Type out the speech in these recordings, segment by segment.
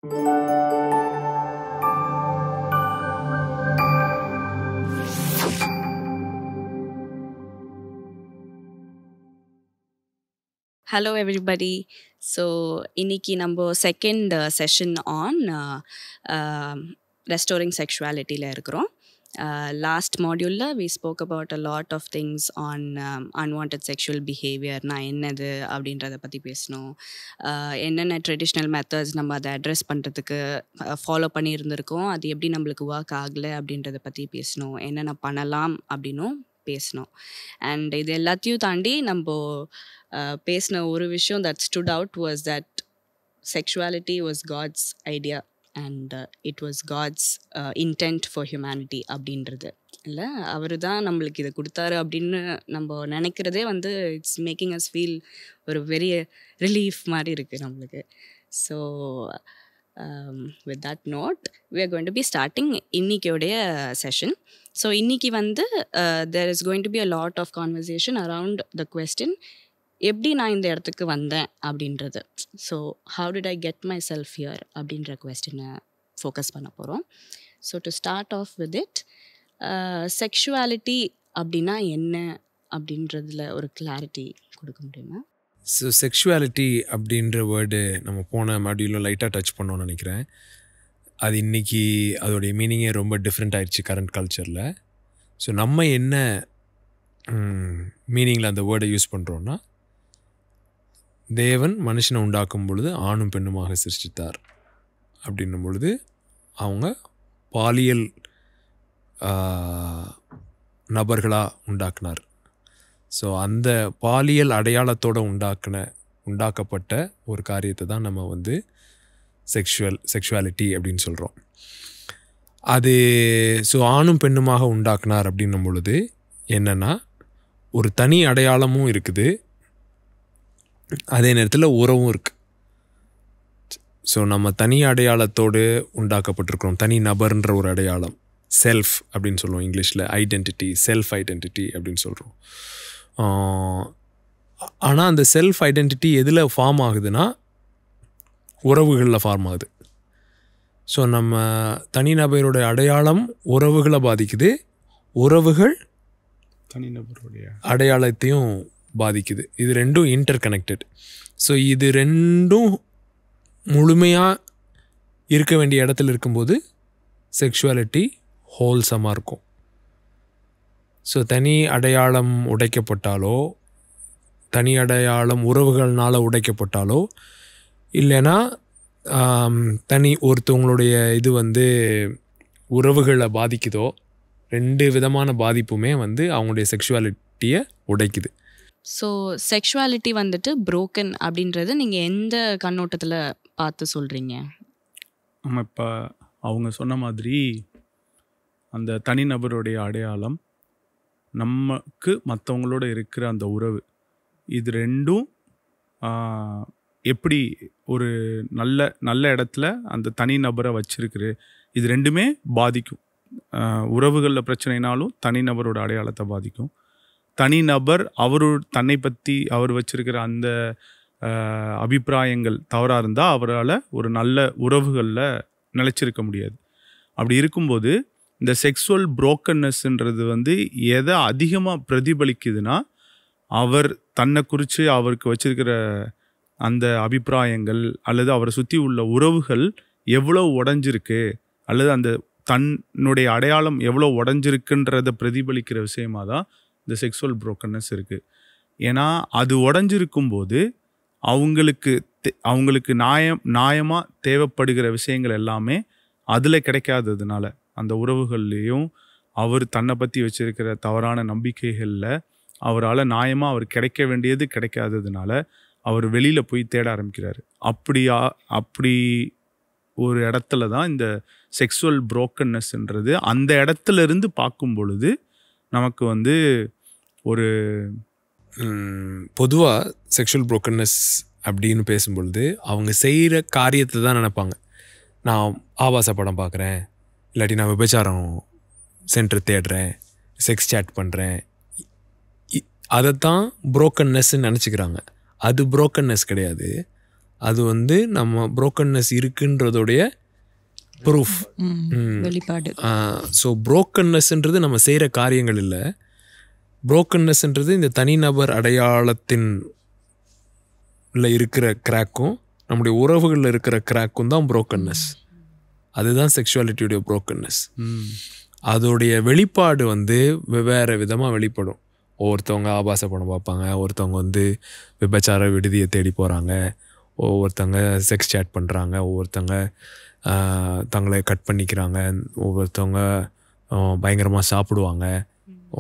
Hello everybody. So இன்னைக்கு நம்ம second session on restoring செக்ஷுவாலிட்டியில் இருக்கிறோம். லாஸ்ட் மாடியூலில் we spoke about a lot of things on unwanted sexual பிஹேவியர்னா என்னது அப்படின்றத பற்றி பேசணும். என்னென்ன ட்ரெடிஷ்னல் மெத்தட்ஸ் நம்ம அதை அட்ரெஸ் பண்ணுறதுக்கு ஃபாலோ பண்ணியிருந்திருக்கோம், அது எப்படி நம்மளுக்கு ஒர்க் ஆகலை அப்படின்றத பற்றி பேசணும். என்னென்ன பண்ணலாம் அப்படின்னும் பேசணும். அண்ட் இது எல்லாத்தையும் தாண்டி நம்ம பேசின ஒரு விஷயம் that stood out was that sexuality was God's idea and it was God's intent for humanity அப்படின்றது இல்லை. அவர் தான் நம்மளுக்கு இதை கொடுத்தாரு அப்படின்னு நம்ம நினைக்கிறதே வந்து இட்ஸ் மேக்கிங் அஸ் ஃபீல் ஒரு வெரி ரிலீஃப் மாதிரி இருக்குது நம்மளுக்கு. So with that note we are going to be starting இன்னைக்குடைய session. So இன்னைக்கு வந்து there is going to be a lot of conversation around the question எப்படி நான் இந்த இடத்துக்கு வந்தேன் அப்படின்றது. So how did I get myself here அப்படின்ற கொஸ்டினை ஃபோக்கஸ் பண்ண போகிறோம். So to start off with it, sexuality அப்படின்னா என்ன அப்படின்றதுல ஒரு கிளாரிட்டி கொடுக்க முடியுமா? ஸோ செக்ஷுவாலிட்டி அப்படின்ற வேர்டு நம்ம போன மாடியூலில் லைட்டாக டச் பண்ணோன்னு நினைக்கிறேன். அது இன்றைக்கி அதோடைய மீனிங்கே ரொம்ப டிஃப்ரெண்ட் ஆயிடுச்சு கரண்ட் கல்ச்சரில். ஸோ நம்ம என்ன மீனிங்கில் அந்த வேர்டை யூஸ் பண்ணுறோன்னா, தேவன் மனுஷனை உண்டாக்கும் பொழுது ஆணும் பெண்ணுமாக சிருஷ்டித்தார் அப்படின்னும் பொழுது அவங்க பாலியல் நபர்களாக உண்டாக்குனார். ஸோ அந்த பாலியல் அடையாளத்தோடு உண்டாக்கப்பட்ட ஒரு காரியத்தை தான் நம்ம வந்து செக்ஷுவாலிட்டி அப்படின்னு சொல்கிறோம். அது ஸோ ஆணும் பெண்ணுமாக உண்டாக்குனார் அப்படின்னும் பொழுது என்னென்னா, ஒரு தனி அடையாளமும் இருக்குது, அதே நேரத்தில் உறவும் இருக்குது. ஸோ நம்ம தனி அடையாளத்தோடு உண்டாக்கப்பட்டிருக்கிறோம். தனி நபர்ன்ற ஒரு அடையாளம், செல்ஃப் அப்படின்னு சொல்லுவோம் இங்கிலீஷில், ஐடென்டிட்டி, செல்ஃப் ஐடென்டிட்டி அப்படின்னு சொல்கிறோம். ஆனால் அந்த செல்ஃப் ஐடென்டிட்டி எதில் ஃபார்ம் ஆகுதுன்னா, உறவுகளில் ஃபார்ம் ஆகுது. ஸோ நம்ம தனிநபருடைய அடையாளம் உறவுகளை பாதிக்குது, உறவுகள் தனிநபருடைய அடையாளத்தையும் பாதிக்குது. இது ரெண்டும் இன்டர் கனெக்டட். ஸோ இது ரெண்டும் முழுமையாக இருக்க வேண்டிய இடத்துல இருக்கும்போது செக்ஷுவாலிட்டி ஹோல்சமாக இருக்கும். ஸோ தனி அடையாளம் உடைக்கப்பட்டாலோ, தனி அடையாளம் உறவுகள்னால் உடைக்கப்பட்டாலோ, இல்லைன்னா ஒருத்தவங்களுடைய இது வந்து உறவுகளை பாதிக்குதோ, ரெண்டு விதமான பாதிப்புமே வந்து அவங்களுடைய செக்ஷுவாலிட்டியை உடைக்குது. ஸோ செக்ஷுவாலிட்டி வந்துட்டு புரோக்கன் அப்படின்றது நீங்கள் எந்த கண்ணோட்டத்தில் பார்த்து சொல்கிறீங்க? நம்ம இப்போ அவங்க சொன்ன மாதிரி அந்த தனிநபருடைய அடையாளம், நமக்கு மற்றவங்களோட இருக்கிற அந்த உறவு, இது ரெண்டும் எப்படி ஒரு நல்ல இடத்துல அந்த தனிநபரை வச்சிருக்குது, இது ரெண்டுமே பாதிக்கும். உறவுகளில் பிரச்சனைனாலும் தனிநபரோட அடையாளத்தை பாதிக்கும். தனிநபர் தன்னை பற்றி அவர் வச்சிருக்கிற அந்த அபிப்பிராயங்கள் தவறாக இருந்தால் அவரால் ஒரு நல்ல உறவுகளில் நிலைச்சிருக்க முடியாது. அப்படி இருக்கும்போது இந்த செக்ஸுவல் புரோக்கன்னஸ்ன்றது வந்து எதை அதிகமாக பிரதிபலிக்குதுன்னா, அவர் தன்னை குறித்து அவருக்கு வச்சிருக்கிற அந்த அபிப்பிராயங்கள் அல்லது அவரை சுற்றி உள்ள உறவுகள் எவ்வளோ உடஞ்சிருக்கு, அல்லது அந்த தன்னுடைய அடையாளம் எவ்வளோ உடஞ்சிருக்குன்றதை பிரதிபலிக்கிற விஷயமாக தான் இந்த செக்ஸுவல் புரோக்கன்னஸ் இருக்குது. ஏன்னா அது உடஞ்சிருக்கும்போது அவங்களுக்கு நியாயமாக தேவைப்படுகிற விஷயங்கள் எல்லாமே அதில் கிடைக்காததுனால, அந்த உறவுகள்லேயும் அவர் தன்னை பற்றி வச்சிருக்கிற தவறான நம்பிக்கைகளில் அவரால் நியாயமாக அவர் கிடைக்க வேண்டியது கிடைக்காததுனால அவர் வெளியில் போய் தேட ஆரம்பிக்கிறார். அப்படி ஒரு இடத்துல தான் இந்த செக்ஸுவல் புரோக்கன்னஸ்ன்றது அந்த இடத்துல இருந்து பார்க்கும் பொழுது நமக்கு வந்து ஒரு பொதுவாக செக்ஷுவல் புரோக்கன்னஸ் அப்படின்னு பேசும்பொழுது அவங்க செய்கிற காரியத்தை தான் நினைப்பாங்க. நான் ஆபாச படம் பார்க்குறேன், இல்லாட்டி நான் விபச்சாரம் சென்டர் தேடுறேன், செக்ஸ் சேட் பண்ணுறேன், அதைத்தான் புரோக்கன்னஸ்ன்னு நினச்சிக்கிறாங்க. அது புரோக்கன்னஸ் கிடையாது. அது வந்து நம்ம புரோக்கன்னஸ் இருக்குன்றதோடைய ப்ரூஃப். வெளிப்பாடு. ஸோ புரோக்கன்னஸ்ன்றது நம்ம செய்கிற காரியங்கள் இல்லை. புரோக்கன்னஸ்ன்றது இந்த தனிநபர் அடையாளத்தின் இருக்கிற கிராக்கும் நம்முடைய உறவுகளில் இருக்கிற கிராக்கும் தான் புரோக்கன்னஸ். அதுதான் செக்ஷுவாலிட்டியுடைய புரோக்கன்னஸ். அதோடைய வெளிப்பாடு வந்து வெவ்வேறு விதமாக வெளிப்படும். ஒவ்வொருத்தவங்க ஆபாச படம் பார்ப்பாங்க, ஒருத்தவங்க வந்து விபச்சார விடுதியை தேடி போகிறாங்க, ஒவ்வொருத்தவங்க செக்ஸ் சேட் பண்ணுறாங்க, ஒவ்வொருத்தவங்க தங்களை கட் பண்ணிக்கிறாங்க, ஒவ்வொருத்தவங்க பயங்கரமாக சாப்பிடுவாங்க,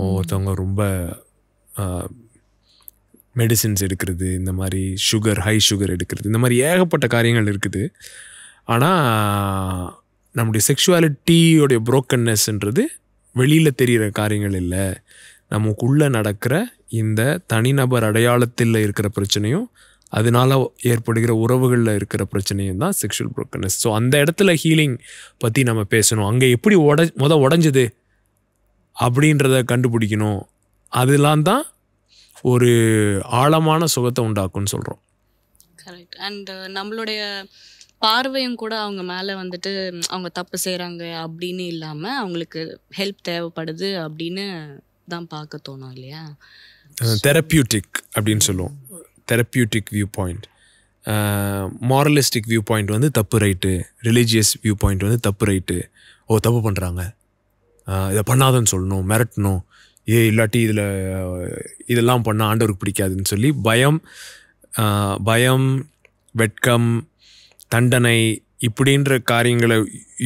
ஒவ்வொருத்தவங்க ரொம்ப மெடிசின்ஸ் எடுக்கிறது, இந்த மாதிரி ஹை சுகர் எடுக்கிறது, இந்த மாதிரி ஏகப்பட்ட காரியங்கள் இருக்குது. ஆனால் நம்முடைய செக்ஷுவாலிட்டியோடைய புரோக்கன்னஸ்ன்றது வெளியில் தெரிகிற காரியங்கள் இல்லை. நமக்குள்ளே நடக்கிற இந்த தனிநபர் அடையாளத்தில் இருக்கிற பிரச்சனையும் அதனால் ஏற்படுகிற உறவுகளில் இருக்கிற பிரச்சனையும் தான் செக்ஷுவல் புரோக்கன்னஸ். ஸோ அந்த இடத்துல ஹீலிங் பற்றி நம்ம பேசணும். அங்கே எப்படி உடஞ்சது அப்படின்றத கண்டுபிடிக்கணும். அதெல்லாம் தான் ஒரு ஆழமான சுகத்தை உண்டாக்கும்னு சொல்கிறோம். கரெக்ட். அண்ட் நம்மளுடைய பார்வையும் கூட அவங்க மேலே வந்துட்டு அவங்க தப்பு செய்கிறாங்க அப்படின்னு இல்லாமல் அவங்களுக்கு ஹெல்ப் தேவைப்படுது அப்படின்னு தான் பார்க்க தோணும் இல்லையா? தெரப்பியூட்டிக் அப்படின்னு சொல்லுவோம். Therapeutic view point. Moralistic view point வந்து தப்பு ரைட்டு, ரிலீஜியஸ் வியூ பாயிண்ட் வந்து தப்பு ரைட்டு. தப்பு பண்ணுறாங்க, இதை பண்ணாதன்னு சொல்லணும், மிரட்டணும், இல்லாட்டி இதெல்லாம் பண்ணால் ஆண்டவருக்கு பிடிக்காதுன்னு சொல்லி பயம், வெட்கம், தண்டனை இப்படின்ற காரியங்களை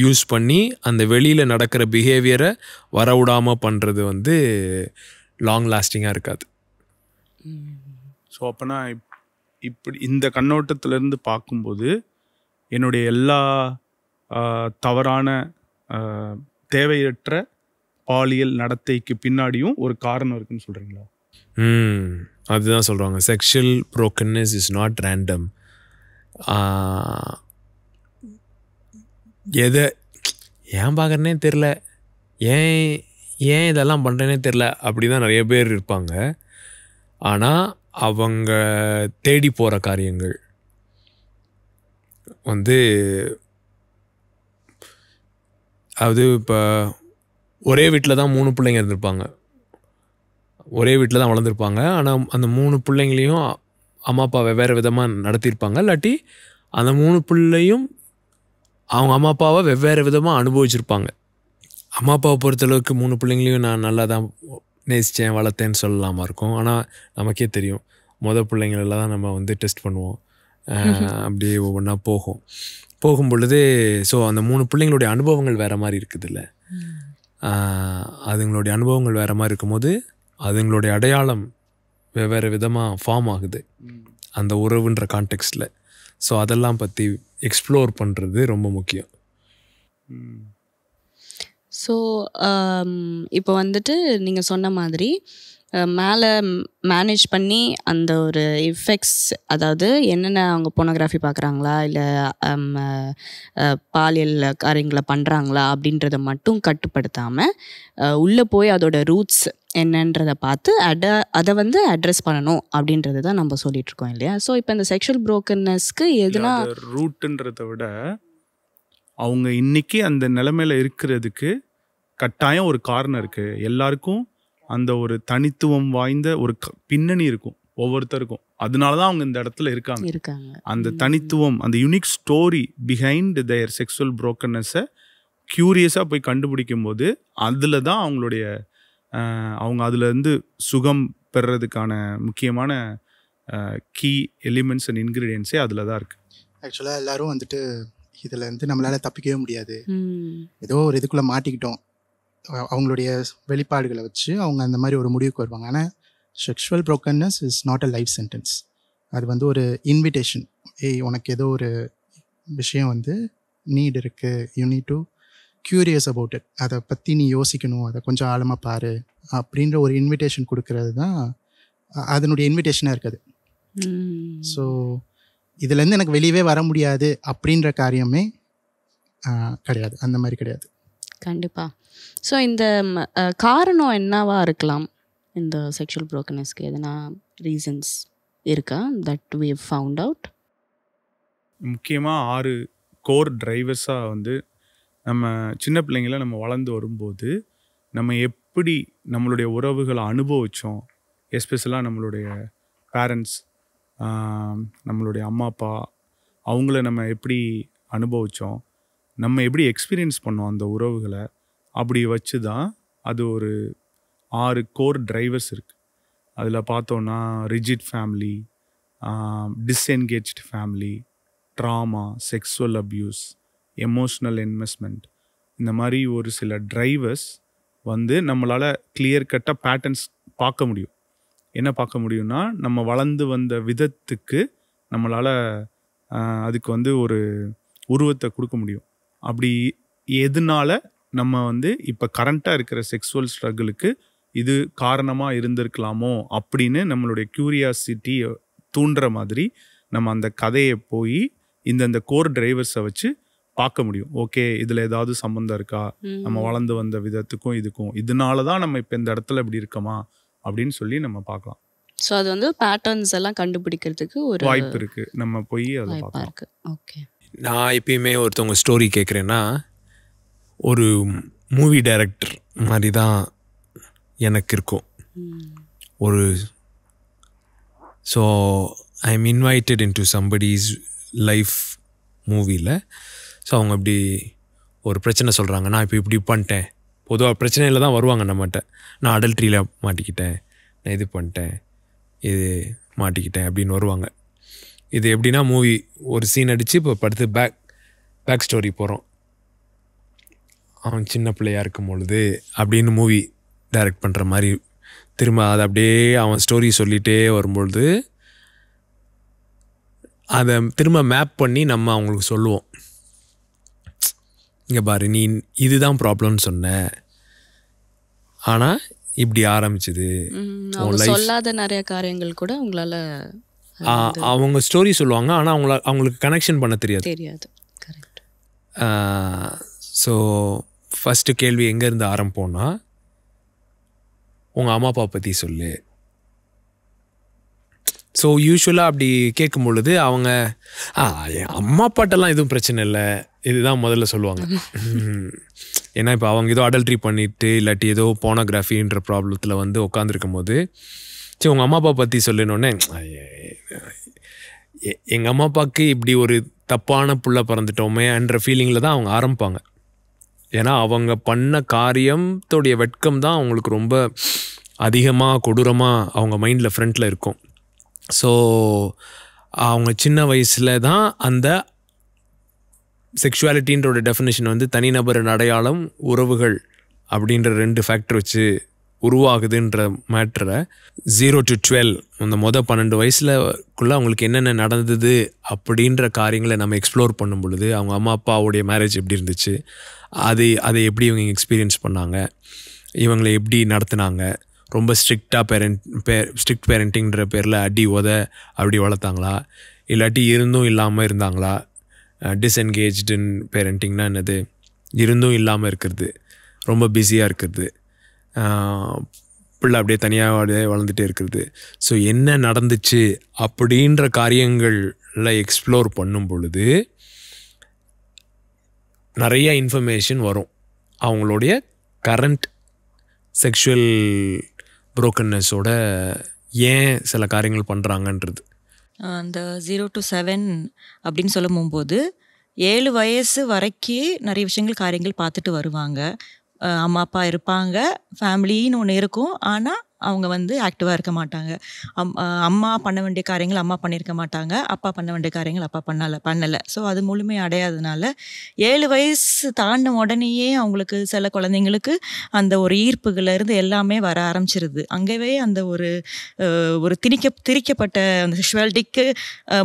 யூஸ் பண்ணி அந்த வெளியில் நடக்கிற பிஹேவியரை வரவிடாமல் பண்ணுறது வந்து லாங் லாஸ்டிங்காக இருக்காது. ஸோ அப்போனா இப்படி இந்த கண்ணோட்டத்திலேருந்து பார்க்கும்போது என்னுடைய எல்லா தவறான தேவையற்ற பாலியல் நடத்தைக்கு பின்னாடியும் ஒரு காரணம் இருக்குன்னு சொல்கிறீங்களா? அதுதான் சொல்கிறாங்க. Sexual brokenness is not random. எதை ஏன் பார்க்குறேனே தெரில, ஏன் இதெல்லாம் பண்ணுறேனே தெரில, அப்படி தான் நிறைய பேர் இருப்பாங்க. ஆனால் அவங்க தேடி போகிற காரியங்கள் வந்து அது இப்போ ஒரே வீட்டில் தான் 3 பிள்ளைங்க இருந்திருப்பாங்க, ஒரே வீட்டில் தான் வளர்ந்துருப்பாங்க. ஆனால் அந்த 3 பிள்ளைங்களையும் அம்மா அப்பா வெவ்வேறு விதமாக நடத்தியிருப்பாங்க. இல்லாட்டி அந்த 3 பிள்ளையும் அவங்க அம்மா அப்பாவை வெவ்வேறு விதமாக அனுபவிச்சிருப்பாங்க. அம்மா அப்பாவை பொறுத்தளவுக்கு 3 பிள்ளைங்களையும் நான் நல்லா தான் நேசித்தேன், வளர்த்தேன்னு சொல்லலாமா இருக்கும். ஆனால் நமக்கே தெரியும், பிள்ளைங்களெல்லாம் தான் நம்ம வந்து டெஸ்ட் பண்ணுவோம், அப்படியே ஒவ்வொன்றா போகும் பொழுது ஸோ அந்த 3 பிள்ளைங்களுடைய அனுபவங்கள் வேறு மாதிரி இருக்குதுல்ல. அதுங்களுடைய அனுபவங்கள் வேறு மாதிரி இருக்கும்போது அதுங்களுடைய அடையாளம் வெவ்வேறு விதமாக ஃபார்ம் ஆகுது அந்த உறவுன்ற கான்டெக்ஸ்டில். ஸோ அதெல்லாம் பற்றி எக்ஸ்ப்ளோர் பண்ணுறது ரொம்ப முக்கியம். ஸோ இப்போ வந்துட்டு நீங்கள் சொன்ன மாதிரி மேலே மேனேஜ் பண்ணி அந்த ஒரு எஃபெக்ட்ஸ், அதாவது என்னென்ன அவங்க போனோகிராஃபி பார்க்குறாங்களா இல்லை பாலியல் காரியங்களை பண்ணுறாங்களா அப்படின்றத மட்டும் கட்டுப்படுத்தாமல் உள்ளே போய் அதோட ரூட்ஸ் என்னன்றதை பார்த்து அதை வந்து அட்ரஸ் பண்ணணும் அப்படின்றது தான் நம்ம சொல்லிகிட்ருக்கோம் இல்லையா? ஸோ இப்போ இந்த செக்ஷுவல் புரோக்கன்னஸ்க்கு எதுனா ரூட்டுன்றதை விட அவங்க இன்னைக்கு அந்த நிலைமையில இருக்கிறதுக்கு கட்டாயம் ஒரு காரணம் இருக்குது. எல்லாருக்கும் அந்த ஒரு தனித்துவம் வாய்ந்த ஒரு பின்னணி இருக்கும் ஒவ்வொருத்தருக்கும். அதனால தான் அவங்க இந்த இடத்துல இருக்காங்க. அந்த தனித்துவம், அந்த unique story behind their sexual புரோக்கன்னஸை க்யூரியஸாக போய் கண்டுபிடிக்கும் போது அதில் தான் அவங்களுடைய அவங்க அதுலேருந்து சுகம் பெறுறதுக்கான முக்கியமான கீ எலிமெண்ட்ஸ் அண்ட் இன்க்ரீடியன்ஸே அதில் தான் இருக்குது. ஆக்சுவலாக எல்லோரும் வந்துட்டு இதில் வந்து நம்மளால் தப்பிக்கவே முடியாது, ஏதோ ஒரு இதுக்குள்ளே மாட்டிக்கிட்டோம், அவங்களுடைய வெளிப்பாடுகளை வச்சு அவங்க அந்த மாதிரி ஒரு முடிவுக்கு வருவாங்க. ஆனால் sexual brokenness is not a life sentence. அது வந்து ஒரு இன்விடேஷன். உனக்கு ஏதோ ஒரு விஷயம் வந்து நீட் இருக்குது, you need to curious about it, அதை பற்றி நீ யோசிக்கணும், அதை கொஞ்சம் ஆழமாக பாரு அப்படின்ற ஒரு இன்விடேஷன் கொடுக்கறது தான் அதனுடைய இன்விடேஷனாக இருக்குது. ஸோ இதுலேருந்து எனக்கு வெளியவே வர முடியாது அப்படின்ற காரியமே கிடையாது, அந்த மாதிரி கிடையாது. கண்டிப்பாக. ஸோ இந்த காரணம் என்னவா இருக்கலாம் இந்த செக்ஷுவல் புரோக்கன்னஸ்க்கு? எதனா ரீசன்ஸ் இருக்கா that we have found out? முக்கியமாக 6 கோர் டிரைவர்ஸாக வந்து நம்ம சின்ன பிள்ளைங்கள நம்ம வளர்ந்து வரும்போது நம்ம எப்படி நம்மளுடைய உறவுகளை அனுபவித்தோம், எஸ்பெஷலாக நம்மளுடைய பேரண்ட்ஸ், நம்மளுடைய அம்மா அப்பா, அவங்கள நம்ம எப்படி அனுபவித்தோம், நம்ம எப்படி எக்ஸ்பீரியன்ஸ் பண்ணோம் அந்த உறவுகளை, அப்படி வச்சு தான் அது ஒரு 6 கோர் டிரைவர்ஸ் இருக்குது. அதில் பார்த்தோன்னா rigid family, disengaged family, trauma, sexual abuse, emotional investment, இந்த மாதிரி ஒரு சில டிரைவர்ஸ் வந்து நம்மளால் கிளியர் கட்டாக பேட்டர்ன்ஸ் பார்க்க முடியும். என்ன பார்க்க முடியும்னா, நம்ம வளர்ந்து வந்த விதத்துக்கு நம்மளால் அதுக்கு வந்து ஒரு உருவத்தை கொடுக்க முடியும். அப்படி எதனால நம்ம வந்து இப்போ கரண்ட்டாக இருக்கிற செக்ஸுவல் ஸ்ட்ரகிளுக்கு இது காரணமாக இருந்திருக்கலாமோ அப்படின்னு நம்மளுடைய க்யூரியாசிட்டி தூண்டுற மாதிரி நம்ம அந்த கதையை போய் இந்த கோர் டிரைவர்ஸை வச்சு பார்க்க முடியும். ஓகே, இதில் ஏதாவது சம்மந்தம் இருக்கா, நம்ம வளர்ந்து வந்த விதத்துக்கும் இதுக்கும், இதனால தான் நம்ம இப்போ இந்த இடத்துல இப்படி இருக்கோமா அப்படின்னு சொல்லி நம்ம பார்க்கலாம். ஸோ அது வந்து பேட்டர்ன்ஸ் எல்லாம் கண்டுபிடிக்கிறதுக்கு ஒரு வாய்ப்பு இருக்குது. நம்ம போய் அதை பார்க்கலாம். இருக்கு. ஓகே, நான் எப்பயுமே ஒருத்தவங்க ஸ்டோரி கேட்குறேன்னா ஒரு மூவி டைரக்டர் மாதிரி தான் எனக்கு இருக்கும். ஒரு so I M invited in to somebody's life மூவியில். ஸோ அவங்க இப்படி ஒரு பிரச்சனை சொல்கிறாங்க, நான் இப்போ இப்படி பண்ணிட்டேன். பொதுவாக பிரச்சனையில் தான் வருவாங்க நம்மகிட்ட. நான் அடல்ட்ரியில் மாட்டிக்கிட்டேன், நான் இது பண்ணிட்டேன், இது மாட்டிக்கிட்டேன் அப்படின்னு வருவாங்க. இது எப்படின்னா, மூவி ஒரு சீன் அடித்து இப்போ படுத்து பேக் ஸ்டோரி போகிறோம். அவன் சின்ன பிள்ளையாக இருக்கும் பொழுது அப்படின்னு மூவி டைரக்ட் பண்ணுற மாதிரி திரும்ப அதை அப்படியே அவன் ஸ்டோரி சொல்லிகிட்டே வரும்பொழுது அதை திரும்ப மேப் பண்ணி நம்ம அவங்களுக்கு சொல்லுவோம், இங்கே பாரு நீ இதுதான் ப்ராப்ளம்னு சொன்ன, ஆனால் இப்படி ஆரம்பிச்சுது. சொல்லாத நிறைய காரியங்கள் கூட உங்களால் அவங்க ஸ்டோரி சொல்லுவாங்க, ஆனால் அவங்களுக்கு கனெக்ஷன் பண்ண தெரியாது. கரெக்ட். ஸோ ஃபஸ்ட்டு கேள்வி எங்கேருந்து ஆரம்பிப்போம்னா, உங்கள் அம்மா அப்பா பற்றி சொல்லு. ஸோ யூஸ்வலாக அப்படி கேட்கும் பொழுது அவங்க என் அம்மா அப்பாட்டெல்லாம் எதுவும் பிரச்சனை இல்லை இதுதான் முதல்ல சொல்லுவாங்க. ஏன்னா இப்போ அவங்க ஏதோ அடல்ட்ரி பண்ணிவிட்டு இல்லாட்டி ஏதோ போனோகிராஃபின்ற ப்ராப்ளத்தில் வந்து உட்காந்துருக்கும் போது, சரி உங்கள் அம்மா அப்பா பற்றி சொல்லினோடனே, எங்கள் அம்மா அப்பாவுக்கு இப்படி ஒரு தப்பான புள்ள பிறந்துட்டோமேன்ற ஃபீலிங்கில் தான் அவங்க ஆரம்பிப்பாங்க. ஏன்னா அவங்க பண்ண காரியத்தோடைய வெட்கம் தான் அவங்களுக்கு ரொம்ப அதிகமாக கொடூரமாக அவங்க மைண்டில் ஃப்ரண்ட்டில் இருக்கும். ஸோ அவங்க சின்ன வயசில் தான் அந்த செக்ஷுவாலிட்டின்றோட டெஃபினேஷன் வந்து தனிநபரின் அடையாளம், உறவுகள் அப்படின்ற 2 ஃபேக்டர் வச்சு உருவாகுதுன்ற மேட்டரை 0 to 12 அந்த 12 வயசுலக்குள்ளே அவங்களுக்கு என்னென்ன நடந்தது அப்படின்ற காரியங்களை நம்ம எக்ஸ்ப்ளோர் பண்ணும் பொழுது, அவங்க அம்மா அப்பாவுடைய மேரேஜ் எப்படி இருந்துச்சு, அதை எப்படி இவங்க எக்ஸ்பீரியன்ஸ் பண்ணாங்க, இவங்களை எப்படி நடத்துனாங்க, ரொம்ப ஸ்ட்ரிக்ட் பேரண்டிங்கிற பேரில் அடி உத அப்படி வளர்த்தாங்களா, இல்லாட்டி இருந்தும் இல்லாமல் இருந்தாங்களா. டிஸ்என்கேஜ்டு பேரண்டிங்னா என்னது, இருந்தும் இல்லாமல் இருக்கிறது, ரொம்ப பிஸியாக இருக்கிறது, பிள்ளை அப்படியே தனியாக அப்படியே வளர்ந்துட்டே இருக்கிறது. ஸோ என்ன நடந்துச்சு அப்படின்ற காரியங்களில் எக்ஸ்ப்ளோர் பண்ணும் பொழுது நிறைய இன்ஃபர்மேஷன் வரும் அவங்களுடைய கரண்ட் செக்ஷுவல் புரோக்கன்னஸோட ஏன் சில காரியங்கள் பண்ணுறாங்கன்றது. அந்த 0 to 7 அப்படின்னு சொல்லும் போகும்போது 7 வயசு வரைக்கும் நிறைய விஷயங்கள் காரியங்கள் பார்த்துட்டு வருவாங்க. அம்மா அப்பா இருப்பாங்க, ஃபேமிலின்னு ஒன்று இருக்கும், ஆனால் அவங்க வந்து ஆக்டிவாக இருக்க மாட்டாங்க. அம்மா பண்ண வேண்டிய காரியங்கள் அம்மா பண்ணியிருக்க மாட்டாங்க, அப்பா பண்ண வேண்டிய காரியங்கள் அப்பா பண்ணலை. ஸோ அது முழுமை அடையாததுனால 7 வயசு தாண்டின உடனேயே அவங்களுக்கு சில குழந்தைங்களுக்கு அந்த ஒரு ஈர்ப்புகளிலிருந்து எல்லாமே வர ஆரம்பிச்சிருது. அங்கேயே அந்த ஒரு திரிக்கப்பட்ட அந்த செக்ஷுவாலிட்டிக்கு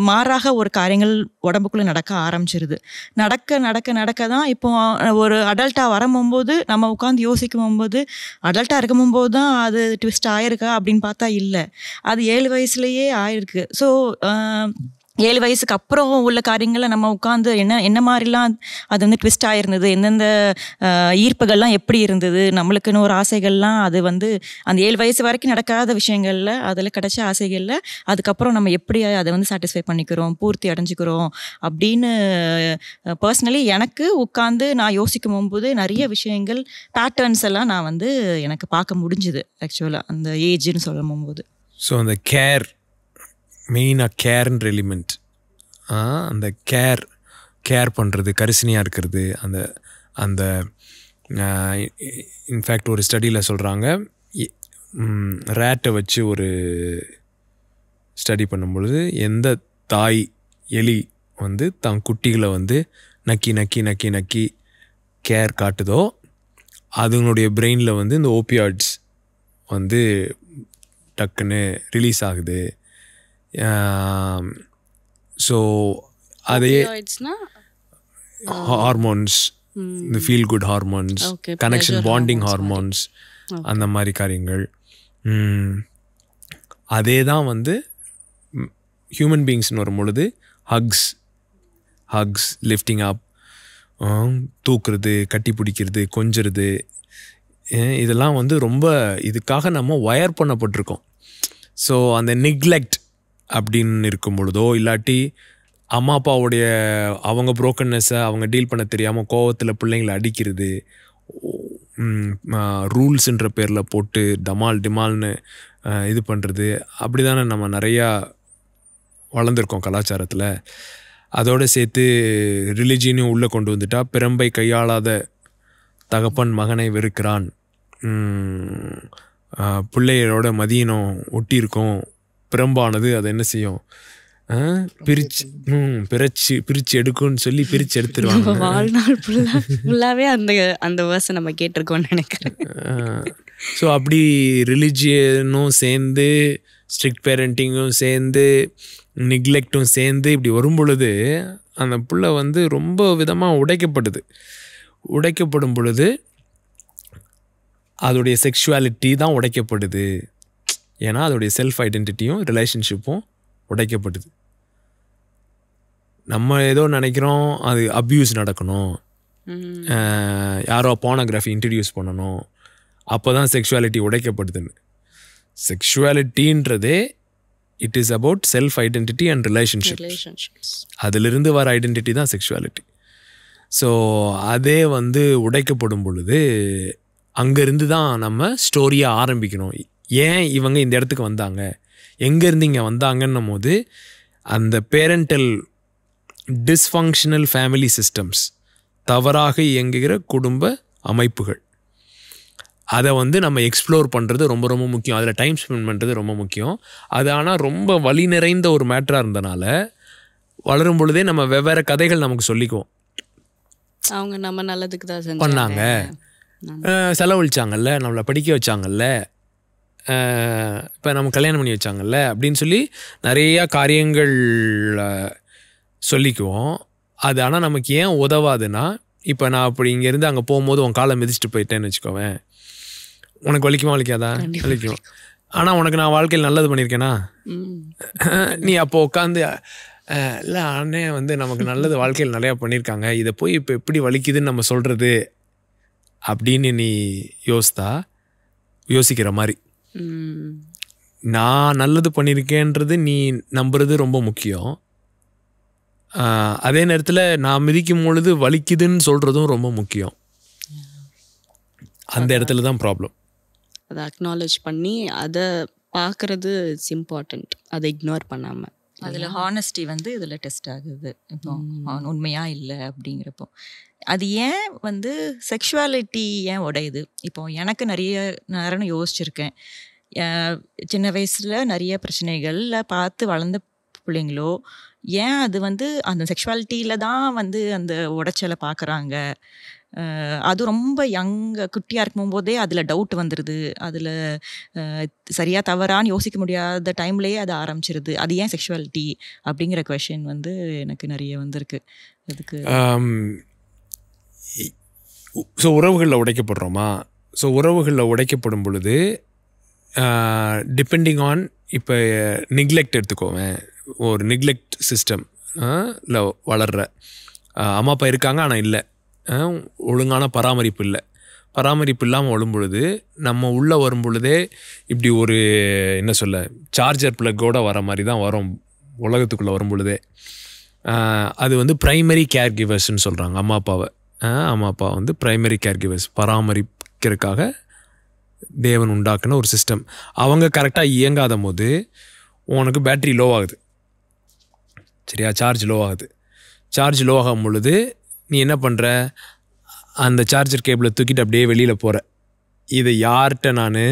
மாறாக ஒரு காரியங்கள் உடம்புக்குள்ளே நடக்க ஆரம்பிச்சிருது. நடக்க தான் இப்போ ஒரு அடல்ட்டாக வரும்போது நம்ம உட்காந்து யோசிக்கும் போது, அடல்ட்டாக இருக்கும்போது தான் அது ட்விஸ்ட் ஆயிருக்கா அப்படின்னு பார்த்தா இல்லை, அது 7 வயசுலேயே ஆயிருக்கு. ஸோ 7 வயசுக்கு அப்புறம் உள்ள காரியங்களை நம்ம உட்காந்து என்ன மாதிரிலாம் அது வந்து ட்விஸ்ட் ஆயிருந்தது, எந்தெந்த ஈர்ப்புகள்லாம் எப்படி இருந்தது, நம்மளுக்குன்னு ஒரு ஆசைகள்லாம் அது வந்து அந்த 7 வயசு வரைக்கும் நடக்காத விஷயங்களில் அதில் கிடைச்ச ஆசைகளில் அதுக்கப்புறம் நம்ம எப்படி அதை வந்து சாட்டிஸ்ஃபை பண்ணிக்கிறோம், பூர்த்தி அடைஞ்சிக்கிறோம் அப்படின்னு பர்சனலி எனக்கு உட்காந்து நான் யோசிக்கும் போகும்போது நிறைய விஷயங்கள் பேட்டர்ன்ஸ் எல்லாம் நான் வந்து எனக்கு பார்க்க முடிஞ்சுது ஆக்சுவலாக அந்த ஏஜ்னு சொல்லும் போது. ஸோ அந்த மெயினாக கேர்ன்ற எலிமெண்ட், அந்த கேர் பண்ணுறது, கரிசனையாக இருக்கிறது, அந்த இன்ஃபேக்ட் ஒரு ஸ்டடியில் சொல்கிறாங்க, ரேட்டை வச்சு ஒரு ஸ்டடி பண்ணும்பொழுது எந்த தாய் எலி வந்து தான் குட்டிகளை வந்து நக்கி நக்கி நக்கி நக்கி கேர் காட்டுதோ அதுங்களுடைய பிரெயினில் வந்து இந்த ஓபியாய்ட்ஸ் வந்து டக்குன்னு ரிலீஸ் ஆகுது. ஸோ அதையே ஹார்மோன்ஸ், இந்த feel good hormones, connection bonding hormones, அந்த மாதிரி காரியங்கள். அதே தான் வந்து ஹியூமன் பீயிங்ஸ்னு வரும்பொழுது ஹக்ஸ் லிஃப்டிங் அப், தூக்குறது, கட்டி பிடிக்கிறது, கொஞ்சுறது, இதெல்லாம் வந்து ரொம்ப இதுக்காக நம்ம வயர் பண்ணப்பட்டிருக்கோம். ஸோ அந்த நெக்லெக்ட் அப்படின்னு இருக்கும் பொழுதோ இல்லாட்டி அம்மா அப்பாவுடைய அவங்க ப்ரோக்கன்னஸை அவங்க டீல் பண்ண தெரியாமல் கோவத்தில் பிள்ளைங்களை அடிக்கிறது, ரூல்ஸுன்ற பேரில் போட்டு டிமால்னு இது பண்ணுறது, அப்படி தானே நம்ம நிறையா வளர்ந்துருக்கோம் கலாச்சாரத்தில். அதோடு சேர்த்து ரிலிஜியனையும் உள்ளே கொண்டு வந்துட்டா பிரம்பை கையாளாத தகப்பன் மகனை வெறுக்கிறான், பிள்ளைகளோட மதியினம் ஒட்டியிருக்கோம், பிரம்பானது அதை என்ன செய்யும், பிரிச்சு எடுக்கும்னு சொல்லி பிரிச்சு எடுத்துருவாங்க. வாழ்நாள் ஃபுல்லாவே அந்த வேர்ஸை நம்ம கேட்டிருக்கோம்னு நினைக்கிறேன். ஸோ அப்படி ரிலிஜியனும் சேர்ந்து ஸ்ட்ரிக்ட் பேரண்டிங்கும் சேர்ந்து நெக்லெக்டும் சேர்ந்து இப்படி வரும் பொழுது அந்த பிள்ளை வந்து ரொம்ப விதமாக உடைக்கப்படும் பொழுது அதோடைய செக்ஷுவாலிட்டி தான் உடைக்கப்படுது. ஏன்னா அதோடைய செல்ஃப் ஐடென்டிட்டியும் ரிலேஷன்ஷிப்பும் உடைக்கப்படுது. நம்ம ஏதோ நினைக்கிறோம் அது அப்யூஸ் நடக்கணும், யாரோ போனோகிராஃபி இன்ட்ரடியூஸ் பண்ணணும், அப்போ தான் செக்ஷுவாலிட்டி உடைக்கப்படுதுன்னு. செக்ஷுவாலிட்டின்றதே it is about self identity and relationships. அதிலிருந்து வர ஐடென்டிட்டி தான் செக்ஷுவாலிட்டி. ஸோ அதே வந்து உடைக்கப்படும் பொழுது அங்கேருந்து தான் நம்ம ஸ்டோரியை ஆரம்பிக்கணும். ஏன் இவங்க இந்த இடத்துக்கு வந்தாங்க, எங்கேருந்து இங்கே வந்தாங்கன்னும் போது அந்த பேரண்டல் டிஸ்ஃபங்க்ஷனல் ஃபேமிலி சிஸ்டம்ஸ், தவறாக இயங்குகிற குடும்ப அமைப்புகள், அதை வந்து நம்ம எக்ஸ்ப்ளோர் பண்ணுறது ரொம்ப ரொம்ப முக்கியம். அதில் டைம் ஸ்பெண்ட் பண்ணுறது ரொம்ப முக்கியம். அது ஆனால் ரொம்ப வலி நிறைந்த ஒரு மேட்டராக இருந்தனால வளரும் பொழுதே நம்ம வெவ்வேறு கதைகள் நமக்கு சொல்லிக்குவோம். அவங்க நம்ம நல்லதுக்கு தான் பண்ணாங்க, செலவழிச்சாங்கல்ல, நம்மளை படிக்க வச்சாங்கல்ல, இப்போ நம்ம கல்யாணம் பண்ணி வச்சாங்கல்ல அப்படின்னு சொல்லி நிறையா காரியங்கள் சொல்லிக்குவோம். அது ஆனால் நமக்கு ஏன் உதவாதுன்னா, இப்போ நான் அப்படி இங்கேருந்து அங்கே போகும்போது உன் காலை மிதிச்சுட்டு போயிட்டேன்னு வச்சுக்கோவேன், உனக்கு வலிக்காதா? வலிக்கும். ஆனால் உனக்கு நான் வாழ்க்கையில் நல்லது பண்ணியிருக்கேனா? நீ அப்போ உட்காந்து இல்லை அண்ணே வந்து நமக்கு நல்லது வாழ்க்கையில் நிறையா பண்ணியிருக்காங்க, இதை போய் இப்போ எப்படி வலிக்குதுன்னு நம்ம சொல்கிறது அப்படின்னு நீ யோசிக்கிற மாதிரி. நான் நல்லது பண்ணியிருக்கேன்றது நீ நம்புறது ரொம்ப முக்கியம். அதே நேரத்தில் நான் மிதிக்கும் பொழுது வலிக்குதுன்னு சொல்கிறதும் ரொம்ப முக்கியம். அந்த இடத்துல தான் ப்ராப்ளம். அதை அக்னாலேஜ் பண்ணி அதை பார்க்குறது இட்ஸ் இம்பார்ட்டண்ட், அதை இக்னோர் பண்ணாமல். அதில் ஹானஸ்டி வந்து இதில் டெஸ்ட் ஆகுது. இப்போ உண்மையாக இல்லை அப்படிங்கிறப்போ அது ஏன் வந்து செக்ஷுவாலிட்டி ஏன் உடையுது? இப்போ எனக்கு நிறைய நேரம் யோசிச்சிருக்கேன். சின்ன வயசில் நிறைய பிரச்சனைகளில் பார்த்து வளர்ந்த பிள்ளைங்களோ ஏன் அது வந்து அந்த செக்ஷுவாலிட்டியில் தான் வந்து அந்த உடைச்சலை பார்க்குறாங்க. அது ரொம்ப குட்டியாக இருக்கும் போதே அதில் டவுட் வந்துடுது, அதில் சரியாக தவறான்னு யோசிக்க முடியாத டைம்லேயே அது ஆரம்பிச்சிருது. அது ஏன் செக்ஷுவாலிட்டி அப்படிங்கிற கொஷின் வந்து எனக்கு நிறைய வந்திருக்கு. அதுக்கு ஸோ உறவுகளில் உடைக்கப்படுறோமா? ஸோ உறவுகளில் உடைக்கப்படும் பொழுது டிபெண்டிங் ஆன், இப்போ நெக்லெக்ட் எடுத்துக்கோவேன், ஒரு நெக்லெக்ட் சிஸ்டம் இல்லை வளர்கிற அம்மா அப்பா இருக்காங்க ஆனால் இல்லை, ஒழுங்கான பராமரிப்பு இல்லை. பராமரிப்பு இல்லாமல் வரும் பொழுது நம்ம உள்ளே வரும் பொழுதே இப்படி ஒரு என்ன சொல்ல சார்ஜர் ப்ளக்கோடு வர மாதிரி தான் வரும் உலகத்துக்குள்ளே வரும் பொழுதே. அது வந்து ப்ரைமரி கேர் கிவர்ஸ்ன்னு சொல்கிறாங்க அம்மா அப்பாவை. அம்மா அப்பா வந்து ப்ரைமரி கேர் கிவர்ஸ், பராமரிக்கிறதுக்காக தேவன் உண்டாக்குன ஒரு சிஸ்டம். அவங்க கரெக்டாக இயங்காத போது உனக்கு பேட்ரி லோ ஆகுது, சரியா, சார்ஜ் லோ ஆகுது. சார்ஜ் லோ ஆகும் பொழுது நீ என்ன பண்ணுற, அந்த சார்ஜர் கேபிளை தூக்கிட்டு அப்படியே வெளியில் போகிற. இதை யார்கிட்ட நான்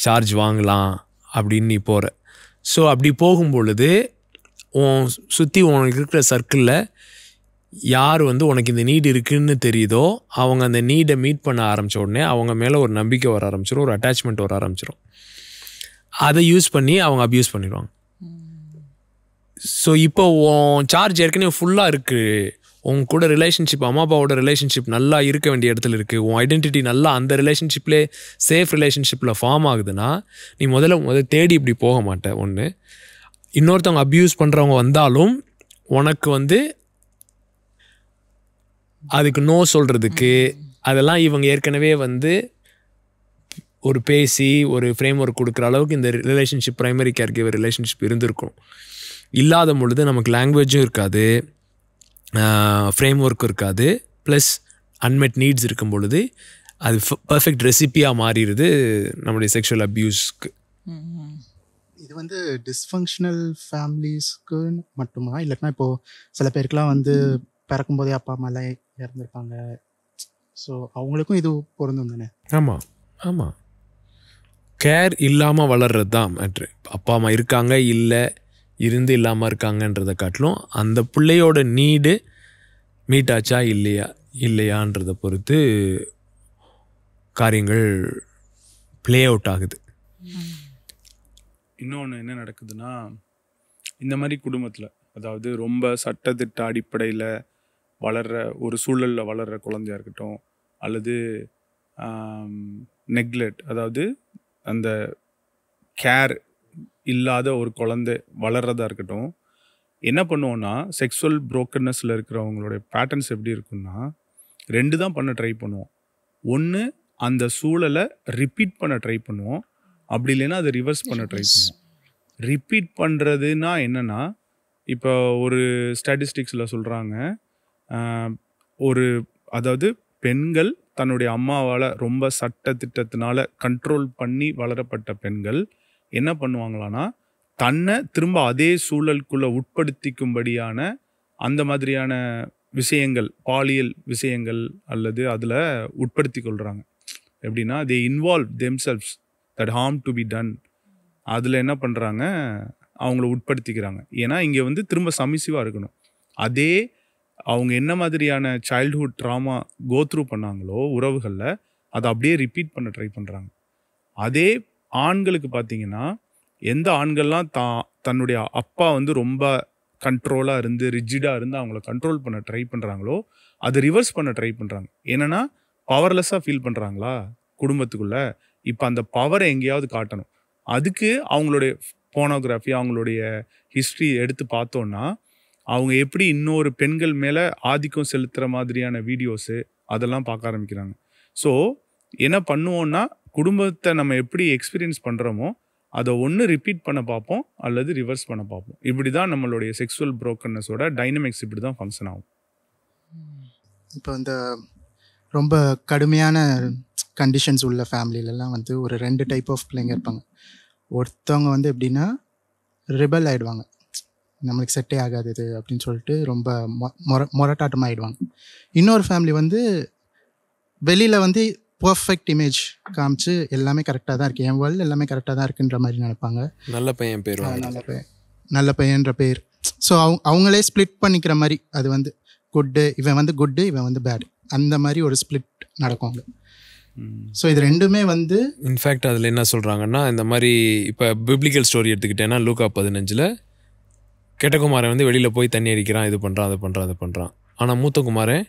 சார்ஜ் வாங்கலாம் அப்படின்னு நீ போகிற. ஸோ அப்படி போகும் பொழுது உன் சுற்றி உனக்கு இருக்கிற சர்க்கிளில் யார் வந்து உனக்கு இந்த நீட் இருக்குதுன்னு தெரியுதோ அவங்க அந்த நீடை மீட் பண்ண ஆரம்பித்த உடனே அவங்க மேலே ஒரு நம்பிக்கை வர ஆரம்பிச்சிடும், ஒரு அட்டாச்மெண்ட் வர ஆரம்பிச்சிடும். அதை யூஸ் பண்ணி அவங்க அப்யூஸ் பண்ணிடுவாங்க. ஸோ இப்போ உன் சார்ஜ் ஏற்கனவே ஃபுல்லாக இருக்குது, உன் கூட ரிலேஷன்ஷிப் அம்மா அப்பாவோட ரிலேஷன்ஷிப் நல்லா இருக்க வேண்டிய இடத்துல இருக்குது, உன் ஐடென்டிட்டி நல்லா அந்த ரிலேஷன்ஷிப்லேயே சேஃப் ரிலேஷன்ஷிப்பில் ஃபார்ம் ஆகுதுன்னா நீ முதல்ல தேடி இப்படி போக மாட்டேன். ஒன்று, இன்னொருத்தவங்க அப்யூஸ் பண்ணுறவங்க வந்தாலும் உனக்கு வந்து அதுக்கு நோ சொல்கிறதுக்கு அதெல்லாம் இவங்க ஏற்கனவே வந்து ஒரு பேசி ஒரு ஃப்ரேம் ஒர்க் கொடுக்குற அளவுக்கு இந்த relationship primary care giver relationship இருந்திருக்கும். இல்லாத பொழுது நமக்கு லாங்குவேஜும் இருக்காது, ஃப்ரேம் ஒர்க்கும் இருக்காது, ப்ளஸ் அன்மெட் நீட்ஸ் இருக்கும் பொழுது அது பர்ஃபெக்ட் ரெசிப்பியாக மாறிடுது நம்முடைய செக்ஷுவல் அப்யூஸ்க்கு. இது வந்து டிஸ்ஃபங்க்ஷனல் ஃபேமிலிஸ்க்கு மட்டுமா, இல்லைன்னா இப்போது சில பேருக்குலாம் வந்து பிறக்கும்போதே அப்பா அம்மாலாம் இறந்துருப்பாங்க, ஸோ அவங்களுக்கும் இது பொருந்தும் தானே? ஆமாம் ஆமாம், கேர் இல்லாமல் வளர்கிறது தான் மேட்ரு. அப்பா அம்மா இருக்காங்க இல்லை இருந்து இல்லாமல் இருக்காங்கன்றதை காட்டிலும் அந்த பிள்ளையோட நீடு மீட் ஆச்சா இல்லையான்றதை பொறுத்து காரியங்கள் ப்ளே அவுட் ஆகுது. இன்னொன்று என்ன நடக்குதுன்னா, இந்த மாதிரி குடும்பத்தில், அதாவது ரொம்ப சட்டத்திட்ட அடிப்படையில் வளர்கிற ஒரு சூழலில் வளர்கிற குழந்தையா இருக்கட்டும், அல்லது நெக்லெக்ட், அதாவது அந்த கேர் இல்லாத ஒரு குழந்தை வளர்றதா இருக்கட்டும், என்ன பண்ணுவோன்னா செக்ஸுவல் புரோக்கன்னஸில் இருக்கிறவங்களுடைய பேட்டர்ன்ஸ் எப்படி இருக்குன்னா, 2 தான் பண்ண ட்ரை பண்ணுவோம். ஒன்று, அந்த சூழலை ரிப்பீட் பண்ண ட்ரை பண்ணுவோம், அப்படி இல்லைன்னா அதை ரிவர்ஸ் பண்ண ட்ரை பண்ணுவோம். ரிப்பீட் பண்ணுறதுன்னா என்னென்னா, இப்போ ஒரு ஸ்டாட்டிஸ்டிக்ஸில் சொல்கிறாங்க, அதாவது பெண்கள் தன்னுடைய அம்மாவால் ரொம்ப சட்டத்திட்டத்தினால கண்ட்ரோல் பண்ணி வளரப்பட்ட பெண்கள் என்ன பண்ணுவாங்களான்னா, தன்னை திரும்ப அதே சூழலுக்குள்ளே உட்படுத்திக்கும்படியான அந்த மாதிரியான விஷயங்கள், பாலியல் விஷயங்கள் அல்லது அதில் உட்படுத்தி கொள்கிறாங்க. எப்படின்னா, தே involve themselves that harm to be done. அதில் என்ன பண்ணுறாங்க, அவங்கள உட்படுத்திக்கிறாங்க. ஏன்னா இங்கே வந்து திரும்ப சமிசிவாக இருக்கணும். அதே அவங்க என்ன மாதிரியான சைல்ட்ஹுட் ட்ராமா கோத்ரூ பண்ணாங்களோ உறவுகளில், அதை அப்படியே ரிப்பீட் பண்ண ட்ரை பண்ணுறாங்க. அதே ஆண்களுக்கு பார்த்தீங்கன்னா, எந்த ஆண்கள்லாம் தன்னுடைய அப்பா வந்து ரொம்ப கண்ட்ரோலாக இருந்து ரிஜிடாக இருந்து அவங்கள கண்ட்ரோல் பண்ண ட்ரை பண்ணுறாங்களோ அதை ரிவர்ஸ் பண்ண ட்ரை பண்ணுறாங்க. ஏன்னா பவர்லெஸ்ஸாக ஃபீல் பண்ணுறாங்களா குடும்பத்துக்குள்ளே, இப்போ அந்த பவரை எங்கேயாவது காட்டணும். அதுக்கு அவங்களுடைய போனோகிராஃபி, அவங்களுடைய ஹிஸ்ட்ரி எடுத்து பார்த்தோன்னா, அவங்க எப்படி இன்னொரு பெண்கள் மேலே ஆதிக்கம் செலுத்துகிற மாதிரியான வீடியோஸு அதெல்லாம் பார்க்க ஆரம்பிக்கிறாங்க. ஸோ என்ன பண்ணுவோன்னா, குடும்பத்தை நம்ம எப்படி எக்ஸ்பீரியன்ஸ் பண்ணுறோமோ அதை ஒன்று ரிப்பீட் பண்ண பார்ப்போம் அல்லது ரிவர்ஸ் பண்ண பார்ப்போம். இப்படி தான் நம்மளுடைய செக்ஸுவல் புரோக்கன்னஸோட டைனமிக்ஸ் இப்படி தான் ஃபங்க்ஷன் ஆகும். இப்போ இந்த ரொம்ப கடுமையான கண்டிஷன்ஸ் உள்ள ஃபேமிலியிலலாம் வந்து ஒரு 2 டைப் ஆஃப் பிள்ளைங்க இருப்பாங்க. ஒருத்தவங்க வந்து எப்படின்னா ரிபல் ஆகிடுவாங்க, நம்மளுக்கு செட்டே ஆகாது இது அப்படின்னு சொல்லிட்டு ரொம்ப மொரட்டாட்டமாக ஆகிடுவாங்க. இன்னொரு ஃபேமிலி வந்து வெளியில் வந்து பர்ஃபெக்ட் இமேஜ் காமிச்சு எல்லாமே கரெக்டாக தான் இருக்குது, என் வேர்ல்டு எல்லாமே கரெக்டாக தான் இருக்குன்ற மாதிரி நினைப்பாங்க. நல்ல பையன் பேர், நல்ல பையன்ற பேர். ஸோ அவங்களே ஸ்ப்ளிட் பண்ணிக்கிற மாதிரி, அது வந்து குட்டு, இவன் வந்து குட்டு, இவன் வந்து பேட், அந்த மாதிரி ஒரு ஸ்ப்ளிட் நடக்கும். ஸோ இது ரெண்டுமே வந்து இன்ஃபேக்ட் அதில் என்ன சொல்கிறாங்கன்னா, இந்த மாதிரி இப்போ பிப்ளிக்கல் ஸ்டோரி எடுத்துக்கிட்டேன்னா லூக்கா 15 கெட்டகுமாரன் வந்து வெளியில் போய் தண்ணி அடிக்கிறான், இது பண்ணுறான், அதை பண்ணுறான், அதை பண்ணுறான். ஆனால் மூத்த குமாரன்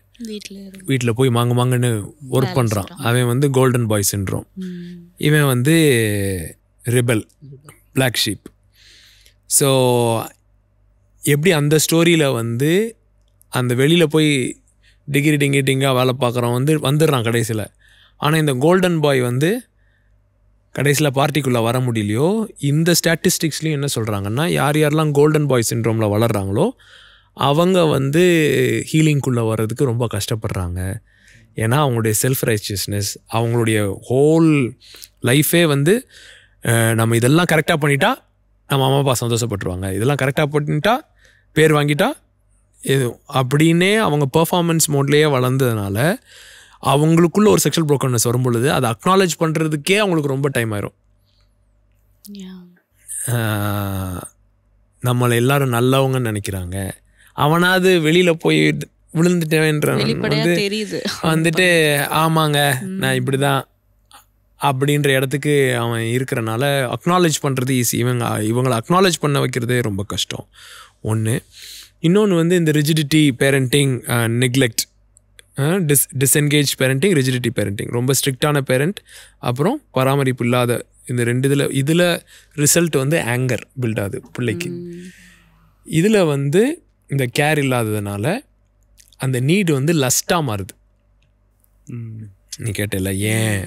வீட்டில் போய் மாங்குன்னு ஒர்க் பண்ணுறான். அவன் வந்து கோல்டன் பாய் சிண்ட்ரோம், இவன் வந்து ரிபல், பிளாக் ஷீப். ஸோ எப்படி அந்த ஸ்டோரியில் வந்து அந்த வெளியில் போய் டிகிரி டிங்காக வேலை பார்க்குறவன் வந்துடுறான் கடைசியில். ஆனால் இந்த கோல்டன் பாய் வந்து கடைசியில் பார்ட்டிக்குள்ளே வர முடியலையோ, இந்த ஸ்டாட்டிஸ்டிக்ஸ்லையும் என்ன சொல்கிறாங்கன்னா, யார் யாரெல்லாம் கோல்டன் பாய் சிண்ட்ரோமில் வளர்கிறாங்களோ அவங்க வந்து ஹீலிங்குள்ளே வர்றதுக்கு ரொம்ப கஷ்டப்படுறாங்க. ஏன்னா அவங்களுடைய செல்ஃப் ரைச்சியஸ்னஸ், அவங்களுடைய ஹோல் லைஃபே வந்து நம்ம இதெல்லாம் கரெக்டாக பண்ணிட்டா நம்ம அம்மா அப்பா சந்தோஷப்பட்டுருவாங்க, இதெல்லாம் கரெக்டாக பண்ணிட்டா பேர் வாங்கிட்டா இது அப்படின்னே அவங்க பெர்ஃபார்மன்ஸ் மோட்லேயே வளர்ந்ததுனால அவங்களுக்குள்ள ஒரு செக்ஷுவல் ப்ரோக்கன்னஸ் வரும்பொழுது அதை அக்னாலேஜ் பண்ணுறதுக்கே அவங்களுக்கு ரொம்ப டைம் ஆயிரும். நம்மளை எல்லாரும் நல்லவங்கன்னு நினைக்கிறாங்க, அவனாவது வெளியில் போய் விழுந்துட்டேன்ற வந்துட்டு ஆமாங்க நான் இப்படி தான் அப்படின்ற இடத்துக்கு அவன் இருக்கிறனால அக்னாலேஜ் பண்ணுறது ஈஸி. இவங்களை அக்னாலேஜ் பண்ண வைக்கிறதே ரொம்ப கஷ்டம் ஒன்று. இன்னொன்று வந்து இந்த rigidity parenting, neglect, disengage parenting, rigidity parenting, ரொம்ப ஸ்ட்ரிக்டான பேரண்ட், அப்புறம் பராமரிப்பு இல்லாத இந்த ரெண்டு இதில் ரிசல்ட் வந்து ஆங்கர் பில்ட் ஆகுது பிள்ளைக்கு. இதில் வந்து இந்த கேர் இல்லாததுனால அந்த நீடு வந்து லஸ்ட்டாக மாறுது. நீ கேட்டல ஏன்?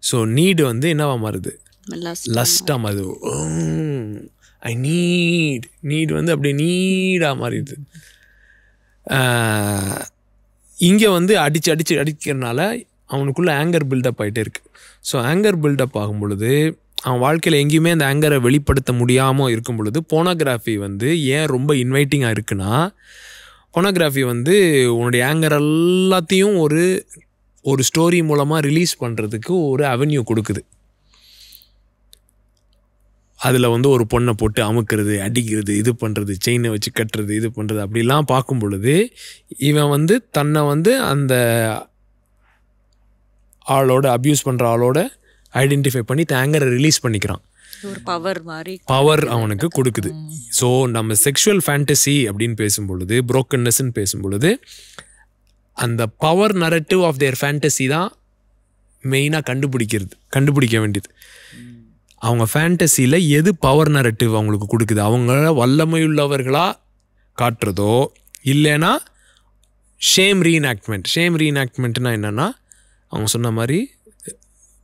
ஸோ நீடு வந்து என்னவா மாறுது? லஸ்ட்டாக மாறுது. ஐ நீட் வந்து அப்படியே நீடாக மாறிடுது. இங்கே வந்து அடிக்கிறனால அவனுக்குள்ளே ஆங்கர் பில்டப் ஆகிட்டே இருக்குது. ஸோ ஆங்கர் பில்டப் ஆகும் பொழுது அவன் வாழ்க்கையில் எங்கேயுமே அந்த ஆங்கரை வெளிப்படுத்த முடியாமல் இருக்கும் பொழுது போனோகிராஃபி வந்து ஏன் ரொம்ப இன்வைட்டிங்காக இருக்குன்னா, போனோகிராஃபி வந்து உன்னுடைய ஆங்கர் எல்லாத்தையும் ஒரு ஸ்டோரி மூலமாக ரிலீஸ் பண்ணுறதுக்கு ஒரு அவென்யூ கொடுக்குது. அதில் வந்து ஒரு பொண்ணை போட்டு அமுக்கிறது, அடிக்கிறது, இது பண்ணுறது, செயினை வச்சு கட்டுறது, இது பண்ணுறது, அப்படிலாம் பார்க்கும் பொழுது இவன் வந்து தன்னை வந்து அந்த ஆளோட அப்யூஸ் பண்ணுற ஆளோட ஐடென்டிஃபை பண்ணி ஆங்கரை ரிலீஸ் பண்ணிக்கிறான். ஒரு பவர் மாதிரி பவர் அவனுக்கு கொடுக்குது. ஸோ நம்ம செக்ஷுவல் ஃபேண்டசி அப்படின்னு பேசும்பொழுது, புரோக்கன்னஸ்ன்னு பேசும்பொழுது அந்த power narrative of their fantasy தான் மெயினாக கண்டுபிடிக்க வேண்டியது. அவங்க ஃபேண்டசியில் எது பவர் நரேட்டிவ் அவங்களுக்கு கொடுக்குது, அவங்கள வல்லமையுள்ளவர்களாக காட்டுறதோ இல்லைன்னா ஷேம் ரீஎனாக்ட்மெண்ட்னா என்னென்னா அவங்க சொன்ன மாதிரி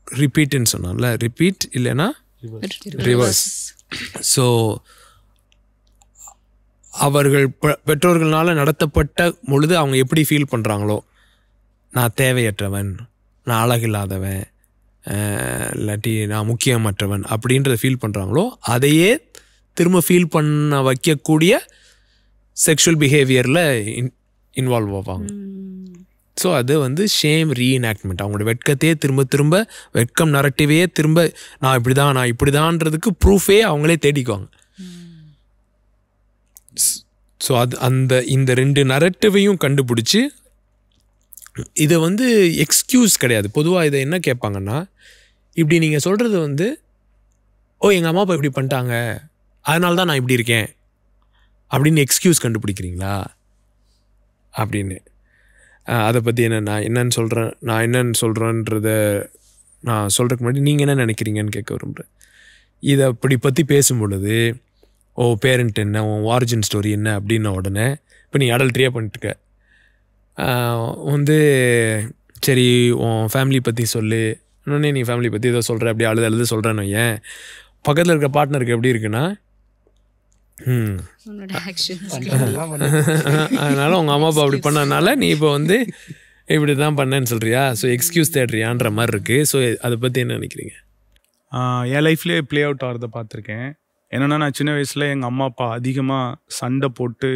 ரிப்பீட்டுன்னு சொன்னான்ல, ரிப்பீட் இல்லைன்னா ரிவர்ஸ். ஸோ அவர்கள் பெற்றோர்களால் நடத்தப்பட்ட பொழுது அவங்க எப்படி ஃபீல் பண்ணுறாங்களோ, நான் தேவையற்றவன், நான் அழகில்லாதவன், இல்லாட்டி நான் முக்கியமற்றவன் அப்படின்றத ஃபீல் பண்ணுறாங்களோ அதையே திரும்ப ஃபீல் பண்ண வைக்கக்கூடிய செக்ஷுவல் பிஹேவியரில் இன்வால்வ் ஆவாங்க. ஸோ அது வந்து ஷேம் ரீஎனாக்ட்மெண்ட். அவங்களோட வெட்கத்தையே திரும்ப வெட்கம் நரட்டிவே திரும்ப நான் இப்படி தான்றதுக்கு ப்ரூஃபே அவங்களே தேடிக்குவாங்க. ஸோ இந்த ரெண்டு நரட்டிவையும் கண்டுபிடிச்சி இதை வந்து எக்ஸ்கியூஸ் கிடையாது. பொதுவாக இதை என்ன கேட்பாங்கன்னா, இப்படி நீங்கள் சொல்கிறது வந்து எங்கள் அம்மா அப்பா இப்படி பண்ணிட்டாங்க அதனால தான் நான் இப்படி இருக்கேன் அப்படின்னு எக்ஸ்கியூஸ் கண்டுபிடிக்கிறீங்களா அப்படின்னு. அதை பற்றி நான் என்னன்னு சொல்கிறேன்றத நான் சொல்கிறதுக்கு முன்னாடி நீங்கள் என்ன நினைக்கிறீங்கன்னு கேட்க விரும்புகிறேன். இதை அப்படி பற்றி பேசும் பொழுது பேரண்ட் என்ன, உன் ஆரிஜின் ஸ்டோரி என்ன அப்படின்ன உடனே இப்போ நீ அடல்ட்ரியாக பண்ணிட்டுருக்க வந்து சரி உன் ஃபேமிலி பற்றி சொல்லு, இன்னொன்னே நீ ஃபேமிலி பற்றி ஏதோ சொல்கிற, அப்படி அழுது சொல்கிறேன்னு ஏன் பக்கத்தில் இருக்க பார்ட்னருக்கு எப்படி இருக்குன்னா அதனால உங்கள் அம்மா அப்பா அப்படி பண்ணதுனால நீ இப்போ வந்து இப்படி தான் பண்ணேன்னு சொல்கிறியா, ஸோ எக்ஸ்கியூஸ் தேடுறியான்ற மாதிரி இருக்குது. ஸோ அதை பற்றி என்ன நினைக்கிறீங்க? என் லைஃப்லேயே ப்ளே அவுட் ஆகிறத பார்த்துருக்கேன். என்னென்னா நான் சின்ன வயசில் எங்கள் அம்மா அப்பா அதிகமாக சண்டை போட்டு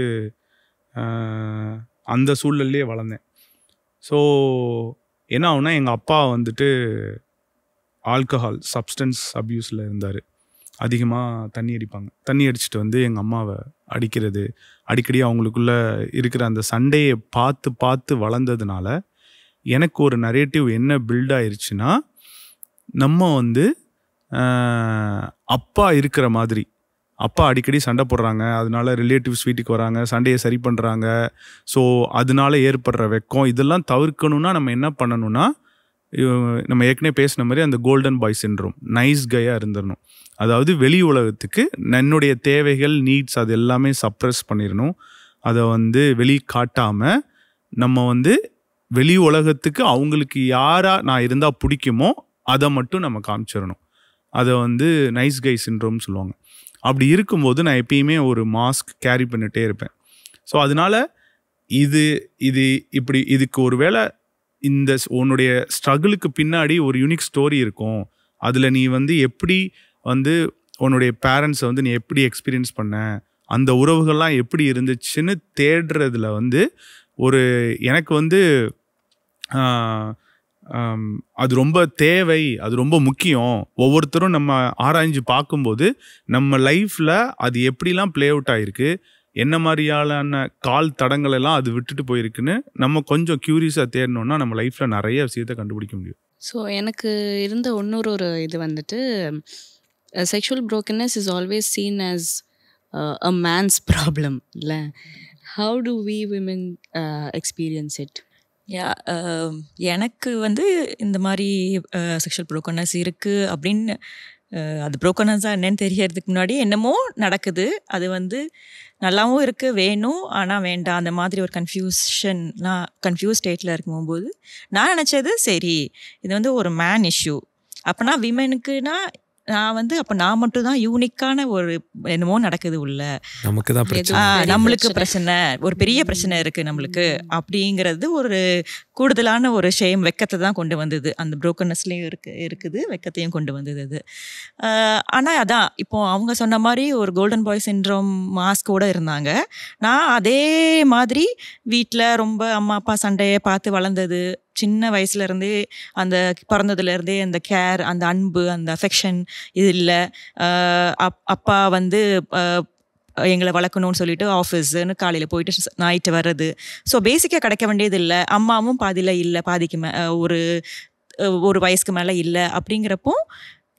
அந்த சூழல்லையே வளர்ந்தேன். ஸோ என்ன ஆகுனா எங்கள் அப்பா வந்துட்டு ஆல்கஹால் சப்ஸ்டன்ஸ் அப்யூஸில் இருந்தார். அதிகமாக தண்ணி அடிச்சுட்டு வந்து எங்கள் அம்மாவை அடிக்கிறது, அடிக்கடி அவங்களுக்குள்ள இருக்கிற அந்த சண்டையை பார்த்து வளர்ந்ததுனால எனக்கு ஒரு நரேட்டிவ் என்ன பில்ட் ஆயிடுச்சுன்னா, நம்ம வந்து அப்பா இருக்கிற மாதிரி, அப்பா அடிக்கடி சண்டை போடுறாங்க, அதனால ரிலேட்டிவ்ஸ் வீட்டுக்கு வராங்க, சண்டையை சரி பண்ணுறாங்க, ஸோ அதனால ஏற்படுற வெக்கம் இதெல்லாம் தவிர்க்கணும்னா நம்ம என்ன பண்ணணும்னா, நம்ம ஏற்கனவே பேசின மாதிரி அந்த கோல்டன் பாய் சிண்ட்ரோம், நைஸ் கையாக இருந்துடணும். அதாவது வெளி உலகத்துக்கு என்னுடைய தேவைகள், நீட்ஸ் அது எல்லாமே சப்ரஸ் பண்ணிடணும். அதை வந்து வெளி காட்டாமல் நம்ம வந்து வெளி உலகத்துக்கு அவங்களுக்கு யாரா நான் இருந்தால் பிடிக்குமோ அதை மட்டும் நம்ம காமிச்சிடணும். அதை வந்து நைஸ் கை சிண்ட்ரோம்னு சொல்லுவாங்க. அப்படி இருக்கும்போது நான் எப்பயுமே ஒரு மாஸ்க் கேரி பண்ணிகிட்டே இருப்பேன். ஸோ அதனால இது இப்படி இதுக்கு ஒரு வேளை இந்த உன்னுடைய ஸ்ட்ரகிளுக்கு பின்னாடி ஒரு யூனிக் ஸ்டோரி இருக்கும். அதில் நீ வந்து எப்படி வந்து உன்னுடைய பேரண்ட்ஸை வந்து நீ எப்படி எக்ஸ்பீரியன்ஸ் பண்ண, அந்த உறவுகள்லாம் எப்படி இருந்துச்சுன்னு தேடுறதுல வந்து எனக்கு வந்து அது ரொம்ப தேவை, அது ரொம்ப முக்கியம். ஒவ்வொருத்தரும் நம்ம ஆராய்ஞ்சு பார்க்கும்போது நம்ம லைஃப்பில் அது எப்படிலாம் ப்ளே அவுட் ஆகிருக்கு, என்ன மாதிரியான கால் தடங்கள் எல்லாம் அது விட்டுட்டு போயிருக்குன்னு நம்ம கொஞ்சம் க்யூரியஸாக தேடணும்னா நம்ம லைஃப்பில் நிறைய விஷயத்தை கண்டுபிடிக்க முடியும். ஸோ எனக்கு இருந்த இன்னொரு இது வந்துட்டு sexual brokenness is always seen as a man's problem இல்லை. How do we women experience it? எனக்கு வந்து இந்த மாதிரி செக்ஷுவல் ப்ரோக்கன்னஸ் இருக்குது அப்படின்னு அது ப்ரோக்கன்னஸாக என்னன்னு தெரியறதுக்கு முன்னாடி என்னமோ நடக்குது, அது வந்து நல்லாவும் இருக்குது, வேணும் ஆனால் வேண்டாம், அந்த மாதிரி ஒரு நான் கன்ஃபியூஸ் ஸ்டேட்டில் இருக்கும்போது நான் நினச்சது சரி இது வந்து ஒரு மேன் இஷ்யூ. அப்போனா விமெனுக்குன்னா நான் வந்து அப்போ நான் மட்டும் தான் யூனிக்கான ஒரு என்னமோ நடக்குது உள்ள, நமக்கு தான் பிரச்சனை, நம்மளுக்கு பிரச்சனை, ஒரு பெரிய பிரச்சனை இருக்குது நம்மளுக்கு அப்படிங்கிறது ஒரு கூடுதலான ஒரு ஷேம், வெக்கத்தை தான் கொண்டு வந்தது. அந்த ப்ரோக்கன்னஸ்லேயும் இருக்குது, வெக்கத்தையும் கொண்டு வந்தது அது. ஆனால் அதான் இப்போ அவங்க சொன்ன மாதிரி ஒரு கோல்டன் பாய் சிண்ட்ரோம் மாஸ்கோடு இருந்தாங்க. நான் அதே மாதிரி வீட்டில் ரொம்ப அம்மா அப்பா சண்டையை பார்த்து வளர்ந்தது, சின்ன வயசுலேருந்தே அந்த பிறந்ததுலேருந்தே அந்த கேர், அந்த அன்பு, அந்த அஃபெக்ஷன் இது இல்லை. அப்பா வந்து எங்களை வளர்க்கணும்னு சொல்லிட்டு ஆஃபீஸுன்னு காலையில் போயிட்டு நைட்டு வர்றது. ஸோ பேசிக்காக கிடைக்க வேண்டியது இல்லை. அம்மாவும் பாதியில் இல்லை, பாதிக்கு ஒரு வயசுக்கு மேலே இல்லை. அப்படிங்கிறப்போ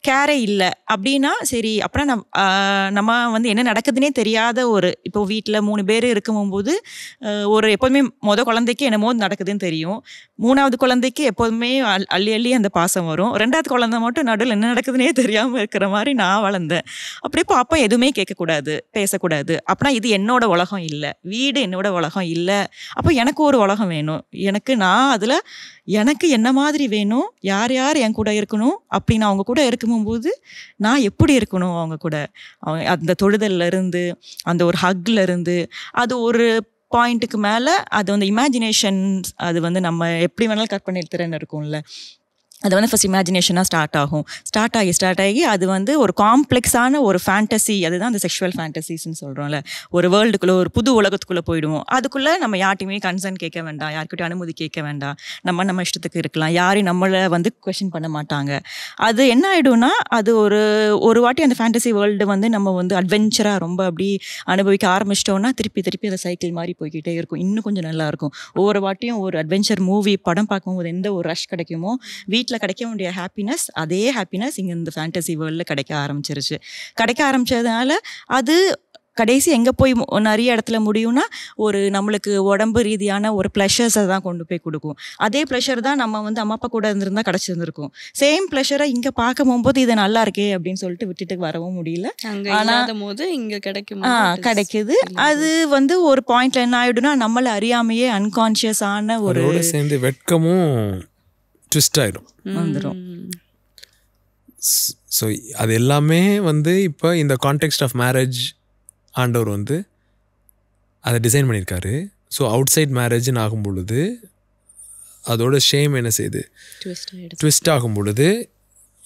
கேரே இல்லை அப்படின்னா சரி. அப்புறம் நம்ம வந்து என்ன நடக்குதுன்னே தெரியாத இப்போ வீட்டில் 3 பேர் இருக்கும்போது எப்போதுமே குழந்தைக்கு என்னமோ நடக்குதுன்னு தெரியும். 3வது குழந்தைக்கு எப்போதுமே அள்ளி அந்த பாசம் வரும். 2வது குழந்தை மட்டும் நடுவில் என்ன நடக்குதுன்னே தெரியாமல் இருக்கிற மாதிரி நான் வளர்ந்தேன். அப்படியே அப்பா எதுவுமே கேட்கக்கூடாது, பேசக்கூடாது. அப்படின்னா இது என்னோட உலகம் இல்லை, வீடு என்னோட உலகம் இல்லை. அப்போ எனக்கு ஒரு உலகம் வேணும். நான் அதில் எனக்கு என்ன மாதிரி வேணும், யார் என் கூட இருக்கணும் அப்படின்னு அவங்க கூட இருக்கும்போது நான் எப்படி இருக்கணும் அவங்க கூட, அந்த தொடுதல்ல இருந்து, அந்த ஒரு ஹக்ல இருந்து, அது ஒரு பாயிண்ட்டுக்கு மேலே அது வந்து இமேஜினேஷன், அது வந்து நம்ம எப்படி வேணாலும் கற்பனை திறன் இருக்கும்ல, அது வந்து ஃபஸ்ட் இமேஜினேஷனாக ஸ்டார்ட் ஆகி அது வந்து ஒரு காம்ப்ளெக்ஸான ஒரு ஃபேண்டசி. அதுதான் அந்த செக்ஷுவல் ஃபேண்டசிஸ்ன்னு சொல்கிறோம்ல. ஒரு வேர்ல்டுக்குள்ளே, ஒரு புது உலகத்துக்குள்ளே போயிடுவோம். அதுக்குள்ளே நம்ம யார்ட்டையுமே கன்சர்ன் கேட்க வேண்டாம், யார்கிட்ட அனுமதி கேட்க வேண்டாம், நம்ம இஷ்டத்துக்கு இருக்கலாம், யாரையும் நம்மளை வந்து கொஷின் பண்ண மாட்டாங்க. அது என்ன ஆகிடும்னா அது ஒரு வாட்டி அந்த ஃபேண்டசி வேர்ல்டு வந்து நம்ம வந்து அட்வென்ச்சராக ரொம்ப அப்படி அனுபவிக்க ஆரம்பிச்சிட்டோம்னா திருப்பி அதை சைக்கிள் மாதிரி போய்கிட்டே இருக்கும். இன்னும் கொஞ்சம் நல்லாயிருக்கும். ஒவ்வொரு வாட்டியும் ஒரு அட்வென்ச்சர் மூவி படம் பார்க்கும்போது எந்த ஒரு ரஷ் கிடைக்குமோ, வீட்டில் கிடைக்க வேண்டிய ஹாப்பினஸ், அதே ஹாப்பினஸ் இங்கே இந்த ஃபேண்டசி வேர்ல்டில் கிடைக்க ஆரம்பிச்சதுனால அது கடைசி எங்கே போய் நிறைய இடத்துல முடியும்னா நம்மளுக்கு உடம்பு ரீதியான ஒரு ப்ளஷர்ஸை தான் கொண்டு போய் கொடுக்கும். அதே ப்ளஷர் தான் நம்ம வந்து அம்மா அப்பா கூட இருந்திருந்தால் கிடச்சிருந்துருக்கும். சேம் ப்ளஷரை இங்கே பார்க்க போகும்போது இது நல்லா இருக்கே அப்படின்னு சொல்லிட்டு விட்டுட்டு வரவும் முடியல. ஆனால் போது இங்கே கிடைக்குது. அது வந்து ஒரு பாயிண்ட்ல என்ன ஆகிடும்னா நம்மளை அறியாமையே அன்கான்ஷியஸான சேர்ந்து வெட்கமும் ட்விஸ்ட் ஆகிடும், வந்துடும். ஸோ அது எல்லாமே வந்து இப்போ இந்த கான்டெக்ஸ்ட் ஆஃப் மேரேஜ் ஆண்டவர் வந்து அதை டிசைன் பண்ணியிருக்காரு. ஸோ அவுட் சைட் மேரேஜ்னு ஆகும் பொழுது அதோட ஷேம் என்ன செய்யுது, ட்விஸ்ட் ஆகும் பொழுது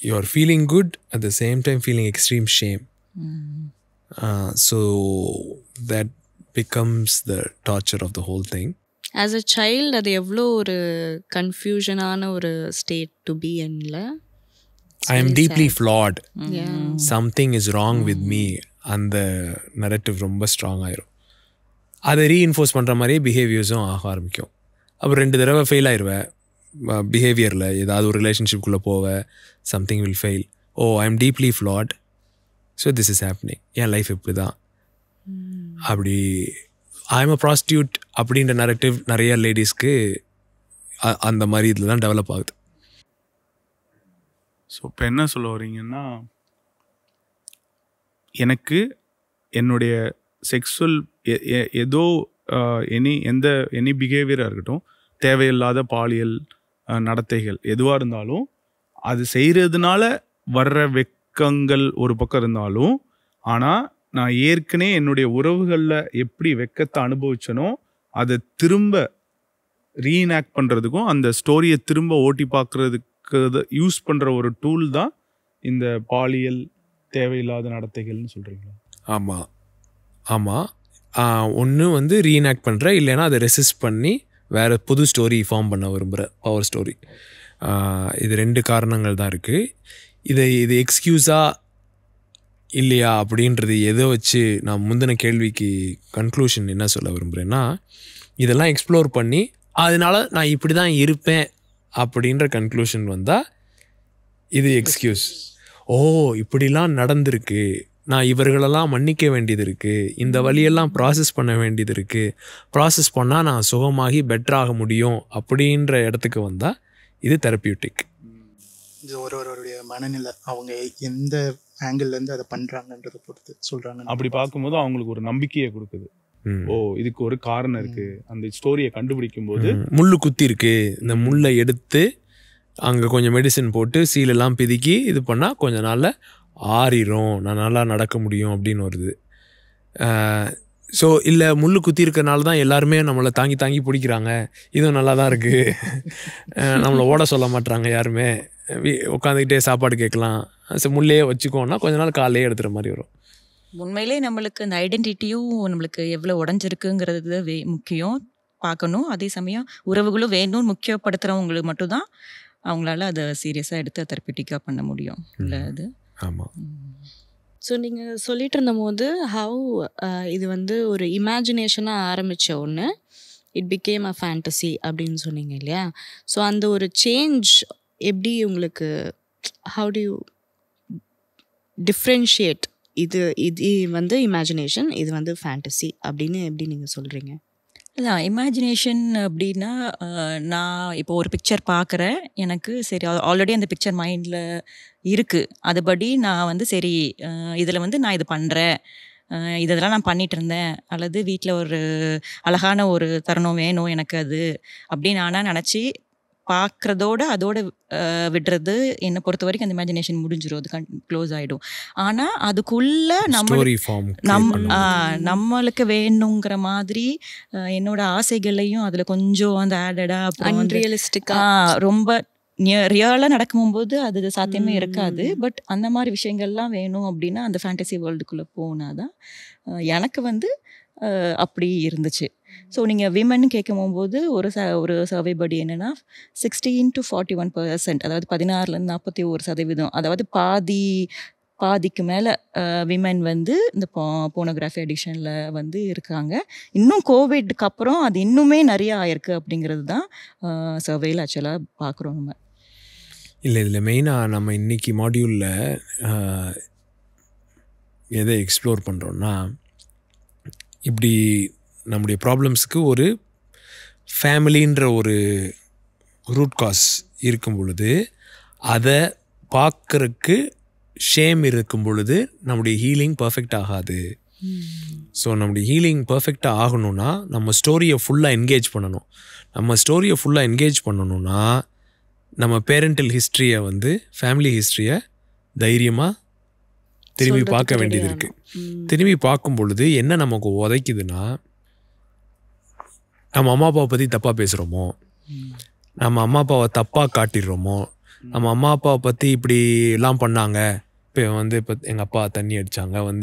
you are feeling good at the same time feeling extreme shame. So that becomes the torture of the whole thing. As a child அது எவ்வளோ ஒரு கன்ஃபியூஷனான ஒரு ஸ்டேட் டு பி இன்ல. I am deeply flawed, something is wrong with me. அந்த narrative ரொம்ப strong ஆயிரும். அதை ரீஇன்ஃபோர்ஸ் பண்ணுற மாதிரியே பிஹேவியர்ஸும் ஆக ஆரம்பிக்கும். அப்புறம் 2 தடவை ஃபெயில் ஆயிடுவேன் பிஹேவியரில். ஏதாவது ஒரு ரிலேஷன்ஷிப்குள்ளே போவேன், something will fail. Oh I am deeply flat, so this is happening, என் லைஃப் இப்படி தான். அப்படி ஐ எம் அ ப்ராஸ்டியூட் அப்படின்ற நரேட்டிவ் நிறைய லேடிஸ்க்கு அந்த மாதிரி இதில் தான் டெவலப் ஆகுது. ஸோ இப்போ என்ன சொல்ல வரீங்கன்னா, எனக்கு என்னுடைய செக்ஸுவல் ஏதோ எனி பிஹேவியராக இருக்கட்டும், தேவையில்லாத பாலியல் நடத்தைகள் எதுவாக இருந்தாலும் அது செய்கிறதுனால வர்ற வெக்கங்கள் ஒரு பக்கம் இருந்தாலும், ஆனால் நான் ஏற்கனவே என்னுடைய உறவுகளில் எப்படி வெக்கத்தை அனுபவிச்சனோ அதை திரும்ப ரீஇனாக்ட் பண்ணுறதுக்கும் அந்த ஸ்டோரியை திரும்ப ஓட்டி பார்க்குறதுக்கு யூஸ் பண்ணுற ஒரு டூல் தான் இந்த பாலியல் தேவையில்லாத நடத்தைகள்னு சொல்கிறீங்களா? ஆமாம் ஆமாம். ஒன்று வந்து ரீஎனாக்ட் பண்ணுற, இல்லைன்னா அதை ரெசிஸ்ட் பண்ணி வேறு புது ஸ்டோரி ஃபார்ம் பண்ண விரும்புகிற பவர் ஸ்டோரி. இது 2 காரணங்கள் தான் இருக்குது. இது எக்ஸ்கியூஸாக இல்லையா அப்படின்றது எதை வச்சு நான் முந்தின கேள்விக்கு கன்க்ளூஷன் என்ன சொல்ல விரும்புகிறேன்னா, இதெல்லாம் எக்ஸ்ப்ளோர் பண்ணி அதனால நான் இப்படி தான் இருப்பேன் அப்படின்ற கன்க்ளூஷன் வந்தால் இது எக்ஸ்கியூஸ். ஓ இப்படிலாம் நடந்திருக்கு, நான் இவர்களெல்லாம் மன்னிக்க வேண்டியது இருக்குது, இந்த வழியெல்லாம் ப்ராசஸ் பண்ண வேண்டியது இருக்குது, ப்ராசஸ் பண்ணால் நான் சுகமாகி பெட்டராக முடியும் அப்படின்ற இடத்துக்கு வந்தால் இது தெரப்பியூட்டிக். இது ஒருவருடைய மனநிலை, அவங்க எந்த ஆங்கிள்லேருந்து அதை பண்ணுறாங்கன்றதை பொறுத்து சொல்கிறாங்க. அப்படி பார்க்கும்போது அவங்களுக்கு ஒரு நம்பிக்கையை கொடுக்குது. ஓ இதுக்கு ஒரு காரணம் இருக்குது. அந்த ஸ்டோரியை கண்டுபிடிக்கும் போது முள்ளு குத்தி இருக்கு, இந்த முள்ளை எடுத்து அங்கே கொஞ்சம் மெடிசன் போட்டு சீலெல்லாம் பிதுக்கி இது பண்ணால் கொஞ்ச நாளில் ஆறிடும், நான் நல்லா நடக்க முடியும் அப்படின்னு வருது. ஸோ இல்லை முள்ளு குத்தி இருக்கிறனால தான் எல்லாருமே நம்மளை தாங்கி தாங்கி பிடிக்கிறாங்க, இதுவும் நல்லா தான் இருக்குது, நம்மளை ஓட சொல்ல மாட்டுறாங்க யாருமே, உட்காந்துக்கிட்டே சாப்பாடு கேட்கலாம், முள்ளையே வச்சுக்கோன்னா கொஞ்ச நாள் காலையே எடுத்துகிற மாதிரி வரும். உண்மையிலே நம்மளுக்கு அந்த ஐடென்டிட்டியும் நம்மளுக்கு எவ்வளோ உடஞ்சிருக்குங்கிறது முக்கியம் பார்க்கணும். அதே சமயம் உறவுகளும் வேணும்னு முக்கியப்படுத்துகிறவங்களுக்கு மட்டும்தான் அவங்களால அதை சீரியஸாக எடுத்து தெரப்பிட்டிக்காக பண்ண முடியும். இல்லை அது ஆமாம். ஸோ நீங்கள் சொல்லிட்டு இருந்தபோது ஹவு இது வந்து ஒரு இமேஜினேஷனாக ஆரம்பித்த ஒன்று இட் பிகேம் அ ஃபேண்டசி அப்படின்னு சொன்னீங்க இல்லையா? ஸோ அந்த ஒரு சேஞ்ச் எப்படி உங்களுக்கு, ஹவு டு யூ டிஃப்ரென்ஷியேட் இது இது வந்து இமேஜினேஷன், இது வந்து ஃபேண்டசி அப்படின்னு எப்படி நீங்கள் சொல்கிறீங்க? அதான் இமேஜினேஷன் அப்படின்னா, நான் இப்போ ஒரு பிக்சர் பார்க்குறேன், எனக்கு சரி ஆல்ரெடி அந்த பிக்சர் மைண்டில் இருக்குது, அதுபடி நான் வந்து சரி இதில் வந்து நான் இது பண்ணுறேன், இதெல்லாம் நான் பண்ணிகிட்டு இருந்தேன், அல்லது வீட்டில் ஒரு அழகான ஒரு தருணம் வேணும் எனக்கு அது அப்படின்னு நானாக நினச்சி பார்க்குறதோட அதோட விடுறது என்னை பொறுத்த வரைக்கும் அந்த இமேஜினேஷன் முடிஞ்சிடும், அது க்ளோஸ் ஆகிடும். ஆனால் அதுக்குள்ளே நம்மளுக்கு வேணுங்கிற மாதிரி என்னோட ஆசைகளையும் அதில் கொஞ்சம் அந்த ஆடடாக அப்புறம் அன்ரியலிஸ்டிக்காக ரொம்ப ரியலாக நடக்கும்போது அது சாத்தியமே இருக்காது. பட் அந்த மாதிரி விஷயங்கள்லாம் வேணும் அப்படின்னா அந்த ஃபேண்டசி வேர்ல்டுக்குள்ளே போனால் தான் எனக்கு வந்து அப்படி இருந்துச்சு. ஸோ நீங்கள் விமன் கேட்கும்போது ஒரு சர்வே படி என்னென்னா 16 to 41%, அதாவது 16லேருந்து 41%, அதாவது பாதிக்கு மேலே விமன் வந்து இந்த போனோகிராஃபி அடிக்ஷனில் வந்து இருக்காங்க. இன்னும் கோவிட்க்கு அப்புறம் அது இன்னுமே நிறைய ஆயிருக்கு அப்படிங்கிறது தான் சர்வேயில் ஆக்சுவலாக பார்க்குறோம் நம்ம. இல்லை இதில் மெயினாக நம்ம இன்றைக்கி மாடியூலில் எதை எக்ஸ்ப்ளோர் பண்ணுறோன்னா, இப்படி நம்முடைய ப்ராப்ளம்ஸுக்கு ஒரு ஃபேமிலின்ற ஒரு ரூட் காஸ் இருக்கும் பொழுது, அதை பார்க்குறக்கு ஷேம் இருக்கும் பொழுது நம்முடைய ஹீலிங் பர்ஃபெக்ட் ஆகாது. ஸோ நம்முடைய ஹீலிங் பர்ஃபெக்டாக ஆகணும்னா நம்ம ஸ்டோரியை ஃபுல்லாக என்கேஜ் பண்ணணும். நம்ம ஸ்டோரியை ஃபுல்லாக என்கேஜ் பண்ணணும்னா நம்ம பேரண்டல் ஹிஸ்ட்ரியை வந்து ஃபேமிலி ஹிஸ்ட்ரியை தைரியமாக திரும்பி பார்க்க வேண்டியது இருக்குது. திரும்பி பார்க்கும் பொழுது என்ன நமக்கு உதைக்குதுன்னா, நம்ம அம்மா அப்பாவை பற்றி தப்பாக பேசுகிறோமோ, நம்ம அம்மா அப்பாவை தப்பாக காட்டிடுறோமோ, நம்ம அம்மா அப்பாவை பற்றி இப்படி எல்லாம் பண்ணாங்க, இப்போ எங்கள் அப்பா தண்ணி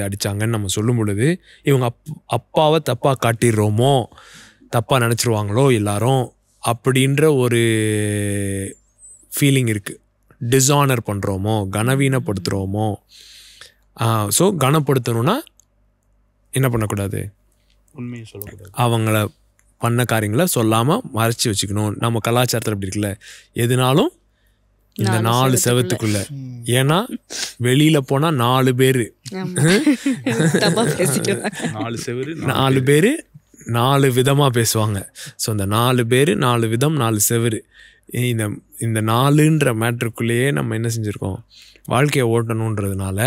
அடித்தாங்கன்னு நம்ம சொல்லும் பொழுது இவங்க அப்பாவை தப்பாக காட்டிடுறோமோ, தப்பாக நினச்சிருவாங்களோ எல்லாரும் அப்படின்ற ஒரு ஃபீலிங் இருக்குது. டிஸானர் பண்ணுறோமோ, கனவீனப்படுத்துகிறோமோ. ஸோ கனப்படுத்தணும்னா என்ன பண்ணக்கூடாது, உண்மையை சொல்லக்கூடாது, அவங்கள பண்ண காரியங்களை சொல்லாமல் மறைச்சி வச்சுக்கணும். நம்ம கலாச்சாரத்தில் அப்படி இருக்குல்ல, எதுனாலும் இந்த 4 செவத்துக்குள்ள. ஏன்னா வெளியில் போனால் 4 பேர் 4 பேர் 4 விதமாக பேசுவாங்க. ஸோ இந்த 4 பேர் 4 விதம் 4 செவரு, இந்த 4ன்ற மேட்ருக்குள்ளேயே நம்ம என்ன செஞ்சுருக்கோம், வாழ்க்கையை ஓட்டணுன்றதுனால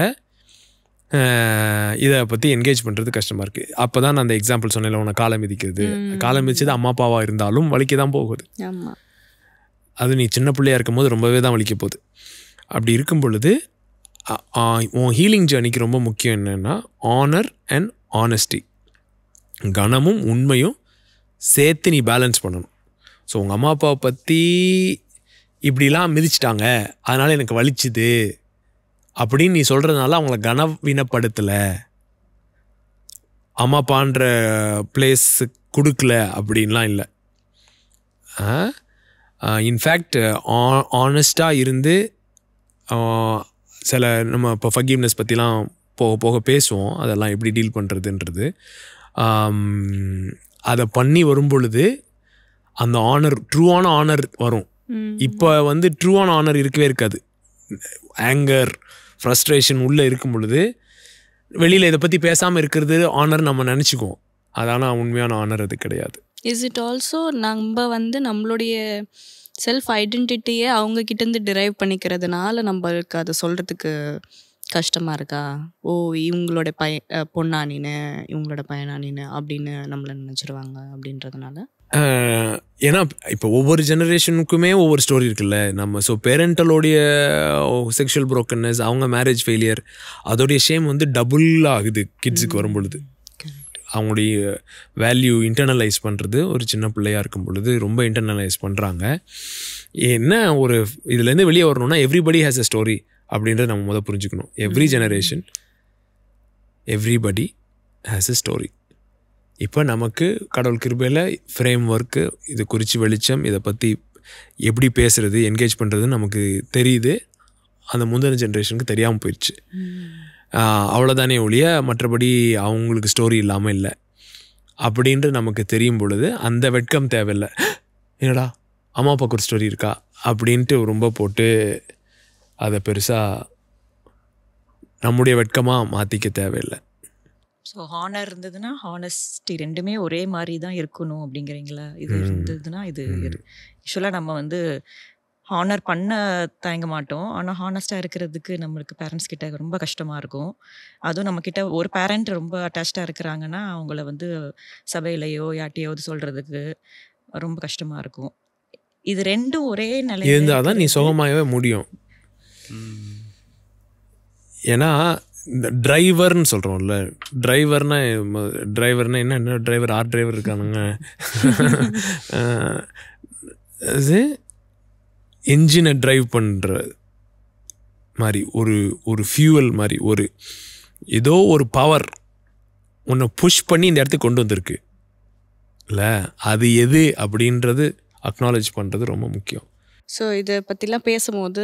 இதை பற்றி என்கேஜ் பண்ணுறது கஷ்டமாக இருக்குது. அப்போ தான் நான் அந்த எக்ஸாம்பிள் சொன்னேன், உன்னை காலை மிதிக்கிறது. காலை மிதிச்சது அம்மா அப்பாவாக இருந்தாலும் வலிக்க தான் போகுது. அது நீ சின்ன பிள்ளையாக இருக்கும் போது ரொம்பவே தான் வலிக்க போகுது. அப்படி இருக்கும் பொழுது உன் ஹீலிங் ஜேர்னிக்கு ரொம்ப முக்கியம் என்னென்னா ஆனர் அண்ட் ஆனஸ்டி. கனமும் உண்மையும் சேர்த்து நீ பேலன்ஸ் பண்ணணும். ஸோ உங்கள் அம்மா அப்பாவை பற்றி இப்படிலாம் மிதிச்சிட்டாங்க அதனால் எனக்கு வலிச்சுது அப்படின்னு நீ சொல்கிறதுனால அவங்கள கனவீனப்படுத்தலை, அம்மா அப்பான்ற பிளேஸ் கொடுக்கல அப்படின்லாம் இல்லை. இன்ஃபேக்ட் ஆனஸ்டாக இருந்து சில நம்ம இப்போ ஃபர்கிவ்னஸ் பற்றிலாம் போக போக பேசுவோம், அதெல்லாம் எப்படி டீல் பண்ணுறதுன்றது. அதை பண்ணி வரும் பொழுது அந்த ஆனர், ட்ரூவான ஆனர் வரும். இப்போ வந்து ட்ரூவான ஆனர் இருக்கவே இருக்காது. ஆங்கர், ஃப்ரஸ்ட்ரேஷன் உள்ளே இருக்கும் பொழுது வெளியில் இதை பற்றி பேசாமல் இருக்கிறது ஆனர் நம்ம நினச்சிக்குவோம். அதான உண்மையான ஆனர் அது கிடையாது. இஸ் இட் ஆல்சோ நம்ம வந்து நம்மளுடைய செல்ஃப் ஐடென்டிட்டியை அவங்க கிட்டேருந்து டிரைவ் பண்ணிக்கிறதுனால நம்மளுக்கு அதை சொல்கிறதுக்கு கஷ்டமாக இருக்கா? ஓ இவங்களோட பொண்ணா நீனு, இவங்களோட பையனா நீனு அப்படின்னு நம்மளை நினச்சிருவாங்க அப்படின்றதுனால. ஏன்னா இப்போ ஒவ்வொரு ஜெனரேஷனுக்குமே ஒவ்வொரு ஸ்டோரி இருக்குல்ல. நம்ம ஸோ பேரண்டலோடைய செக்ஷுவல் ப்ரோக்கன்னஸ், அவங்க மேரேஜ் ஃபெயிலியர், அதோடைய ஷேம் வந்து டபுள் ஆகுது கிட்ஸுக்கு வரும் பொழுது. அவங்களுடைய வேல்யூ இன்டர்னலைஸ் பண்ணுறது ஒரு சின்ன பிள்ளையாக இருக்கும் பொழுது ரொம்ப இன்டர்னலைஸ் பண்ணுறாங்க. என்ன ஒரு இதுலேருந்து வெளியே வரணும்னா எவ்ரிபடி ஹேஸ் அ ஸ்டோரி அப்படின்றத நம்ம முதல் புரிஞ்சுக்கணும். Every generation everybody has a story. இப்போ நமக்கு கடவுள் கிருபையில் ஃப்ரேம் ஒர்க்கு, இது குறித்து வெளிச்சம், இதை பற்றி எப்படி பேசுகிறது, என்கேஜ் பண்ணுறதுன்னு நமக்கு தெரியுது. அந்த முந்தின ஜென்ரேஷனுக்கு தெரியாமல் போயிடுச்சு. அவ்வளோதானே ஒழிய மற்றபடி அவங்களுக்கு ஸ்டோரி இல்லாமல் இல்லை அப்படின்ட்டு நமக்கு தெரியும் பொழுது அந்த வெட்கம் தேவையில்லை. என்னடா அம்மா அப்பாவுக்கு ஒரு ஸ்டோரி இருக்கா அப்படின்ட்டு ரொம்ப போட்டு அதை பெருசாக நம்முடைய வெட்கமாக மாற்றிக்க தேவையில்லை. ஸோ ஹானர் இருந்ததுன்னா ஹானஸ்டி ரெண்டுமே ஒரே மாதிரி தான் இருக்கணும் அப்படிங்கிறீங்களா? இது இருந்ததுன்னா இது யூஸ்வலாக நம்ம வந்து ஹானர் பண்ண தயங்க மாட்டோம். ஆனால் ஹானஸ்ட்டாக இருக்கிறதுக்கு நம்மளுக்கு பேரண்ட்ஸ் கிட்ட ரொம்ப கஷ்டமாக இருக்கும். அதுவும் நம்மக்கிட்ட ஒரு பேரண்ட் ரொம்ப அட்டாச்சாக இருக்கிறாங்கன்னா அவங்கள வந்து சபையிலையோ யார்ட்டையாவது சொல்கிறதுக்கு ரொம்ப கஷ்டமாக இருக்கும். இது ரெண்டும் ஒரே நிலை இருந்தால் தான் நீ சுகமாகவே முடியும். ஏன்னா இந்த டிரைவர்னு சொல்கிறோம்ல, டிரைவர்னா என்ன டிரைவர், ஆர் டிரைவர் இருக்கானுங்க. அது என்ஜினை ட்ரைவ் பண்ணுற மாதிரி ஒரு ஃபியூவல் மாதிரி ஒரு ஏதோ ஒரு பவர் உன்னை புஷ் பண்ணி இந்த இடத்துக்கு கொண்டு வந்திருக்கு இல்லை, அது எது அப்படின்றது அக்னாலேஜ் பண்ணுறது ரொம்ப முக்கியம். ஸோ இதை பற்றிலாம் பேசும்போது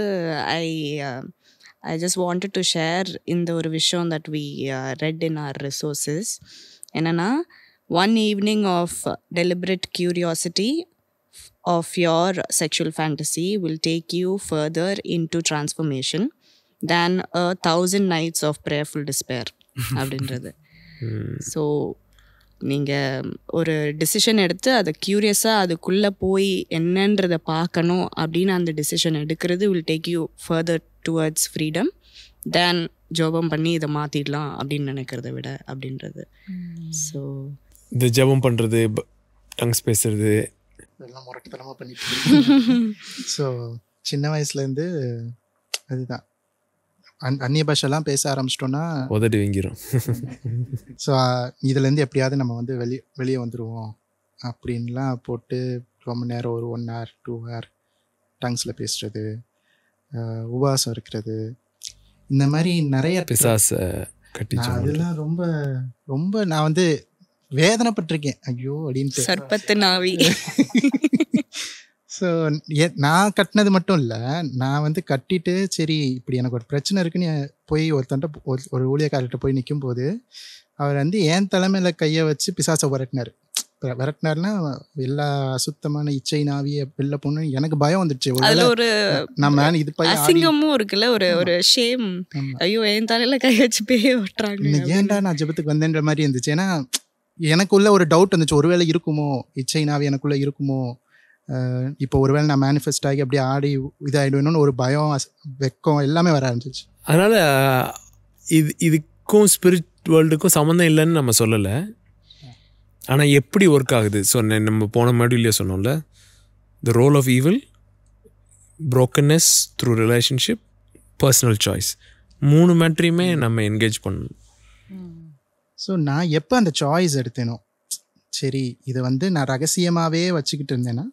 I just wanted to share இந்த ஒரு விஷயம் that we read in our resources. என்னன்னா, one evening of deliberate curiosity of your sexual fantasy will take you further into transformation than 1,000 nights of prayerful despair அப்படின்றது. So நீங்கள் ஒரு decision எடுத்து அதை க்யூரியஸாக அதுக்குள்ளே போய் என்னன்றதை பார்க்கணும் அப்படின்னு அந்த டிசிஷன் எடுக்கிறது will take you further towards freedom than ஜோபம் பண்ணி இதை மாற்றிடலாம் அப்படின்னு நினைக்கிறத விட அப்படின்றது. ஸோ இந்த ஜபம் பண்ணுறது, டங்ஸ் பேசுறது, இதெல்லாம் முரட்டுத்தனமாக பண்ணிட்டு. ஸோ சின்ன வயசுலேருந்து அதுதான் அந்நிய பாஷெல்லாம் பேச ஆரம்பிச்சிட்டோன்னா உதடி வீங்கிரும். ஸோ இதுலேருந்து எப்படியாவது நம்ம வந்து வெளியே வந்துடுவோம் அப்படின்லாம் போட்டு ரொம்ப நேரம் ஒரு 1 hour 2 hour டங்ஸில் பேசுகிறது, உபவாசம் இருக்கிறது, இந்த மாதிரி நிறைய பிசாசை கட்டி அதெல்லாம் ரொம்ப ரொம்ப நான் வந்து வேதனைப்பட்டிருக்கேன். ஐயோ அப்படின்ட்டு சர்ப்பத்து நாவி. ஸோ நான் கட்டினது மட்டும் இல்லை, நான் வந்து கட்டிட்டு சரி இப்படி எனக்கு ஒரு பிரச்சனை இருக்குன்னு போய் ஒரு ஊழியக்காரர்கிட்ட போய் நிற்கும் போது அவர் வந்து என் தலைமையில் கையை வச்சு பிசாசை விரட்டினார்னா எல்லா அசுத்தமான இச்சை நாவிய வெளில போன எனக்கு பயம் வந்துடுச்சு. ஒரு நம்ம இது அசிங்கமும் இருக்குல்ல, ஒரு ஷேம். ஐயோ என் தலையில கை வச்சு பேய விட்டுறாங்க, ஏன்டா நான் ஜெபத்துக்கு வந்தேன்ற மாதிரி இருந்துச்சு. ஏன்னா எனக்குள்ள ஒரு டவுட் வந்துச்சு, ஒருவேளை இருக்குமோ இச்சை நாவி எனக்குள்ள இருக்குமோ, இப்போ ஒருவேளை நான் மேனிஃபெஸ்ட் ஆகி அப்படியே ஆடி இதாகிடுவேணும்னு ஒரு பயம், வெக்கம் எல்லாமே வர ஆரம்பிச்சிச்சு. அதனால் இதுக்கும் ஸ்பிரிட் வேர்ல்டுக்கும் சம்மந்தம் இல்லைன்னு நம்ம சொல்லலை. ஆனால் எப்படி ஒர்க் ஆகுது? ஸோ நம்ம போன மாடியூல்லையே சொன்னோம்ல, the role of evil, brokenness through relationship, personal choice, 3 மேட்ரையுமே நம்ம என்கேஜ் பண்ணணும். ஸோ நான் எப்போ அந்த சாய்ஸ் எடுத்தேனோ, சரி இதை வந்து நான் ரகசியமாகவே வச்சுக்கிட்டு இருந்தேன்னா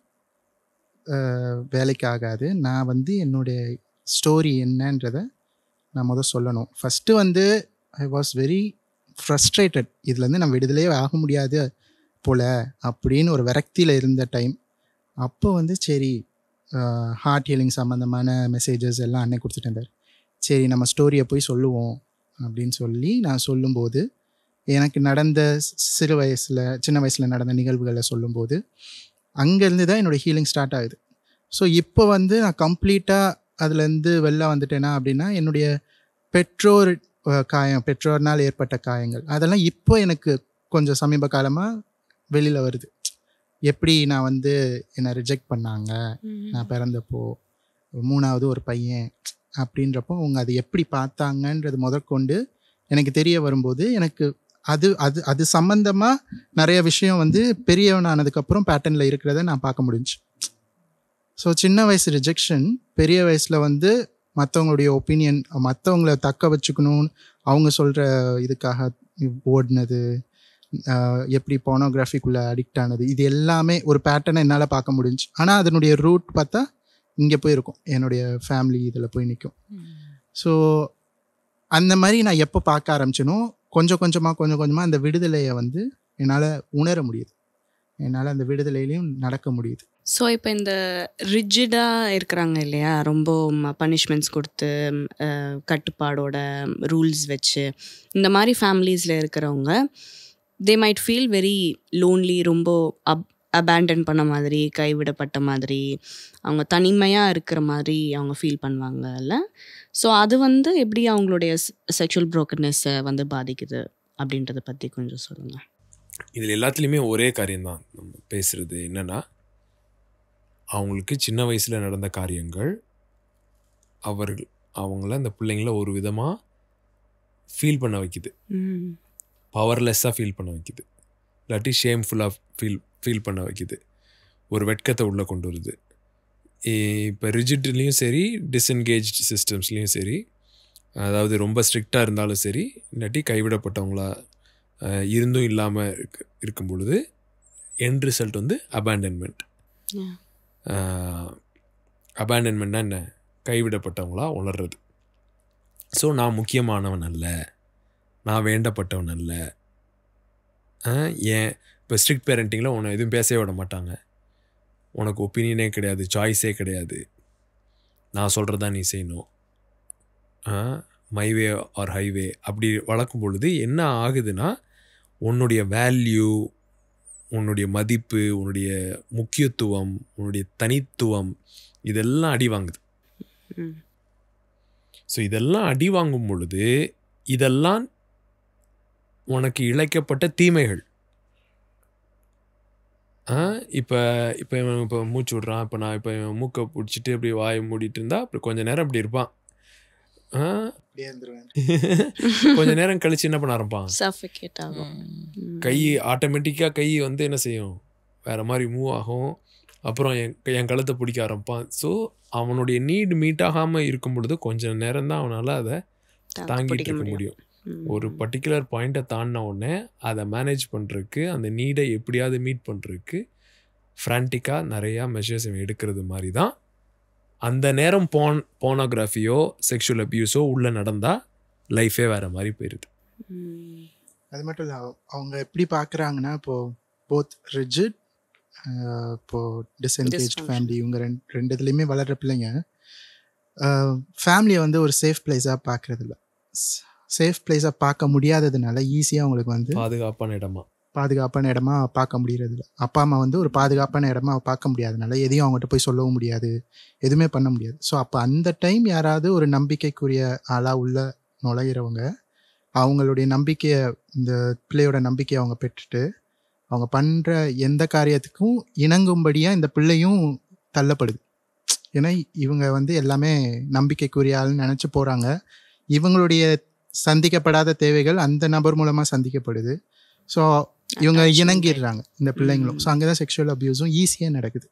வேலைக்கு ஆகாது, நான் வந்து என்னுடைய ஸ்டோரி என்னன்றதை நான் சொல்லணும். ஃபஸ்ட்டு வந்து ஐ வாஸ் வெரி ஃப்ரஸ்ட்ரேட்டட், இதுலேருந்து நான் விடுதலையே ஆக முடியாது போல் அப்படின்னு ஒரு விரக்தியில் இருந்த டைம். அப்போ வந்து சரி ஹார்ட் ஹீலிங் சம்மந்தமான மெசேஜஸ் எல்லாம் அன்னை கொடுத்துட்டு இருந்தார். சரி நம்ம ஸ்டோரியை போய் சொல்லுவோம் அப்படின்னு சொல்லி நான் சொல்லும்போது, எனக்கு நடந்த சின்ன வயசில் நடந்த நிகழ்வுகளை சொல்லும்போது அங்கேருந்து தான் என்னோடய ஹீலிங் ஸ்டார்ட் ஆகுது. ஸோ இப்போ வந்து நான் கம்ப்ளீட்டாக அதுலேருந்து வெளில வந்துட்டேன்னா அப்படின்னா, என்னுடைய பெற்றோர்னால் ஏற்பட்ட காயங்கள் அதெல்லாம் இப்போ எனக்கு கொஞ்சம் சமீப காலமாக வெளியில் வருது. எப்படி நான் வந்து என்னை ரிஜெக்ட் பண்ணாங்க நான் பிறந்தப்போ, 3வது ஒரு பையன் அப்படின்றப்போ அவங்க அதை எப்படி பார்த்தாங்கன்றது முதற்கொண்டு எனக்கு தெரிய வரும்போது, எனக்கு அது அது அது சம்மந்தமாக நிறைய விஷயம் வந்து பெரியவனானதுக்கப்புறம் பேட்டர்னில் இருக்கிறத நான் பார்க்க முடிஞ்சு. ஸோ சின்ன வயசு ரிஜெக்ஷன் பெரிய வயசில் வந்து மற்றவங்களுடைய ஒப்பீனியன், மற்றவங்கள தக்க வச்சுக்கணும்னு அவங்க சொல்கிற இதுக்காக ஓடினது, எப்படி போனோகிராஃபிக்குள்ளே அடிக்ட் ஆனது, இது எல்லாமே ஒரு பேட்டர்னை என்னால் பார்க்க முடிஞ்சு. ஆனால் அதனுடைய ரூட் பார்த்தா இங்கே போய் இருக்கும், என்னுடைய ஃபேமிலி இதில் போய் நிற்கும். ஸோ அந்த மாதிரி நான் எப்போ பார்க்க ஆரம்பிச்சேனோ கொஞ்சம் கொஞ்சமாக அந்த விடுதலையை வந்து என்னால் உணர முடியுது, என்னால் அந்த விடுதலையிலையும் நடக்க முடியுது. ஸோ இப்போ இந்த ரிஜிடாக இருக்கிறாங்க இல்லையா, ரொம்ப பனிஷ்மெண்ட்ஸ் கொடுத்து கட்டுப்பாடோட ரூல்ஸ் வச்சு இந்த மாதிரி ஃபேமிலிஸில் இருக்கிறவங்க, they might feel very lonely, ரொம்ப அபேண்டன் பண்ண மாதிரி, கைவிடப்பட்ட மாதிரி, அவங்க தனிமையாக இருக்கிற மாதிரி அவங்க ஃபீல் பண்ணுவாங்கல்ல. ஸோ அது வந்து எப்படி அவங்களுடைய செக்ஷுவல் ப்ரோக்கன்னஸை வந்து பாதிக்குது அப்படின்றத பற்றி கொஞ்சம் சொல்லுங்கள். இதில் எல்லாத்துலேயுமே ஒரே காரியம்தான் நம்ம பேசுகிறது. என்னென்னா, அவங்களுக்கு சின்ன வயசில் நடந்த காரியங்கள் அவங்கள அந்த பிள்ளைங்கள ஒரு விதமாக ஃபீல் பண்ண வைக்குது, பவர்லெஸ்ஸாக ஃபீல் பண்ண வைக்குது, இல்லாட்டி ஷேம்ஃபுல்லாக ஃபீல் பண்ண வைக்குது, ஒரு வெட்கத்தை உள்ளே கொண்டு வருது. இப்போ ரிஜிட்லேயும் சரி, டிஸ்என்கேஜ் சிஸ்டம்ஸ்லேயும் சரி, அதாவது ரொம்ப ஸ்ட்ரிக்டாக இருந்தாலும் சரி, இல்லாட்டி கைவிடப்பட்டவங்களா இருந்தும் இல்லாமல் இருக்கும் பொழுது எண்ட் ரிசல்ட் வந்து அபேண்டன்மெண்ட். அபேண்டன்மெண்ட்னா என்ன? கைவிடப்பட்டவங்களா உணர்றது. ஸோ நான் முக்கியமானவன் அல்ல, நான் வேண்டப்பட்டவன் அல்ல. ஏன் இப்போ ஸ்ட்ரிக்ட் பேரண்டிங்கில் உன்னை எதுவும் பேசவே விட மாட்டாங்க, உனக்கு ஒப்பீனியனே கிடையாது, சாய்ஸே கிடையாது, நான் சொல்கிறதா நீ செய்யணும், மைவே ஆர் ஹைவே அப்படி வளர்க்கும் பொழுது என்ன ஆகுதுன்னா, உன்னுடைய வேல்யூ, உன்னுடைய மதிப்பு, உன்னுடைய முக்கியத்துவம், உன்னுடைய தனித்துவம் இதெல்லாம் அடி வாங்குது. ஸோ இதெல்லாம் அடி வாங்கும் பொழுது இதெல்லாம் உனக்கு இழைக்கப்பட்ட தீமைகள். இப்போ மூச்சு விட்றான், இப்போ நான் இப்போ மூக்கை பிடிச்சிட்டு அப்படி வாயை மூடிட்டு இருந்தா அப்படி கொஞ்சம் நேரம் அப்படி இருப்பான், கொஞ்ச நேரம் கழிச்சு என்ன பண்ண ஆரம்பிப்பான், சஃபோகேட் ஆகும். கை ஆட்டோமேட்டிக்காக கை வந்து என்ன செய்யும், வேறு மாதிரி மூவ் ஆகும். அப்புறம் என் கழுத்தை பிடிக்க ஆரம்பிப்பான். ஸோ அவனுடைய நீட் மீட் ஆகாமல் இருக்கும் பொழுது கொஞ்சம் நேரம் தான் அவனால் அதை தாங்கிட்டு இருக்க முடியும். ஒரு பர்டிகுலர் பாயிண்ட்டை தாண்டின உடனே அதை மேனேஜ் பண்ணுறதுக்கு, அந்த நீடை எப்படியாவது மீட் பண்ணுறதுக்கு ஃப்ரான்டிக்காக நிறையா மெஷர்ஸ் எடுக்கிறது மாதிரி தான். அந்த நேரம் போனோகிராஃபியோ செக்ஷுவல் அப்யூஸோ உள்ளே நடந்தால் லைஃபே வேறு மாதிரி போயிடுது. அது மட்டும் இல்லை, அவங்க எப்படி பார்க்குறாங்கன்னா, இப்போது போத் ரிஜிட், இப்போது டிஸ்என்கேஜ் ஃபேமிலி, இவங்க ரெண்டு இதுலேயுமே வளர்கிற பிள்ளைங்க ஃபேமிலியை வந்து ஒரு சேஃப் பிளேஸாக பார்க்குறதில்ல. சேஃப் பிளேஸாக பார்க்க முடியாததுனால ஈஸியாக அவங்களுக்கு வந்து பாதுகாப்பான இடமா பார்க்க முடியறதில்ல. அப்பா அம்மா வந்து ஒரு பாதுகாப்பான இடமா பார்க்க முடியாதனால எதையும் அவங்ககிட்ட போய் சொல்லவும் முடியாது, எதுவுமே பண்ண முடியாது. ஸோ அப்போ அந்த டைம் யாராவது ஒரு நம்பிக்கைக்குரிய ஆளாக உள்ள நுழையிறவங்க அவங்களுடைய நம்பிக்கையை, இந்த பிள்ளையோட நம்பிக்கையை அவங்க பெற்றுட்டு அவங்க பண்ணுற எந்த காரியத்துக்கும் இணங்கும்படியாக இந்த பிள்ளையும் தள்ளப்படுது. ஏன்னா இவங்க வந்து எல்லாமே நம்பிக்கைக்குரிய ஆள்னு நினச்சி போகிறாங்க. இவங்களுடைய சந்திக்கப்படாத தேவைகள் அந்த நபர் மூலமாக சந்திக்கப்படுது. ஸோ இவங்க இணங்கிடுறாங்க இந்த பிள்ளைங்களும். ஸோ அங்கே தான் செக்ஷுவல் அப்யூஸும் ஈஸியாக நடக்குது.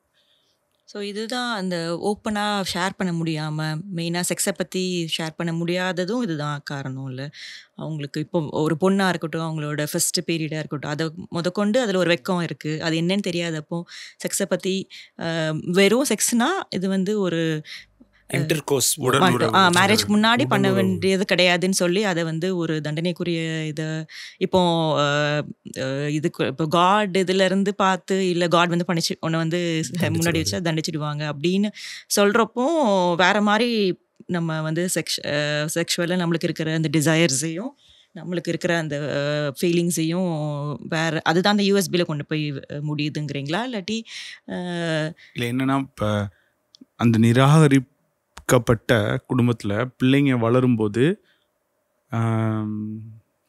ஸோ இதுதான் அந்த ஓப்பனாக ஷேர் பண்ண முடியாமல், மெயினாக செக்ஸை பற்றி ஷேர் பண்ண முடியாததும் இதுதான் காரணம் இல்லை. அவங்களுக்கு இப்போ ஒரு பொண்ணாக இருக்கட்டும், அவங்களோட ஃபஸ்ட்டு பீரியடாக இருக்கட்டும், அதை முதற்கொண்டு அதில் ஒரு வெக்கம் இருக்குது. அது என்னன்னு தெரியாதப்போ செக்ஸை பற்றி வெறும் செக்ஸ்னால் இது வந்து ஒரு இன்டர்கோர்ஸ் மேரேஜ்க்கு முன்னாடி பண்ண வேண்டியது கிடையாதுன்னு சொல்லி அதை வந்து ஒரு தண்டனைக்குரிய இதை இப்போ இதுக்கு இப்போ காட் இதுலேருந்து பார்த்து இல்லை காட் வந்து பண்ணிச்சு உன்னை வந்து முன்னாடி வச்சா தண்டிச்சிடுவாங்க அப்படின்னு சொல்கிறப்போ வேறு மாதிரி நம்ம வந்து செக்ஷுவலாக நம்மளுக்கு இருக்கிற அந்த டிசையர்ஸையும் நம்மளுக்கு இருக்கிற அந்த ஃபீலிங்ஸையும் வேறு அதுதான் அந்த யூஎஸ்பியில் கொண்டு போய் முடியுதுங்கிறீங்களா? இல்லாட்டி இல்லை என்னென்னா இப்போ அந்த நிராகரிக்கப்பட்ட குடும்பத்தில் பிள்ளைங்க வளரும்போது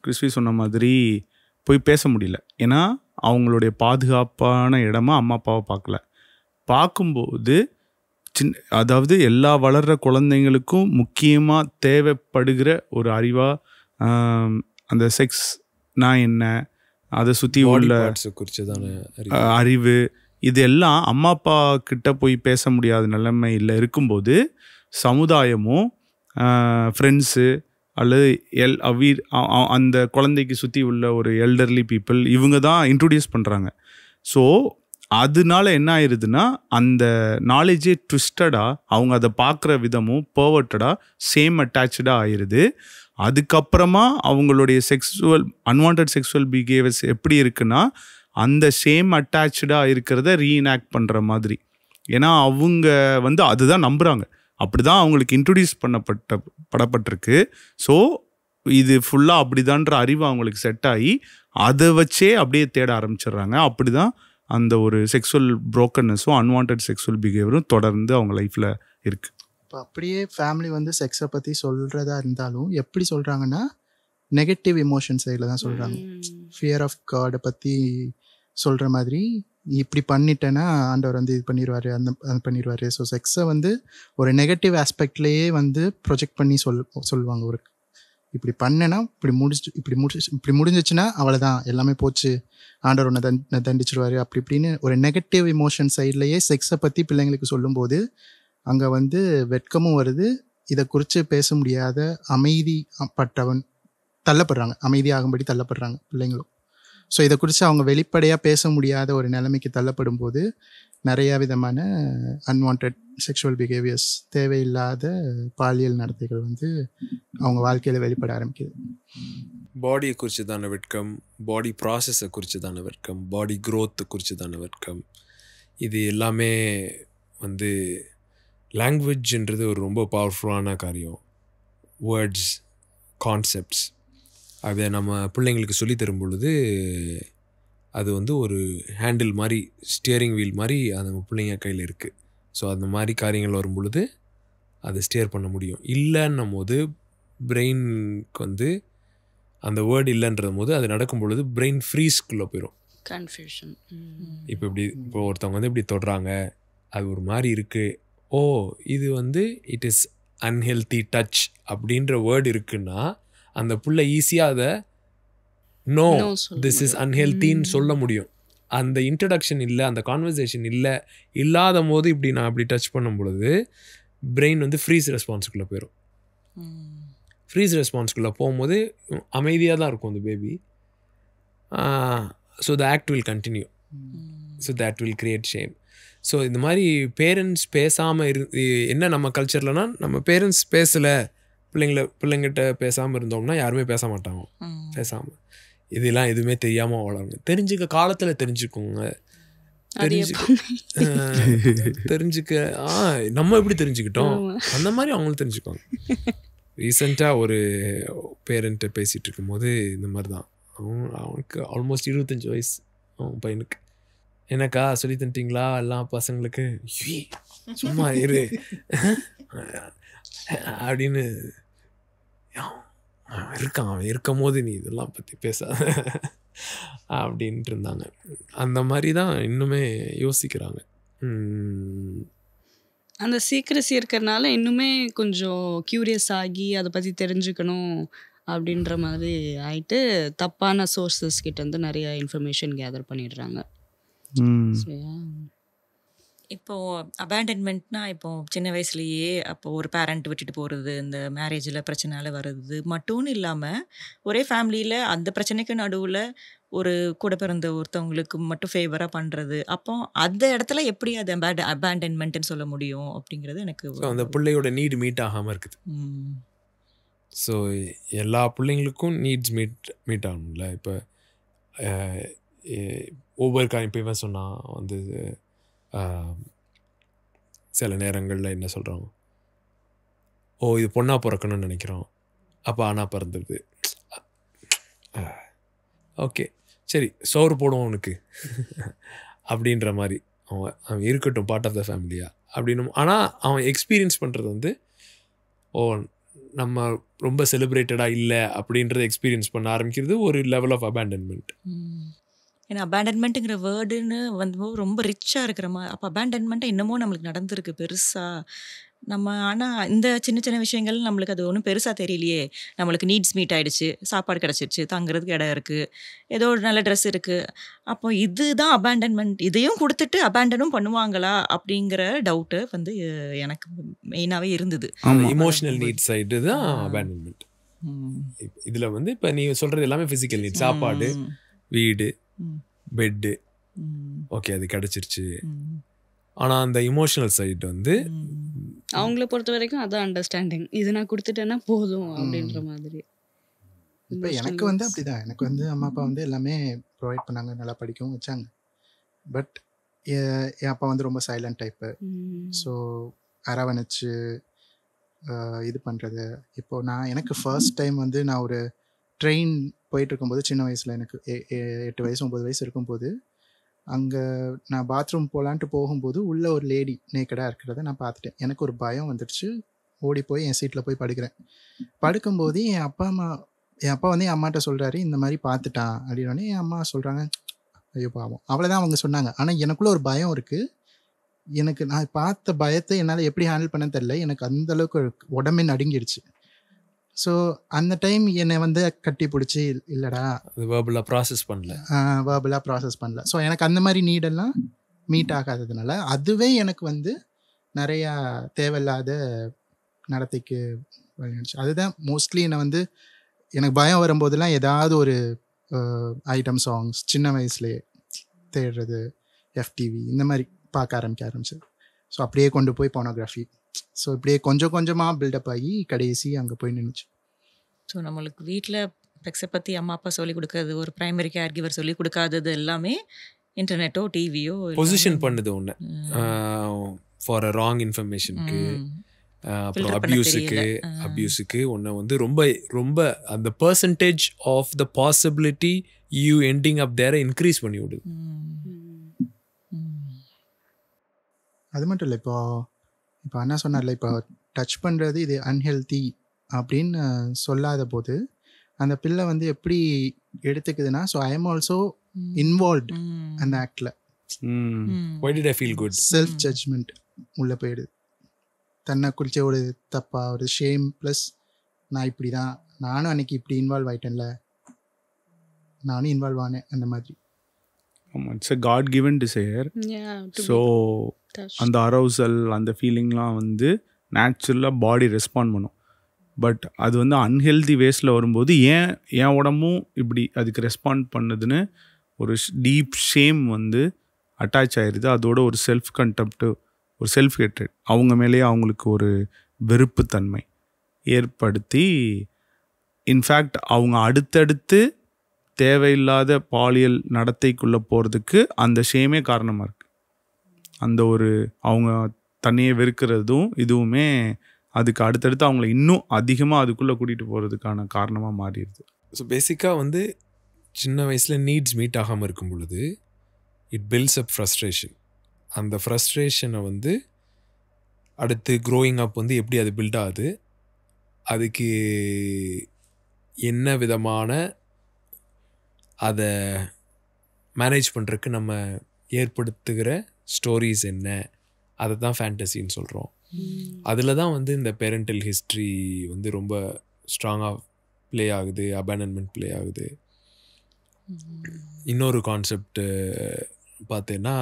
கிறிஸ்வி சொன்ன மாதிரி போய் பேச முடியல. ஏன்னா அவங்களுடைய பாதுகாப்பான இடமா அம்மா அப்பாவை பார்க்கும்போது அதாவது எல்லா வளர்கிற குழந்தைங்களுக்கும் முக்கியமாக தேவைப்படுகிற ஒரு அறிவாக அந்த செக்ஸ்னா என்ன, அதை சுற்றி உள்ள அறிவு, இது எல்லாம் அம்மா அப்பா கிட்ட போய் பேச முடியாத நிலைமையில் இருக்கும்போது சமுதாயமும் ஃப்ரெண்ட்ஸு அல்லது அந்த குழந்தைக்கு சுற்றி உள்ள ஒரு எல்டர்லி பீப்புள் இவங்க தான் இன்ட்ரடியூஸ் பண்ணுறாங்க. ஸோ அதனால என்ன ஆயிடுதுன்னா அந்த நாலேஜே ட்விஸ்டடாக அவங்க அதை பார்க்குற விதமும் பர்வர்ட்டடாக சேம் அட்டாச்சாக ஆயிடுது. அதுக்கப்புறமா அவங்களுடைய அன்வான்ட் செக்ஸுவல் பிஹேவியர்ஸ் எப்படி இருக்குன்னா அந்த சேம் அட்டாச்சாக இருக்கிறத ரீஇனாக்ட் பண்ணுற மாதிரி. ஏன்னா அவங்க வந்து அதுதான் நம்புகிறாங்க, அப்படி தான் அவங்களுக்கு இன்ட்ரடியூஸ் படப்பட்டிருக்கு. ஸோ இது ஃபுல்லாக அப்படிதான்ற அறிவு அவங்களுக்கு செட் ஆகி அதை வச்சே அப்படியே தேட ஆரம்பிச்சிடுறாங்க. அப்படி தான் அந்த ஒரு செக்ஸுவல் ப்ரோக்கன்னஸும் அன்வான்ட் செக்ஸுவல் பிஹேவியரும் தொடர்ந்து அவங்க லைஃப்பில் இருக்குது. இப்போ அப்படியே ஃபேமிலி வந்து செக்ஸை பற்றி சொல்கிறதா இருந்தாலும் எப்படி சொல்கிறாங்கன்னா நெகட்டிவ் எமோஷன் சைடில் தான் சொல்கிறாங்க. ஃபியர் ஆஃப் காடை பற்றி சொல்கிற மாதிரி, இப்படி பண்ணிட்டேன்னா ஆண்டவர் வந்து இது பண்ணிடுவார், அந்த பண்ணிடுவார். ஸோ செக்ஸை வந்து ஒரு நெகட்டிவ் ஆஸ்பெக்ட்லேயே வந்து ப்ரொஜெக்ட் பண்ணி சொல்லுவாங்க. ஒரு இப்படி பண்ணேன்னா இப்படி முடிஞ்சிச்சுன்னா அவ்வளோதான், எல்லாமே போச்சு, ஆண்டவர் ஒன்று தண்டிச்சிடுவார், அப்படி இப்படின்னு ஒரு நெகட்டிவ் எமோஷன் சைட்லேயே செக்ஸை பற்றி பிள்ளைங்களுக்கு சொல்லும்போது அங்கே வந்து வெட்கமும் வருது. இதை குறித்து பேச முடியாத அமைதிப்பட்டவன் தள்ளப்படுறாங்க, அமைதியாகும்படி தள்ளப்படுறாங்க பிள்ளைங்களும். ஸோ இதை குறித்து அவங்க வெளிப்படையாக பேச முடியாத ஒரு நிலைமைக்கு தள்ளப்படும் போது நிறையா விதமான அன்வான்ட் செக்ஷுவல் பிஹேவியர்ஸ், தேவையில்லாத பாலியல் நடத்தைகள் வந்து அவங்க வாழ்க்கையில் வெளிப்பட ஆரம்பிக்குது. பாடியை குறித்து தானே வெட்கம், பாடி ப்ராசஸை குறித்து தானே வெட்கம், பாடி க்ரோத்தை குறித்து தானே வெட்கம். இது எல்லாமே வந்து லாங்குவேஜ்ன்றது ஒரு ரொம்ப பவர்ஃபுல்லான காரியம். வேர்ட்ஸ், கான்செப்ட்ஸ், அதை நம்ம பிள்ளைங்களுக்கு சொல்லித்தரும் பொழுது அது வந்து ஒரு ஹேண்டில் மாதிரி, ஸ்டியரிங் வீல் மாதிரி அந்த பிள்ளைங்க கையில் இருக்குது. ஸோ அந்த மாதிரி காரியங்கள் வரும் பொழுது அதை ஸ்டியர் பண்ண முடியும். இல்லைன்னும் போது பிரெயினுக்கு வந்து அந்த வேர்டு இல்லைன்ற போது அது நடக்கும் பொழுது பிரெயின் ஃப்ரீஸ்குள்ளே போயிடும், கன்ஃபியூஷன். இப்போ ஒருத்தவங்க வந்து இப்படி தொடுறாங்க, அது ஒரு மாதிரி இருக்குது, ஓ இது வந்து இட் இஸ் அன்ஹெல்தி டச் அப்படின்ற வேர்டு இருக்குன்னா அந்த புள்ள ஈஸியாக அதை நோ திஸ் இஸ் அன்ஹெல்தின்னு சொல்ல முடியும். அந்த இன்ட்ரடக்ஷன் இல்லை, அந்த கான்வர்சேஷன் இல்லாத போது இப்படி நான் அப்படி டச் பண்ணும் பொழுது பிரெயின் வந்து ஃப்ரீஸ் ரெஸ்பான்ஸுக்குள்ளே போயிடும். ஃப்ரீஸ் ரெஸ்பான்ஸ்குள்ளே போகும்போது அமைதியாக தான் இருக்கும் அந்த baby. So the act will continue, so that will create shame. So இந்த மாதிரி பேரண்ட்ஸ் பேசாமல் என்ன நம்ம கல்ச்சர்லனா நம்ம பேரண்ட்ஸ் பேசலை, பிள்ளைங்கிட்ட பேசாமல் இருந்தோம்னா யாருமே பேச மாட்டாங்க. பேசாமல் இதெல்லாம் எதுவுமே தெரியாமல் வளருங்க. தெரிஞ்சுக்க காலத்தில் தெரிஞ்சுக்கோங்க, தெரிஞ்சுக்க நம்ம எப்படி தெரிஞ்சுக்கிட்டோம் அந்த மாதிரி அவங்களும் தெரிஞ்சுக்கோங்க. ரீசெண்டாக ஒரு பேரண்ட்டை பேசிகிட்டு இருக்கும்போது இந்த மாதிரி தான், அவனுக்கு ஆல்மோஸ்ட் 25 வயசு அவன் பையனுக்கு. எனக்கா சொல்லி தந்துட்டிங்களா எல்லாம் பசங்களுக்கு, சும்மா இரு அப்படின்னு இருக்கான். அவன் இருக்கும் போது நீ இதெல்லாம் பற்றி பேசாத அப்படின்ட்டு இருந்தாங்க. அந்த மாதிரி தான் இன்னுமே யோசிக்கிறாங்க. அந்த சீக்ரஸி இருக்கிறனால இன்னுமே கொஞ்சம் க்யூரியஸ் ஆகி அதை பற்றி தெரிஞ்சுக்கணும் அப்படின்ற மாதிரி ஆயிட்டு தப்பான சோர்சஸ் கிட்டேருந்து நிறைய இன்ஃபர்மேஷன் கேதர் பண்ணிடுறாங்க. ஸோ இப்போ அபேண்டன்மெண்ட்னா இப்போ சின்ன வயசுலேயே அப்போ ஒரு பேரண்ட் விட்டுட்டு போகிறது, இந்த மேரேஜில் பிரச்சனையால் வர்றது மட்டும்னு இல்லாமல் ஒரே ஃபேமிலியில் அந்த பிரச்சனைக்கு நடுவில் ஒரு கூட பிறந்த ஒருத்தவங்களுக்கு மட்டும் ஃபேவராக பண்ணுறது, அப்போ அந்த இடத்துல எப்படி அது அபேண்டன்மெண்ட்னு சொல்ல முடியும் அப்படிங்கிறது எனக்கு அந்த பிள்ளையோட நீடு மீட் ஆகாமல் இருக்குது. ஸோ எல்லா பிள்ளைங்களுக்கும் நீட்ஸ் மீட் ஆகணும்ல. இப்போ ஒவ்வொரு இப்போ இவன் சொன்னான் வந்து சில நேரங்களில் என்ன சொல்கிறாங்க, இது பொண்ணாக பிறக்கணும்னு நினைக்கிறோம், அப்போ ஆனா பிறந்துடுது. ஓகே சரி சோறு போடுவோம் உனக்கு அப்படின்ற மாதிரி அவன் இருக்கட்டும் பார்ட் ஆஃப் த ஃபேமிலியா அப்படின்னு. ஆனால் அவன் எக்ஸ்பீரியன்ஸ் பண்ணுறது வந்து நம்ம ரொம்ப செலிப்ரேட்டடாக இல்லை அப்படின்றத எக்ஸ்பீரியன்ஸ் பண்ண ஆரம்பிக்கிறது ஒரு லெவல் ஆஃப் அபேண்டன்மெண்ட். ஏன்னா அபேண்டன்மெண்ட்டுங்கிற வேர்டுன்னு வந்து ரொம்ப ரிச்சாக இருக்கிற மாதிரி, அப்போ அபேண்டன்மெண்ட்டை இன்னமும் நம்மளுக்கு நடந்திருக்கு பெருசாக நம்ம. ஆனால் இந்த சின்ன சின்ன விஷயங்கள் நம்மளுக்கு அது ஒன்றும் பெருசாக தெரியலையே. நம்மளுக்கு நீட்ஸ் மீட் ஆகிடுச்சு, சாப்பாடு கிடச்சிருச்சு, தங்குறதுக்கு இடம் இருக்குது, ஏதோ ஒரு நல்ல ட்ரெஸ் இருக்குது, அப்போ இதுதான் அபேண்டன்மெண்ட். இதையும் கொடுத்துட்டு அபேண்டனும் பண்ணுவாங்களா அப்படிங்கிற டவுட்டு வந்து எனக்கு மெயினாகவே இருந்தது. இமோஷனல் நீட்ஸ் சைடு தான் அபேண்டன்மெண்ட். இதில் வந்து இப்போ நீ சொல்கிறது எல்லாமே ஃபிசிக்கல் நீட்ஸ், சாப்பாடு, வீடு, பெட்டு, ஓகே அது கிடச்சிருச்சு. ஆனால் அந்த இமோஷனல் சைடு வந்து அவங்கள பொறுத்த வரைக்கும் அதான் அண்டர்ஸ்டாண்டிங், இது நான் கொடுத்துட்டேன்னா போதும் அப்படின்ற மாதிரி. இப்போ எனக்கு வந்து அப்படிதான், எனக்கு வந்து அம்மா அப்பா வந்து எல்லாமே ப்ரொவைட் பண்ணாங்க, நல்லா படிக்கவும் வச்சாங்க. பட் என் அப்பா வந்து ரொம்ப சைலண்ட் டைப்பு. ஸோ அரவணைச்சு இது பண்ணுறது. இப்போது எனக்கு ஃபர்ஸ்ட் டைம் வந்து நான் ஒரு ட்ரெயின் போயிட்டு இருக்கும்போது, சின்ன வயசில் எனக்கு 8 வயசு 9 வயசு இருக்கும்போது, அங்கே நான் பாத்ரூம் போகலான்ட்டு போகும்போது உள்ளே ஒரு லேடி நேக்கடாக இருக்கிறத நான் பார்த்துட்டேன். எனக்கு ஒரு பயம் வந்துடுச்சு. ஓடி போய் என் சீட்டில் போய் படுக்கிறேன். படுக்கும்போது என் அப்பா வந்து என் அம்மாட்ட சொல்கிறாரு, இந்த மாதிரி பார்த்துட்டான் அப்படின்னோடனே என் அம்மா சொல்கிறாங்க, ஐயோ பாவம், அவ்வளோதான் அவங்க சொன்னாங்க. ஆனால் எனக்குள்ளே ஒரு பயம் இருக்குது. எனக்கு நான் பார்த்த பயத்தை என்னால் எப்படி ஹேண்டில் பண்ண தெரில. எனக்கு அந்தளவுக்கு உடம்பே நடுங்கிடுச்சு. ஸோ அந்த டைம் என்னை வந்து கட்டி பிடிச்சி, இல்லைடா வேர்பலாக ப்ராசஸ் பண்ணல. ஸோ எனக்கு அந்த மாதிரி நீடெல்லாம் மீட் ஆகாததுனால அதுவே எனக்கு வந்து நிறையா தேவையில்லாத நடத்தைக்கு வழிந்துச்சு. அதுதான் மோஸ்ட்லி என்னை வந்து எனக்கு பயம் வரும்போதெல்லாம் ஏதாவது ஒரு ஐட்டம் சாங்ஸ் சின்ன வயசுலேயே தேடுறது, எஃப்டிவி இந்த மாதிரி பார்க்க ஆரம்பிச்சது. ஸோ அப்படியே கொண்டு போய் போனோகிராஃபி. ஸோ இப்படியே கொஞ்சம் கொஞ்சமாக பில்டப் ஆகி கடைசி அங்கே போய் நின்றுச்சு. ஸோ நம்மளுக்கு வீட்டில் செக்ஸை பற்றி அம்மா அப்பா சொல்லிக் கொடுக்காது, ஒரு ப்ரைமரி கேர் கிவர் சொல்லிக் கொடுக்காதது எல்லாமே இன்டர்நெட்டோ டிவியோ பொசிஷன் பண்ணுது ஒன்று ஃபார் அ ராங் இன்ஃபர்மேஷனுக்கு, அப்புறம் அப்யூஸுக்கு ஒன்று வந்து ரொம்ப ரொம்ப அந்த percentage of the possibility you ending up தேரை இன்க்ரீஸ் பண்ணி விடுது. அது மட்டும் இல்லை, இப்போ அண்ணா சொன்னார்ல, இப்போ டச் பண்ணுறது இது அன்ஹெல்தி அப்படின்னு சொல்லாத போது அந்த பிள்ளை வந்து எப்படி எடுத்துக்குதுன்னா, so I am also involved அந்த ஆக்டில். Why did I feel good? Self judgement உள்ளே போயிடுது. தன்னை குறித்த ஒரு தப்பா ஒரு ஷேம் ப்ளஸ் நான் இப்படி தான், நானும் அன்னைக்கு இப்படி இன்வால்வ் ஆகிட்டேன்ல, நானும் இன்வால்வ் ஆனேன் அந்த மாதிரி. It's a God given desire. So அந்த அரௌசல் அந்த ஃபீலிங்லாம் வந்து நேச்சுரலாக பாடி ரெஸ்பாண்ட் பண்ணும். பட் அது வந்து அன்ஹெல்தி வேஸில் வரும்போது ஏன் உடம்பும் இப்படி அதுக்கு ரெஸ்பாண்ட் பண்ணுதுன்னு ஒரு டீப் ஷேம் வந்து அட்டாச் ஆகிடுது. அதோட ஒரு செல்ஃப் கண்டெம்ப்ட், ஒரு செல்ஃப் ஹேட்ரட், அவங்க மேலேயே அவங்களுக்கு ஒரு வெறுப்புத்தன்மை ஏற்படுத்தி, இன்ஃபேக்ட் அவங்க அடுத்தடுத்து தேவையில்லாத பாலியல் நடத்தைக்குள்ளே போகிறதுக்கு அந்த ஷேமே காரணமாக இருக்குது. அந்த ஒரு அவங்க தன்னையே வெறுக்கிறதும் இதுவுமே அதுக்கு அடுத்தடுத்து அவங்கள இன்னும் அதிகமாக அதுக்குள்ளே கூட்டிகிட்டு போகிறதுக்கான காரணமாக மாறிடுது. ஸோ பேசிக்காக வந்து சின்ன வயசில் நீட்ஸ் மீட் ஆகாமல் இருக்கும் பொழுது இட் பில்ட்ஸ் அப் ஃப்ரஸ்ட்ரேஷன். அந்த ஃப்ரஸ்ட்ரேஷனை வந்து அடுத்து க்ரோயிங் அப் வந்து எப்படி அது பில்ட் ஆகுது, அதுக்கு என்ன விதமான அதை மேனேஜ் பண்ணுறதுக்கு நம்ம ஏற்படுத்துகிற ஸ்டோரிஸ் என்ன, அதை தான் ஃபேண்டசின்னு சொல்கிறோம். அதில் தான் வந்து இந்த பேரண்டல் ஹிஸ்ட்ரி வந்து ரொம்ப ஸ்ட்ராங்காக ப்ளே ஆகுது, அபேண்டன்மெண்ட் ப்ளே ஆகுது. இன்னொரு கான்செப்ட் பார்த்தீங்கன்னா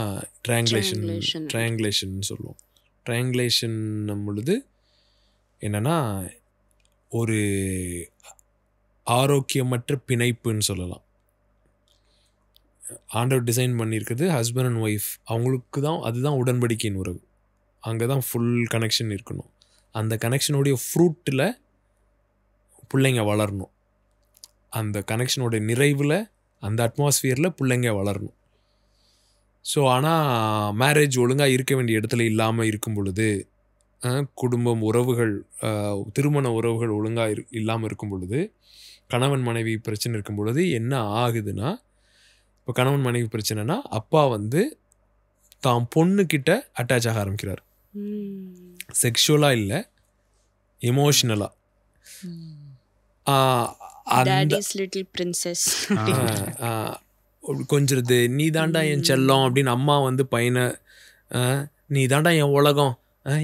ட்ரையாங்குலேஷன் சொல்லுவோம். ட்ரையாங்குலேஷன் பொழுது என்னென்னா ஒரு ஆரோக்கியமற்ற பிணைப்புன்னு சொல்லலாம். ஆண்டவர் டிசைன் பண்ணியிருக்குது ஹஸ்பண்ட் அண்ட் ஒய்ஃப், அவங்களுக்கு தான் அதுதான் உடன்படிக்கையின் உறவு. அங்கே தான் ஃபுல் கனெக்ஷன் இருக்கணும். அந்த கனெக்ஷனுடைய ஃப்ரூட்டில் பிள்ளைங்க வளரணும். அந்த கனெக்ஷனோடைய நிறைவில் அந்த அட்மாஸ்ஃபியரில் பிள்ளைங்க வளரணும். ஸோ ஆனால் மேரேஜ் ஒழுங்காக இருக்க வேண்டிய இடத்துல இல்லாமல் இருக்கும் பொழுது, குடும்பம் உறவுகள் திருமண உறவுகள் ஒழுங்காக இல்லாமல் இருக்கும் பொழுது, கணவன் மனைவி பிரச்சனை இருக்கும் பொழுது என்ன ஆகுதுன்னா, இப்போ கணவன் மனைவி பிரச்சனைனா அப்பா வந்து தான் பொண்ணுக்கிட்ட அட்டாச் ஆக ஆரம்பிக்கிறார். செக்ஷுவலாக இல்லை, எமோஷ்னலாக. கொஞ்சிருது, நீ தாண்டா என் செல்லம் அப்படின்னு அம்மா வந்து பையனை, நீ தாண்டா என் உலகம்,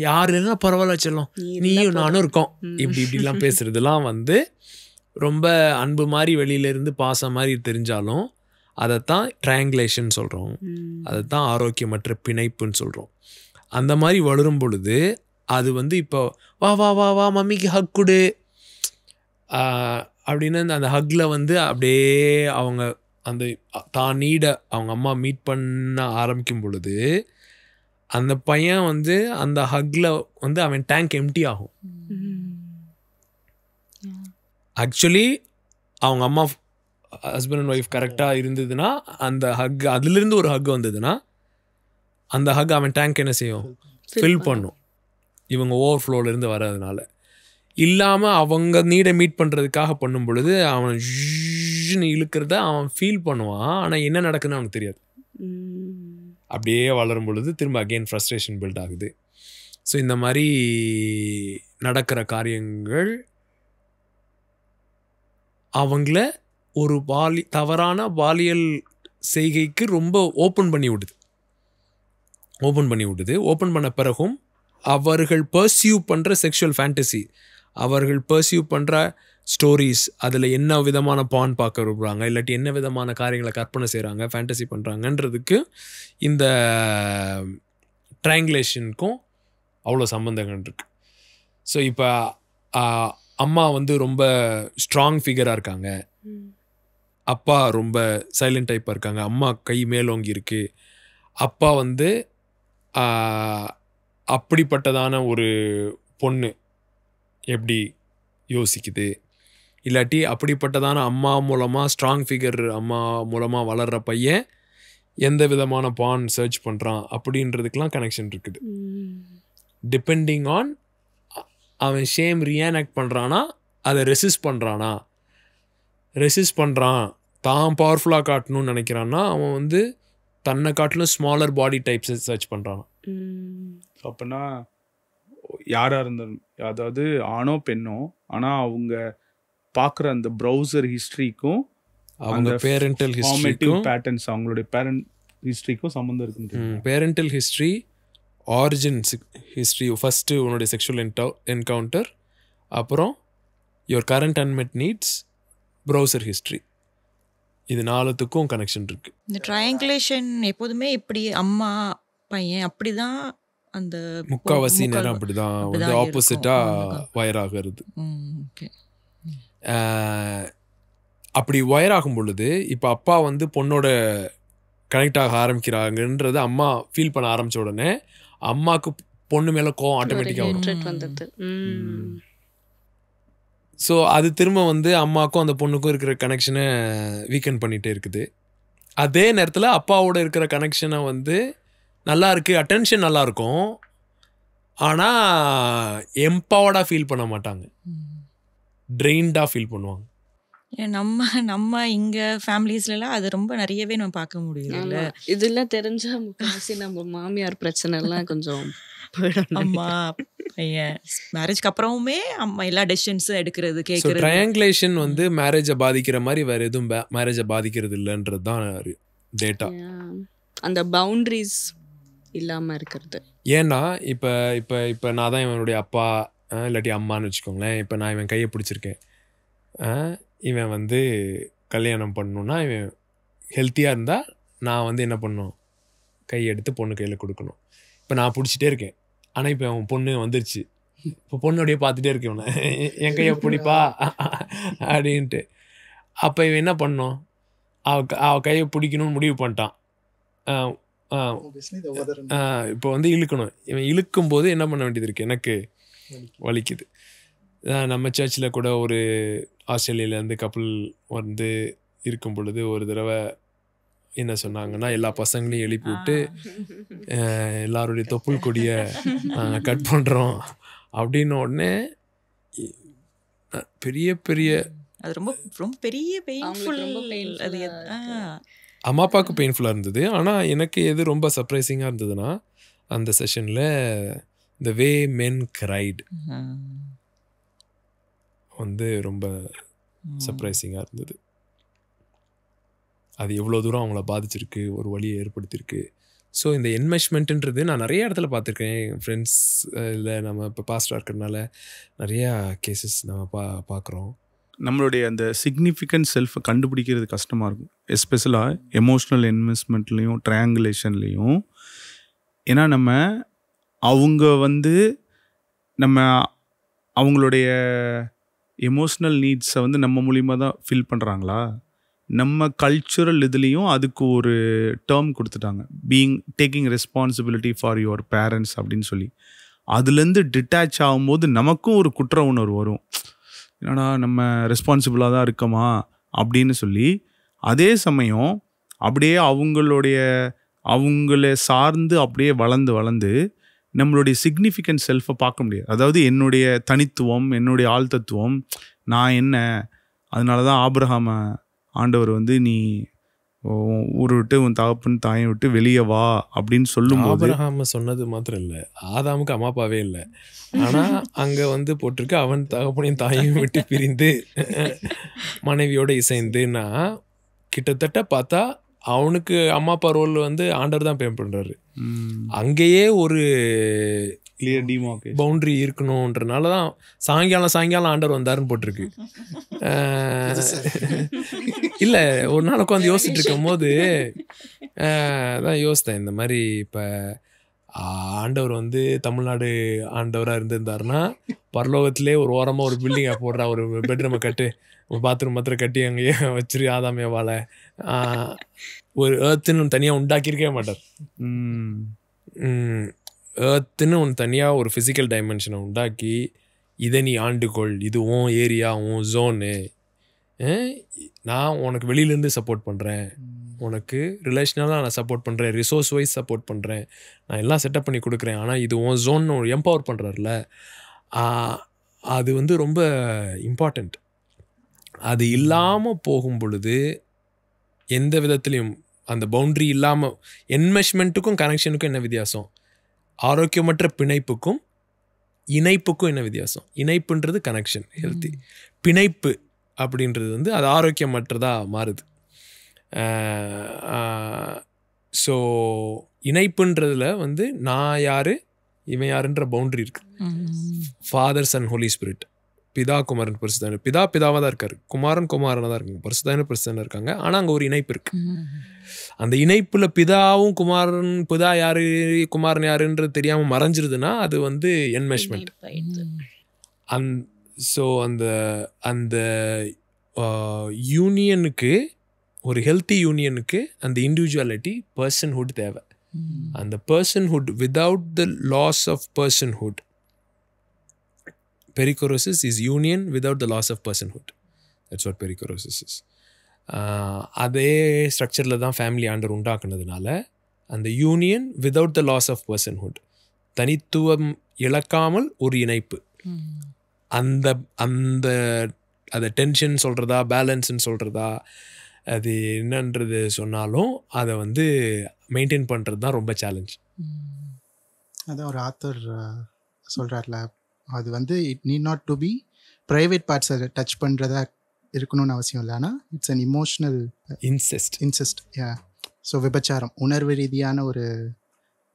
யார் இல்லைன்னா பரவாயில்ல செல்லம், நீயும் நானும் இருக்கோம், இப்படிலாம் பேசுறதுலாம் வந்து ரொம்ப அன்பு மாதிரி வெளியிலேருந்து பாசம் மாதிரி தெரிஞ்சாலும் அதைத்தான் ட்ரையாங்குலேஷன் சொல்கிறோம். அதைத்தான் ஆரோக்கியமற்ற பிணைப்புன்னு சொல்கிறோம். அந்த மாதிரி வளரும் பொழுது அது வந்து இப்போ வா வா வா வா மம்மிக்கு ஹக் கொடு அப்படின்னு அந்த ஹக்கில் வந்து அப்படியே அவங்க அந்த தான் நீட அவங்க அம்மா மீட் பண்ண ஆரம்பிக்கும் பொழுது அந்த பையன் வந்து அந்த ஹக்கில் வந்து அவன் டேங்க் எம்டி ஆகும். ஆக்சுவலி அவங்க அம்மா ஹஸ்பண்ட் அண்ட் ஒய்ஃப் கரெக்டாக இருந்ததுன்னா அந்த ஹக், அதுலேருந்து ஒரு ஹக் வந்ததுன்னா அந்த ஹக் அவன் டேங்க் என்ன செய்யும், ஃபில் பண்ணும். இவங்க ஓவர்ஃப்ளோலேருந்து வர்றதுனால இல்லாமல் அவங்க நீடை மீட் பண்ணுறதுக்காக பண்ணும் பொழுது அவன் இழுக்கிறத அவன் ஃபீல் பண்ணுவான். ஆனால் என்ன நடக்குதுன்னு அவனுக்கு தெரியாது. அப்படியே வளரும் பொழுது திரும்ப அகெயின் ஃப்ரஸ்ட்ரேஷன் பில்ட் ஆகுது. ஸோ இந்த மாதிரி நடக்கிற காரியங்கள் அவங்கள ஒரு தவறான பாலியல் செய்கைக்கு ரொம்ப ஓப்பன் பண்ணி விடுது. ஓப்பன் பண்ண பிறகும் அவர்கள் பர்சியூ பண்ணுற செக்ஷுவல் ஃபேண்டசி, அவர்கள் பர்சியூ பண்ணுற ஸ்டோரிஸ், அதில் என்ன விதமான பான் பார்க்க விரும்புகிறாங்க, இல்லாட்டி என்ன விதமான காரியங்களை கற்பனை செய்கிறாங்க, ஃபேண்டசி பண்ணுறாங்கன்றதுக்கு இந்த ட்ரையாங்குலேஷனுக்கும் அவ்வளோ சம்பந்தங்கள் இருக்குது. ஸோ இப்போ அம்மா வந்து ரொம்ப ஸ்ட்ராங் ஃபிகராக இருக்காங்க, அப்பா ரொம்ப சைலண்ட் டைப்பாக இருக்காங்க, அம்மா கை மேலோங்கி இருக்கு, அப்பா வந்து அப்படிப்பட்டதான ஒரு பொண்ணு எப்படி யோசிக்குது, இல்லாட்டி அப்படிப்பட்டதான அம்மா மூலமாக ஸ்ட்ராங் ஃபிகர் அம்மா மூலமாக வளர்கிற பையன் எந்த விதமான பான் சர்ச் பண்ணுறான் அப்படின்றதுக்கெலாம் கனெக்ஷன் இருக்குது. டிபெண்டிங் ஆன் அவன் ஷேம் ரியாக்ட் பண்ணுறானா, அதை ரெசிஸ்ட் பண்ணுறான், தான் பவர்ஃபுல்லாக காட்டணும்னு நினைக்கிறான்னா அவன் வந்து தன்னை காட்டிலும் ஸ்மாலர் பாடி டைப்ஸை சர்ச் பண்ணுறான். அப்படின்னா யாராக இருந்தாலும், அதாவது ஆணோ பெண்ணோ, ஆனால் அவங்க பார்க்குற அந்த ப்ரௌசர் ஹிஸ்ட்ரிக்கும் அவங்க பேரண்டல் ஹிஸ்ட்ரிக்கும் பேட்டர்ன்ஸ், அவங்களுடைய பேரண்ட் ஹிஸ்ட்ரிக்கும் சம்மந்தம் இருக்குன்னு. Parental history, origin history, first உன்னுடைய செக்ஷுவல் என்கவுண்டர், அப்புறம் your current unmet needs, browser history, இது நாலுத்துக்கும் கனெக்ஷன் இருக்கு. இந்த ட்ரையாங்குலேஷன் எப்போதுமே இப்படி அம்மா பையன் அப்படிதான் அந்த முக்காவாசி நேரம் அப்படிதான் வந்து ஆப்போசிட்டா வயர் ஆகிறது. அப்படி வயர் ஆகும் பொழுது இப்போ அப்பா வந்து பொண்ணோட கனெக்ட் ஆக ஆரம்பிக்கிறாங்கன்றது அம்மா ஃபீல் பண்ண ஆரம்பிச்ச உடனே அம்மாவுக்கு பொண்ணு மேல கோவம் ஆட்டோமேட்டிக்காக வரும். ஸோ அது திரும்ப வந்து அம்மாவுக்கும் அந்த பொண்ணுக்கும் இருக்கிற கனெக்ஷனை வீக்கெண்ட் பண்ணிகிட்டே இருக்குது. அதே நேரத்தில் அப்பாவோட இருக்கிற கனெக்ஷனை வந்து நல்லா இருக்குது, அட்டென்ஷன் நல்லா இருக்கும், ஆனால் எம்பவர்டாக ஃபீல் பண்ண மாட்டாங்க, ட்ரெயின்டாக ஃபீல் பண்ணுவாங்க. நம்ம இங்கே ஃபேமிலிஸ்லாம் அது ரொம்ப நிறையவே நம்ம பார்க்க முடியல. இதெல்லாம் தெரிஞ்சா முக்காசி நம்ம மாமியார் பிரச்சனை எல்லாம் கொஞ்சம் அம்மா பையன் மேரேஜ்க்கு அப்புறமுமே அம்மா எல்லா டெசிஷன்ஸும் எடுக்கிறது கேட்குறது. ட்ரையாங்குலேஷன் வந்து மேரேஜை பாதிக்கிற மாதிரி வேற எதுவும் மேரேஜை பாதிக்கிறது இல்லைன்றது தான் டேட்டா. அந்த பவுண்டரிஸ் இல்லாமல் இருக்கிறது. ஏன்னா இப்போ இப்போ இப்போ நான் தான் இவனுடைய அப்பா இல்லாட்டி அம்மான்னு வச்சுக்கோங்களேன். இப்போ நான் இவன் கையை பிடிச்சிருக்கேன், இவன் வந்து கல்யாணம் பண்ணணுன்னா இவன் ஹெல்த்தியாக இருந்தால் நான் வந்து என்ன பண்ணணும், கையெடுத்து பொண்ணு கையில் கொடுக்கணும். இப்போ நான் பிடிச்சிட்டே இருக்கேன், ஆனால் இப்போ அவன் பொண்ணு வந்துருச்சு, இப்போ பொண்ணுடைய பார்த்துட்டே இருக்கேன் இவனை, என் கையை பிடிப்பா அப்படின்ட்டு. அப்போ இவன் என்ன பண்ணணும், அவ கையை பிடிக்கணும்னு முடிவு பண்ணிட்டான். இப்போ வந்து இழுக்கணும். இவன் இழுக்கும்போது என்ன பண்ண வேண்டியது இருக்குது, எனக்கு வலிக்குது. நம்ம சர்ச்சில் கூட ஒரு ஆஸ்திரேலியாவிலேருந்து கப்பல் வந்து இருக்கும் பொழுது ஒரு தடவை என்ன சொன்னாங்கன்னா, எல்லா பசங்களையும் எழுப்பி விட்டு எல்லாருடைய தொப்புள் கொடியை கட் பண்ணுறோம் அப்படின்னு உடனே பெரிய பெரிய அது ரொம்ப ரொம்ப பெரிய பெயின்ஃபுல். அது அம்மா அப்பாவுக்கு பெயின்ஃபுல்லாக இருந்தது. ஆனால் எனக்கு எது ரொம்ப சர்ப்ரைசிங்காக இருந்ததுன்னா, அந்த செஷனில் த வே மென் கிரைட் வந்து ரொம்ப சர்ப்ரைசிங்காக இருந்தது. அது எவ்வளோ தூரம் அவங்கள பாதிச்சிருக்கு, ஒரு வழியை ஏற்படுத்தியிருக்கு. ஸோ இந்த என்மெஷ்மெண்ட்டுன்றது நான் நிறைய இடத்துல பார்த்துருக்கேன். என் ஃப்ரெண்ட்ஸ் இல்லை, நம்ம இப்போ பாஸ்டாக இருக்கிறதுனால நிறையா கேசஸ் நம்ம பார்க்குறோம். நம்மளுடைய அந்த சிக்னிஃபிகண்ட் செல்ஃபை கண்டுபிடிக்கிறது கஷ்டமாக இருக்கும், எஸ்பெஷலாக எமோஷ்னல் இன்வெஸ்ட்மெண்ட்லேயும் ட்ரையாங்குலேஷன்லேயும். ஏன்னா நம்ம அவங்க வந்து நம்ம அவங்களுடைய எமோஷ்னல் நீட்ஸை வந்து நம்ம மூலிமா தான் ஃபில் பண்ணுறாங்களா, நம்ம கல்ச்சுரல் இதுலேயும் அதுக்கு ஒரு டேர்ம் கொடுத்துட்டாங்க, taking responsibility for your parents அப்படின்னு சொல்லி. அதுலேருந்து டிட்டாச் ஆகும்போது நமக்கும் ஒரு குற்ற உணர்வு வரும், என்னடா நம்ம ரெஸ்பான்சிபிளாக தான் இருக்கோமா அப்படின்னு சொல்லி. அதே சமயம் அப்படியே அவங்கள சார்ந்து அப்படியே வளர்ந்து நம்மளுடைய சிக்னிஃபிகண்ட் செல்ஃபை பார்க்க முடியாது. அதாவது என்னுடைய தனித்துவம், என்னுடைய ஆழ்தத்துவம், நான் என்ன. அதனால தான் ஆபிரகாம ஆண்டவர் வந்து நீ ஊரை விட்டு உன் தகப்பன் தாயை விட்டு வெளியே வா அப்படின்னு சொல்லும்போது, ஆபிரகாம சொன்னது மாத்திரம் இல்லை, ஆதாமுக்கு அம்மா அப்பாவே இல்லை, ஆனால் அங்கே வந்து போட்டிருக்கு அவன் தகப்பனையும் தாயையும் விட்டு பிரிந்து மனைவியோடு இசைந்துன்னா, கிட்டத்தட்ட பார்த்தா அவனுக்கு அம்மா அப்பா ரோல் வந்து ஆண்டவர் தான் பே பண்ணுறாரு. அங்கேயே ஒரு கிளியர் டிமார்கேஷன் பவுண்டரி இருக்கணுன்றனால தான் சாயங்காலம் ஆண்டவர் வந்தாருன்னு போட்டிருக்கு. இல்லை, ஒரு நாள் உட்காந்து யோசிச்சுட்டு இருக்கும் போது தான் யோசித்தேன், இந்த மாதிரி இப்போ ஆண்டவர் வந்து தமிழ்நாடு ஆண்டவராக இருந்திருந்தாருன்னா பரலோகத்திலே ஒரு ஓரமாக ஒரு பில்டிங்கை போடுறா, ஒரு பெட்ரூமை கட்டு, பாத்ரூம் மாத்திரம் கட்டி அங்கேயே வச்சிரு ஆதாமே வாழ, ஒரு ஏர்த்துன்னு தனியாக உண்டாக்கியிருக்கவே மாட்டார். ஏர்த்துன்னு ஒன்று தனியாக ஒரு ஃபிசிக்கல் டைமென்ஷனை உண்டாக்கி, இதை நீ ஆண்டுகொள், இது உன் ஏரியா, உன் ஜோனு, நான் உனக்கு வெளியிலேருந்து சப்போர்ட் பண்ணுறேன், உனக்கு ரிலேஷனலாக நான் சப்போர்ட் பண்ணுறேன், ரிசோர்ஸ் வைஸ் சப்போர்ட் பண்ணுறேன், நான் எல்லாம் செட்டப் பண்ணி கொடுக்குறேன், ஆனால் இது உன் ஜோன்னு எம்பவர் பண்ணுறாருல, அது வந்து ரொம்ப இம்பார்ட்டண்ட். அது இல்லாமல் போகும் பொழுது எந்த விதத்துலையும் அந்த பவுண்ட்ரி இல்லாமல், என்மெஷ்மெண்ட்டுக்கும் கனெக்ஷனுக்கும் என்ன வித்தியாசம், ஆரோக்கியமற்ற பிணைப்புக்கும் இணைப்புக்கும் என்ன வித்தியாசம். இணைப்புன்றது கனெக்ஷன், ஹெல்த்தி. பிணைப்பு அப்படின்றது வந்து அது ஆரோக்கியமற்றதாக மாறுது. ஸோ இணைப்புன்றதில் வந்து நான் யார் இவன் யாருன்ற பவுண்ட்ரி இருக்குது. ஃபாதர் சன் ஹோலி ஸ்பிரிட், பிதா குமாரன் பரிசுத்தன், பிதாவாக தான் இருக்கார், குமாரனாக தான் இருக்காங்க, பரிசுத்தன் இருக்காங்க. ஆனால் அங்கே ஒரு இணைப்பு இருக்குது. அந்த இணைப்பில் பிதாவும் பிதா யாரு குமாரன் யாருன்றது தெரியாமல் மறைஞ்சிருதுன்னா அது வந்து என்மெஷ்மெண்ட். ஸோ அந்த யூனியனுக்கு, ஒரு ஹெல்த்தி யூனியனுக்கு அந்த இண்டிவிஜுவாலிட்டி, பர்சன்ஹுட் தேவை. அந்த personhood without the loss of personhood, perichoresis is union without the loss of personhood. That's what perichoresis is. அதே ஸ்ட்ரக்சரில் தான் ஃபேமிலி ஆண்டர் உண்டாக்குனதுனால அந்த union without the loss of personhood, தனித்துவம் இழக்காமல் ஒரு இணைப்பு. அந்த அந்த அதை டென்ஷன் சொல்கிறதா பேலன்ஸ்ன்னு சொல்கிறதா அது என்னன்றது சொன்னாலும் அதை வந்து மெயின்டைன் பண்ணுறது தான் ரொம்ப சேலஞ்ச். அதான் ஒரு ஆத்தர் சொல்கிறார்ல, அது வந்து it need not to be private பார்ட்ஸை டச் பண்ணுறதா இருக்கணும்னு அவசியம் இல்லை, ஆனால் it's an emotional incest. So விபச்சாரம் உணர்வு ரீதியான ஒரு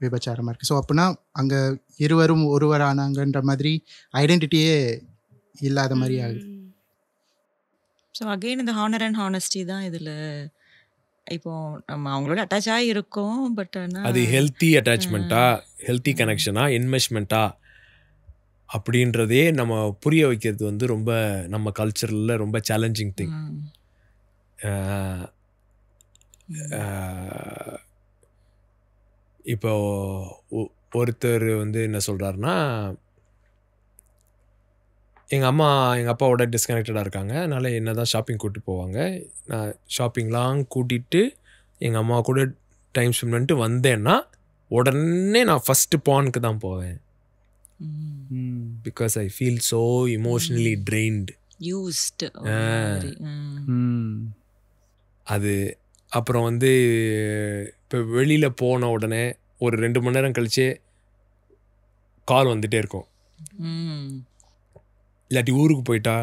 விபச்சாரமாக இருக்குது. ஸோ அப்படின்னா அங்கே இருவரும் ஒருவர் ஆனாங்கன்ற மாதிரி ஐடென்டிட்டியே இல்லாத மாதிரி ஆகுது. ஸோ அகெயின் இந்த ஹானர் அண்ட் ஹானஸ்டி தான் இதில் இப்போ நம்ம அவங்களோட அட்டாச் ஆகி இருக்கோம். பட் ஆனால் அது ஹெல்த்தி அட்டாச்மெண்ட்டா, ஹெல்த்தி கனெக்ஷனா, இன்வெஸ்ட்மெண்ட்டா அப்படின்றதே நம்ம புரிய வைக்கிறது வந்து ரொம்ப நம்ம கல்ச்சரில் ரொம்ப சேலஞ்சிங் திங். இப்போ ஒருத்தர் வந்து என்ன சொல்கிறாருன்னா, எங்கள் அப்பாவோட டிஸ்கனெக்டடாக இருக்காங்க, அதனால் என்ன தான் ஷாப்பிங் கூப்பிட்டு போவாங்க. நான் ஷாப்பிங்லாம் கூட்டிகிட்டு எங்கள் அம்மா கூட டைம் ஸ்பெண்ட் பண்ணிட்டு வந்தேன்னா உடனே நான் ஃபஸ்ட்டு பானுக்கு தான் போவேன். Because I feel so emotionally trained, used. அது அப்புறம் வந்து இப்போ வெளியில் போன உடனே ஒரு 2 மணி நேரம் கழிச்சு கால் வந்துகிட்டே இருக்கும். இல்லாட்டி ஊருக்கு போயிட்டா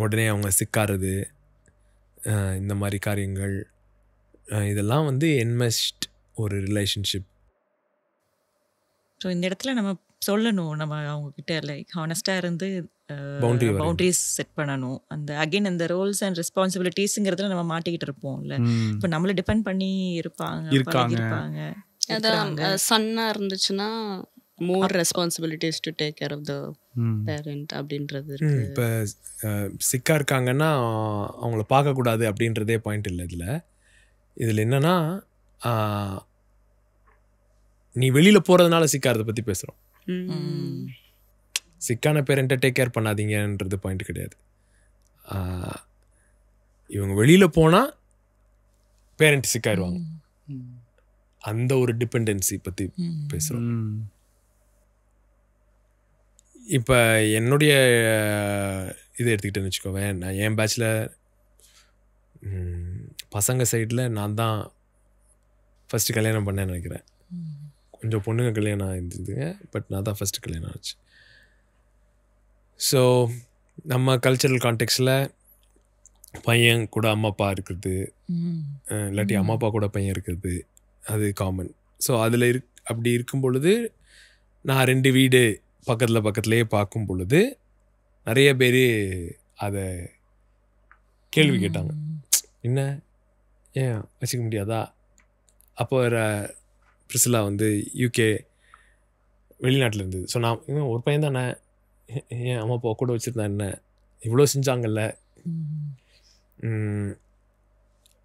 உடனே அவங்க சிக்காறது, இந்த மாதிரி காரியங்கள், இதெல்லாம் வந்து என்மெஸ்ட் ஒரு ரிலேஷன்ஷிப். ஸோ இந்த இடத்துல நம்ம சொல்லணும், நம்ம அவங்கக்கிட்ட லைக் ஹானஸ்டாக இருந்து Boundary பவுண்டரிஸ் செட் பண்ணணும். அந்த அகெயின் அந்த ரோல்ஸ் அண்ட் ரெஸ்பான்சிபிலிட்டிஸுங்கிறதுல நம்ம மாட்டிக்கிட்டு இருப்போம்ல. இப்போ நம்மளை டிபெண்ட் பண்ணி இருப்பாங்க. அதான் சன்னா இருந்துச்சுன்னா more responsibilities to take care of the parent அப்படின்றது இருக்கு. இப்போ சிக்கா இருக்காங்கன்னா அவங்கள பார்க்கக்கூடாது அப்படின்றதே பாயிண்ட் இல்லை. இதில் என்னன்னா, நீ வெளியில் போகிறதுனால சிக்காரதை பற்றி பேசுகிறோம். சிக்கான பேரண்ட்டை டேக் கேர் பண்ணாதீங்கன்றது பாயிண்ட் கிடையாது. இவங்க வெளியில் போனால் பேரண்ட் சிக்காயிருவாங்க, அந்த ஒரு டிபெண்டன்சி பற்றி பேசுகிறோம். இப்போ என்னுடைய இதை எடுத்துக்கிட்டேன்னு வச்சுக்கோவேன். நான் என் பேட்சில் பசங்க சைடில் நான் தான் ஃபஸ்ட்டு கல்யாணம் பண்ணேன்னு நினைக்கிறேன். கொஞ்சம் பொண்ணுங்க கல்யாணம் இருந்ததுங்க, பட் நான் தான் ஃபஸ்ட்டு கல்யாணம் ஆச்சு. ஸோ நம்ம கல்ச்சரல் கான்டெக்ஸ்டில் பையன் கூட அம்மா அப்பா இருக்கிறது, இல்லாட்டி அம்மா அப்பா கூட பையன் இருக்கிறது, அது காமன். ஸோ அதில் அப்படி இருக்கும் பொழுது நான் 2 வீடு பக்கத்துலேயே பார்க்கும் பொழுது நிறைய பேர் அதை கேள்வி கேட்டாங்க. என்ன ஏன் வச்சுக்க முடியாதா? அப்போ பிரிசிலா வந்து யூகே வெளிநாட்டில் இருந்தது. ஸோ நான் ஒரு பையன் தானே, ஏன் அம்மா அப்பா கூட வச்சுருந்தா என்ன, இவ்வளோ செஞ்சாங்கல்ல.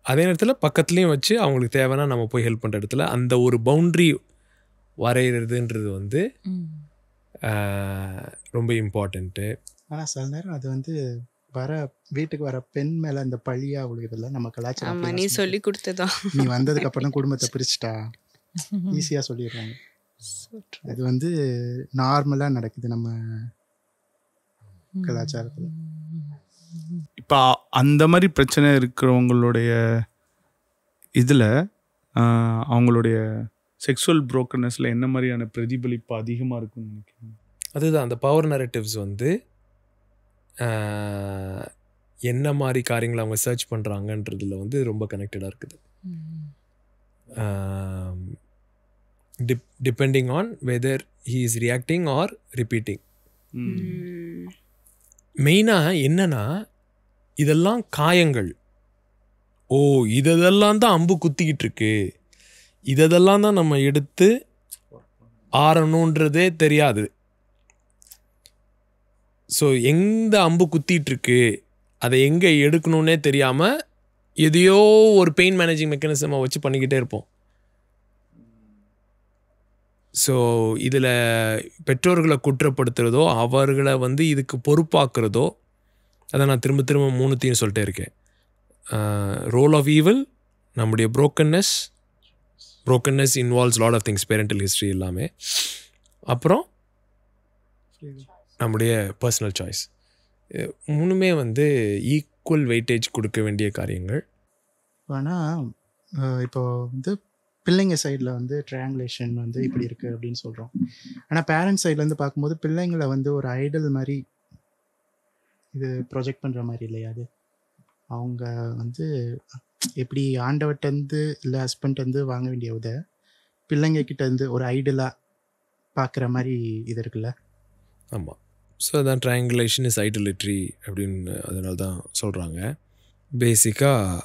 அதே நேரத்தில் பக்கத்துலேயும் வச்சு அவங்களுக்கு தேவைன்னா நம்ம போய் ஹெல்ப் பண்ணுற இடத்துல அந்த ஒரு பவுண்ட்ரி வரைகிறதுன்றது வந்து ரொம்ப இம்பார்ட்டண்ட்டு. ஆனால் சில நேரம் அது வந்து வீட்டுக்கு வர பெண் மேலே அந்த பழியா விழுகிறதுல நம்ம கலாச்சாரம். நீ சொல்லி கொடுத்ததான், நீ வந்ததுக்கு அப்புறம் குடும்பத்தை பிரிச்சுட்டா ஈஸியாக சொல்லிடுறாங்க. அது வந்து நார்மலாக நடக்குது நம்ம கலாச்சாரத்தில். இப்போ அந்த மாதிரி பிரச்சனை இருக்கிறவங்களுடைய இதில் அவங்களுடைய செக்ஸுவல் புரோக்கர்னஸில் என்ன மாதிரியான பிரதிபலிப்பு அதிகமாக இருக்குன்னு நினைக்கிறீங்க? அதுதான் அந்த பவர் நரேட்டிவ்ஸ் வந்து என்ன மாதிரி காரியங்களை அவங்க சர்ச் பண்ணுறாங்கன்றதுல வந்து ரொம்ப கனெக்டடாக இருக்குது. Depending on weather he is reacting or repeating. மெயினாக என்னன்னா, இதெல்லாம் காயங்கள். ஓ, இதெல்லாம் தான் அம்பு குத்திக்கிட்டு இருக்கு, இதெல்லாம் தான் நம்ம எடுத்து ஆறணுன்றதே தெரியாது. ஸோ எந்த அம்பு குத்திகிட்ருக்கு, அதை எங்கே எடுக்கணுன்னே தெரியாமல் எதையோ ஒரு பெயின் மேனேஜிங் மெக்கானிசமை வச்சு பண்ணிக்கிட்டே இருப்போம். ஸோ இதில் பெற்றோர்களை குற்றப்படுத்துகிறதோ அவர்களை வந்து இதுக்கு பொறுப்பாக்குறதோ, அதை நான் திரும்ப 3 சொல்லிட்டே இருக்கேன். ரோல் ஆஃப் ஈவில், நம்முடைய brokenness involves lot of things, parental history எல்லாமே. அப்புறம் நம்முடைய பர்சனல் சாய்ஸ், 3மே வந்து ஈக்குவல் வெயிட்டேஜ் கொடுக்க வேண்டிய காரியங்கள். ஆனால் இப்போ வந்து பிள்ளைங்க சைடில் வந்து ட்ரையாங்குலேஷன் வந்து இப்படி இருக்குது அப்படின்னு சொல்கிறோம். ஆனால் பேரண்ட்ஸ் சைட்லேருந்து பார்க்கும்போது பிள்ளைங்களை வந்து ஒரு ஐடல் மாதிரி இது ப்ரொஜெக்ட் பண்ணுற மாதிரி இல்லையா? அது அவங்க வந்து எப்படி ஆண்டவர்கிட்டருந்து இல்லை ஹஸ்பண்ட்லேருந்து வாங்க வேண்டிய உதை பிள்ளைங்க கிட்டேருந்து ஒரு ஐடலாக பார்க்குற மாதிரி இது இருக்குல்ல? ஆமாம். ஸோ அதான் ட்ரையாங்குலேஷன் இஸ் ஐடலிட்ரி அப்படின்னு அதனால தான் சொல்கிறாங்க. பேசிக்காக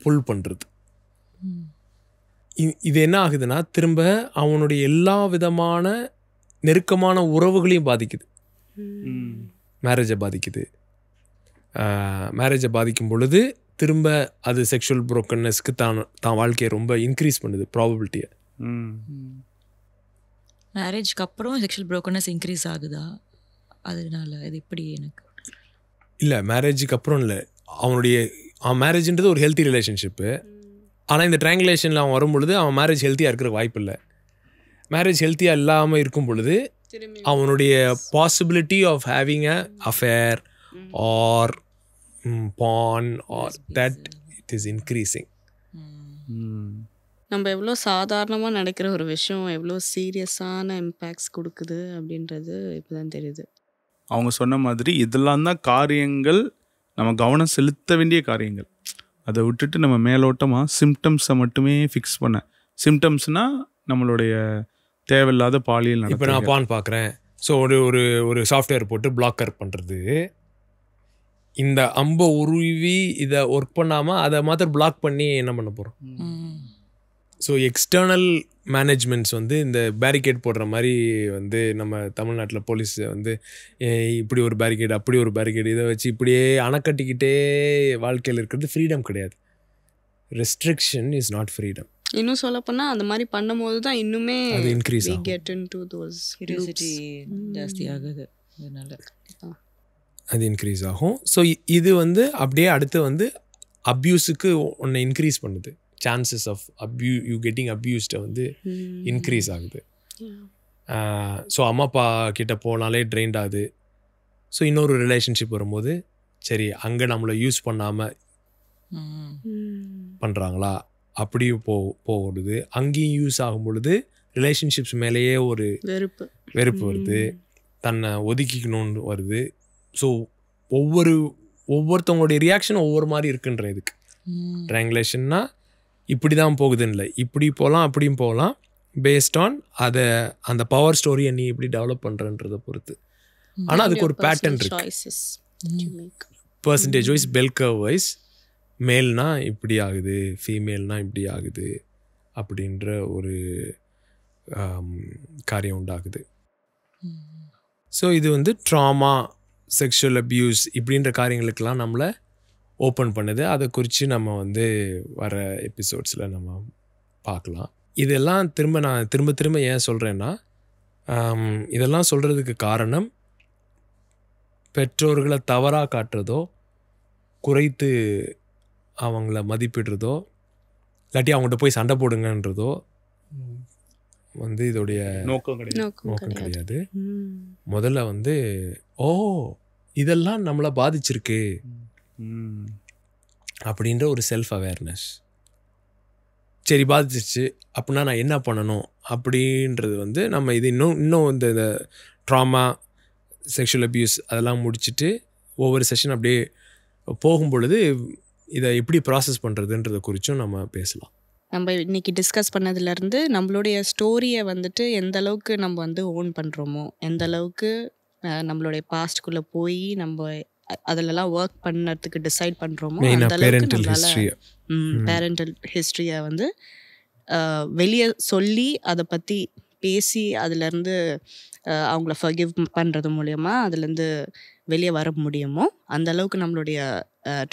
புல் பண்ணுறது. இது என்ன ஆகுதுன்னா திரும்ப அவனுடைய எல்லா விதமான நெருக்கமான உறவுகளையும் பாதிக்குது. மேரேஜை பாதிக்குது. மேரேஜை பாதிக்கும் பொழுது திரும்ப அது செக்ஷுவல் ப்ரோக்கன்னஸ்க்கு தான் வாழ்க்கையை ரொம்ப இன்க்ரீஸ் பண்ணுது ப்ராபபிலிட்டியை. மேரேஜ்க்கு அப்புறம் செக்ஷுவல் ப்ரோக்கன்னஸ் இன்க்ரீஸ் ஆகுதா? அதனால இது எப்படி எனக்கு இல்லை, மேரேஜுக்கு அப்புறம் இல்லை, அவனுடைய மேரேஜ்ன்றது ஒரு ஹெல்த்தி ரிலேஷன்ஷிப்பு. ஆனால் இந்த ட்ரையாங்குலேஷனில் அவன் வரும்பொழுது அவன் மேரேஜ் ஹெல்த்தியாக இருக்கிற வாய்ப்பு இல்லை. மேரேஜ் ஹெல்த்தியாக இல்லாமல் இருக்கும் பொழுது அவனுடைய possibility of having a affair or ban or that it is increasing. நம்ம எவ்வளோ சாதாரணமாக நடக்கிற ஒரு விஷயம் எவ்வளோ சீரியஸான இம்பேக்ட்ஸ் கொடுக்குது அப்படின்றது இப்போ தான் தெரியுது. அவங்க சொன்ன மாதிரி இதெல்லாம் தான் காரியங்கள், நம்ம கவனம் செலுத்த வேண்டிய காரியங்கள். அதை விட்டுட்டு நம்ம மேலோட்டமாக சிம்டம்ஸை மட்டுமே ஃபிக்ஸ் பண்ண. சிம்டம்ஸ்னால் நம்மளுடைய தேவையில்லாத பாலியல் நடக்கும். இப்போ நான் பான் பார்க்குறேன், ஸோ ஒரு சாஃப்ட்வேர் போட்டு பிளாக்கர் பண்ணுறது. இந்த அம்பை உருவி இதை ஒர்க் பண்ணாமல் அதை மாத்திரம் பிளாக் பண்ணி என்ன பண்ண போகிறோம்? ஸோ எக்ஸ்டர்னல் மேனேஜ்மெண்ட்ஸ் வந்து இந்த பேரிகேட் போடுற மாதிரி வந்து நம்ம தமிழ்நாட்டில் போலீஸ் வந்து இப்படி ஒரு பேரிகேட் அப்படி ஒரு பேரிகேட் இதை வச்சு இப்படியே அணைக்கட்டிக்கிட்டே வாழ்க்கையில் இருக்கிறது ஃப்ரீடம் கிடையாது. Restriction is not freedom. இன்னும் சொல்லப்போனால் அந்த மாதிரி பண்ணும்போது தான் இன்னுமே அது இன்க்ரீஸ் ஆகும். get into those கியூரியாசிட்டி ஜாஸ்தி ஆகுது. அதனால அது இன்க்ரீஸ் ஆகும். ஸோ இது வந்து அப்படியே அடுத்து வந்து அப்யூஸுக்கு ஒன்று இன்க்ரீஸ் பண்ணுது. சான்சஸ் ஆஃப் யூ கெட்டிங் அப்யூஸ்டை வந்து இன்க்ரீஸ் ஆகுது. ஸோ அம்மா அப்பா கிட்ட போனாலே ட்ரெயின்ட் ஆகுது. ஸோ இன்னொரு ரிலேஷன்ஷிப் வரும்போது சரி அங்கே நம்மளை யூஸ் பண்ணாமல் பண்ணுறாங்களா அப்படியும் போடுது. அங்கேயும் யூஸ் ஆகும் பொழுது ரிலேஷன்ஷிப்ஸ் மேலேயே ஒரு வெறுப்பு வருது, தன்னை ஒதுக்கிக்கணும்னு வருது. ஸோ ஒவ்வொருத்தவங்களுடைய ரியாக்ஷன் ஒவ்வொரு மாதிரி இருக்குன்ற இதுக்கு ட்ரையாங்குலேஷன்னா இப்படி தான் போகுதுன்னு இல்லை, இப்படி போகலாம் அப்படியும் போகலாம். பேஸ்ட் ஆன் அதை அந்த பவர் ஸ்டோரியை நீ எப்படி டெவலப் பண்ணுறன்றதை பொறுத்து. ஆனால் அதுக்கு ஒரு பேட்டர்ன் இருக்கு. Percentage wise, bell curve wise, மேல்னா இப்படி ஆகுது, ஃபீமேல்னா இப்படி ஆகுது அப்படின்ற ஒரு காரியம் உண்டாகுது. ஸோ இது வந்து ட்ராமா, செக்ஷுவல் அப்யூஸ் இப்படின்ற காரியங்களுக்கெல்லாம் நம்மளை ஓப்பன் பண்ணுது. அதை குறித்து நம்ம வந்து வர எபிசோட்ஸில் நம்ம பார்க்கலாம். இதெல்லாம் நான் திரும்ப ஏன் சொல்கிறேன்னா, இதெல்லாம் சொல்கிறதுக்கு காரணம் பெற்றோர்களை தவறாக காட்டுறதோ, குறைத்து அவங்கள மதிப்பிடுறதோ, இல்லாட்டி அவங்கள்ட்ட போய் சண்டை போடுங்கன்றதோ வந்து இதோடைய நோக்கம் கிடையாது. முதல்ல வந்து இதெல்லாம் நம்மளை பாதிச்சிருக்கு அப்படின்ற ஒரு செல்ஃப் அவேர்னஸ். சரி பாதிச்சிருச்சு அப்படின்னா நான் என்ன பண்ணணும் அப்படின்றது வந்து நம்ம இது இன்னும் இந்த ட்ராமா, செக்ஷுவல் அப்யூஸ் அதெல்லாம் முடிச்சுட்டு ஒவ்வொரு செஷன் அப்படியே போகும் பொழுது இதை எப்படி ப்ராசஸ் பண்ணுறதுன்றதை குறித்தும் நம்ம பேசலாம். நம்ம இன்னைக்கு டிஸ்கஸ் பண்ணதுலேருந்து நம்மளுடைய ஸ்டோரியை வந்துட்டு எந்த அளவுக்கு நம்ம வந்து ஓன் பண்ணுறோமோ, எந்த அளவுக்கு நம்மளுடைய பாஸ்ட்குள்ளே போய் நம்ம அதிலலாம் ஒர்க் பண்ணறதுக்கு டிசைட் பண்ணுறோமோ, அந்த அளவுக்கு நம்மளால் பேரண்டல் ஹிஸ்ட்ரியை வந்து வெளியே சொல்லி அதை பற்றி பேசி அதுலேருந்து அவங்கள ஃபர்கிவ் பண்ணுறது மூலயமா அதுலேருந்து வெளியே வர முடியுமோ அந்த அளவுக்கு நம்மளுடைய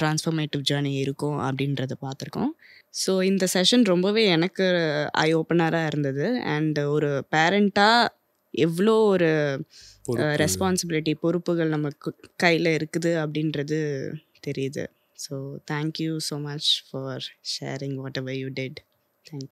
ட்ரான்ஸ்ஃபர்மேட்டிவ் ஜேர்னி இருக்கும் அப்படின்றத பார்த்துருக்கோம். ஸோ இந்த செஷன் ரொம்பவே எனக்கு ஐ ஓப்பனராக இருந்தது. அண்ட் ஒரு பேரண்ட்டாக எவ்வளோ ஒரு ரெஸ்பான்சிபிலிட்டி, பொறுப்புகள் நமக்கு கையில் இருக்குது அப்படின்றது தெரியுது. So thank you so much for sharing what ever you did.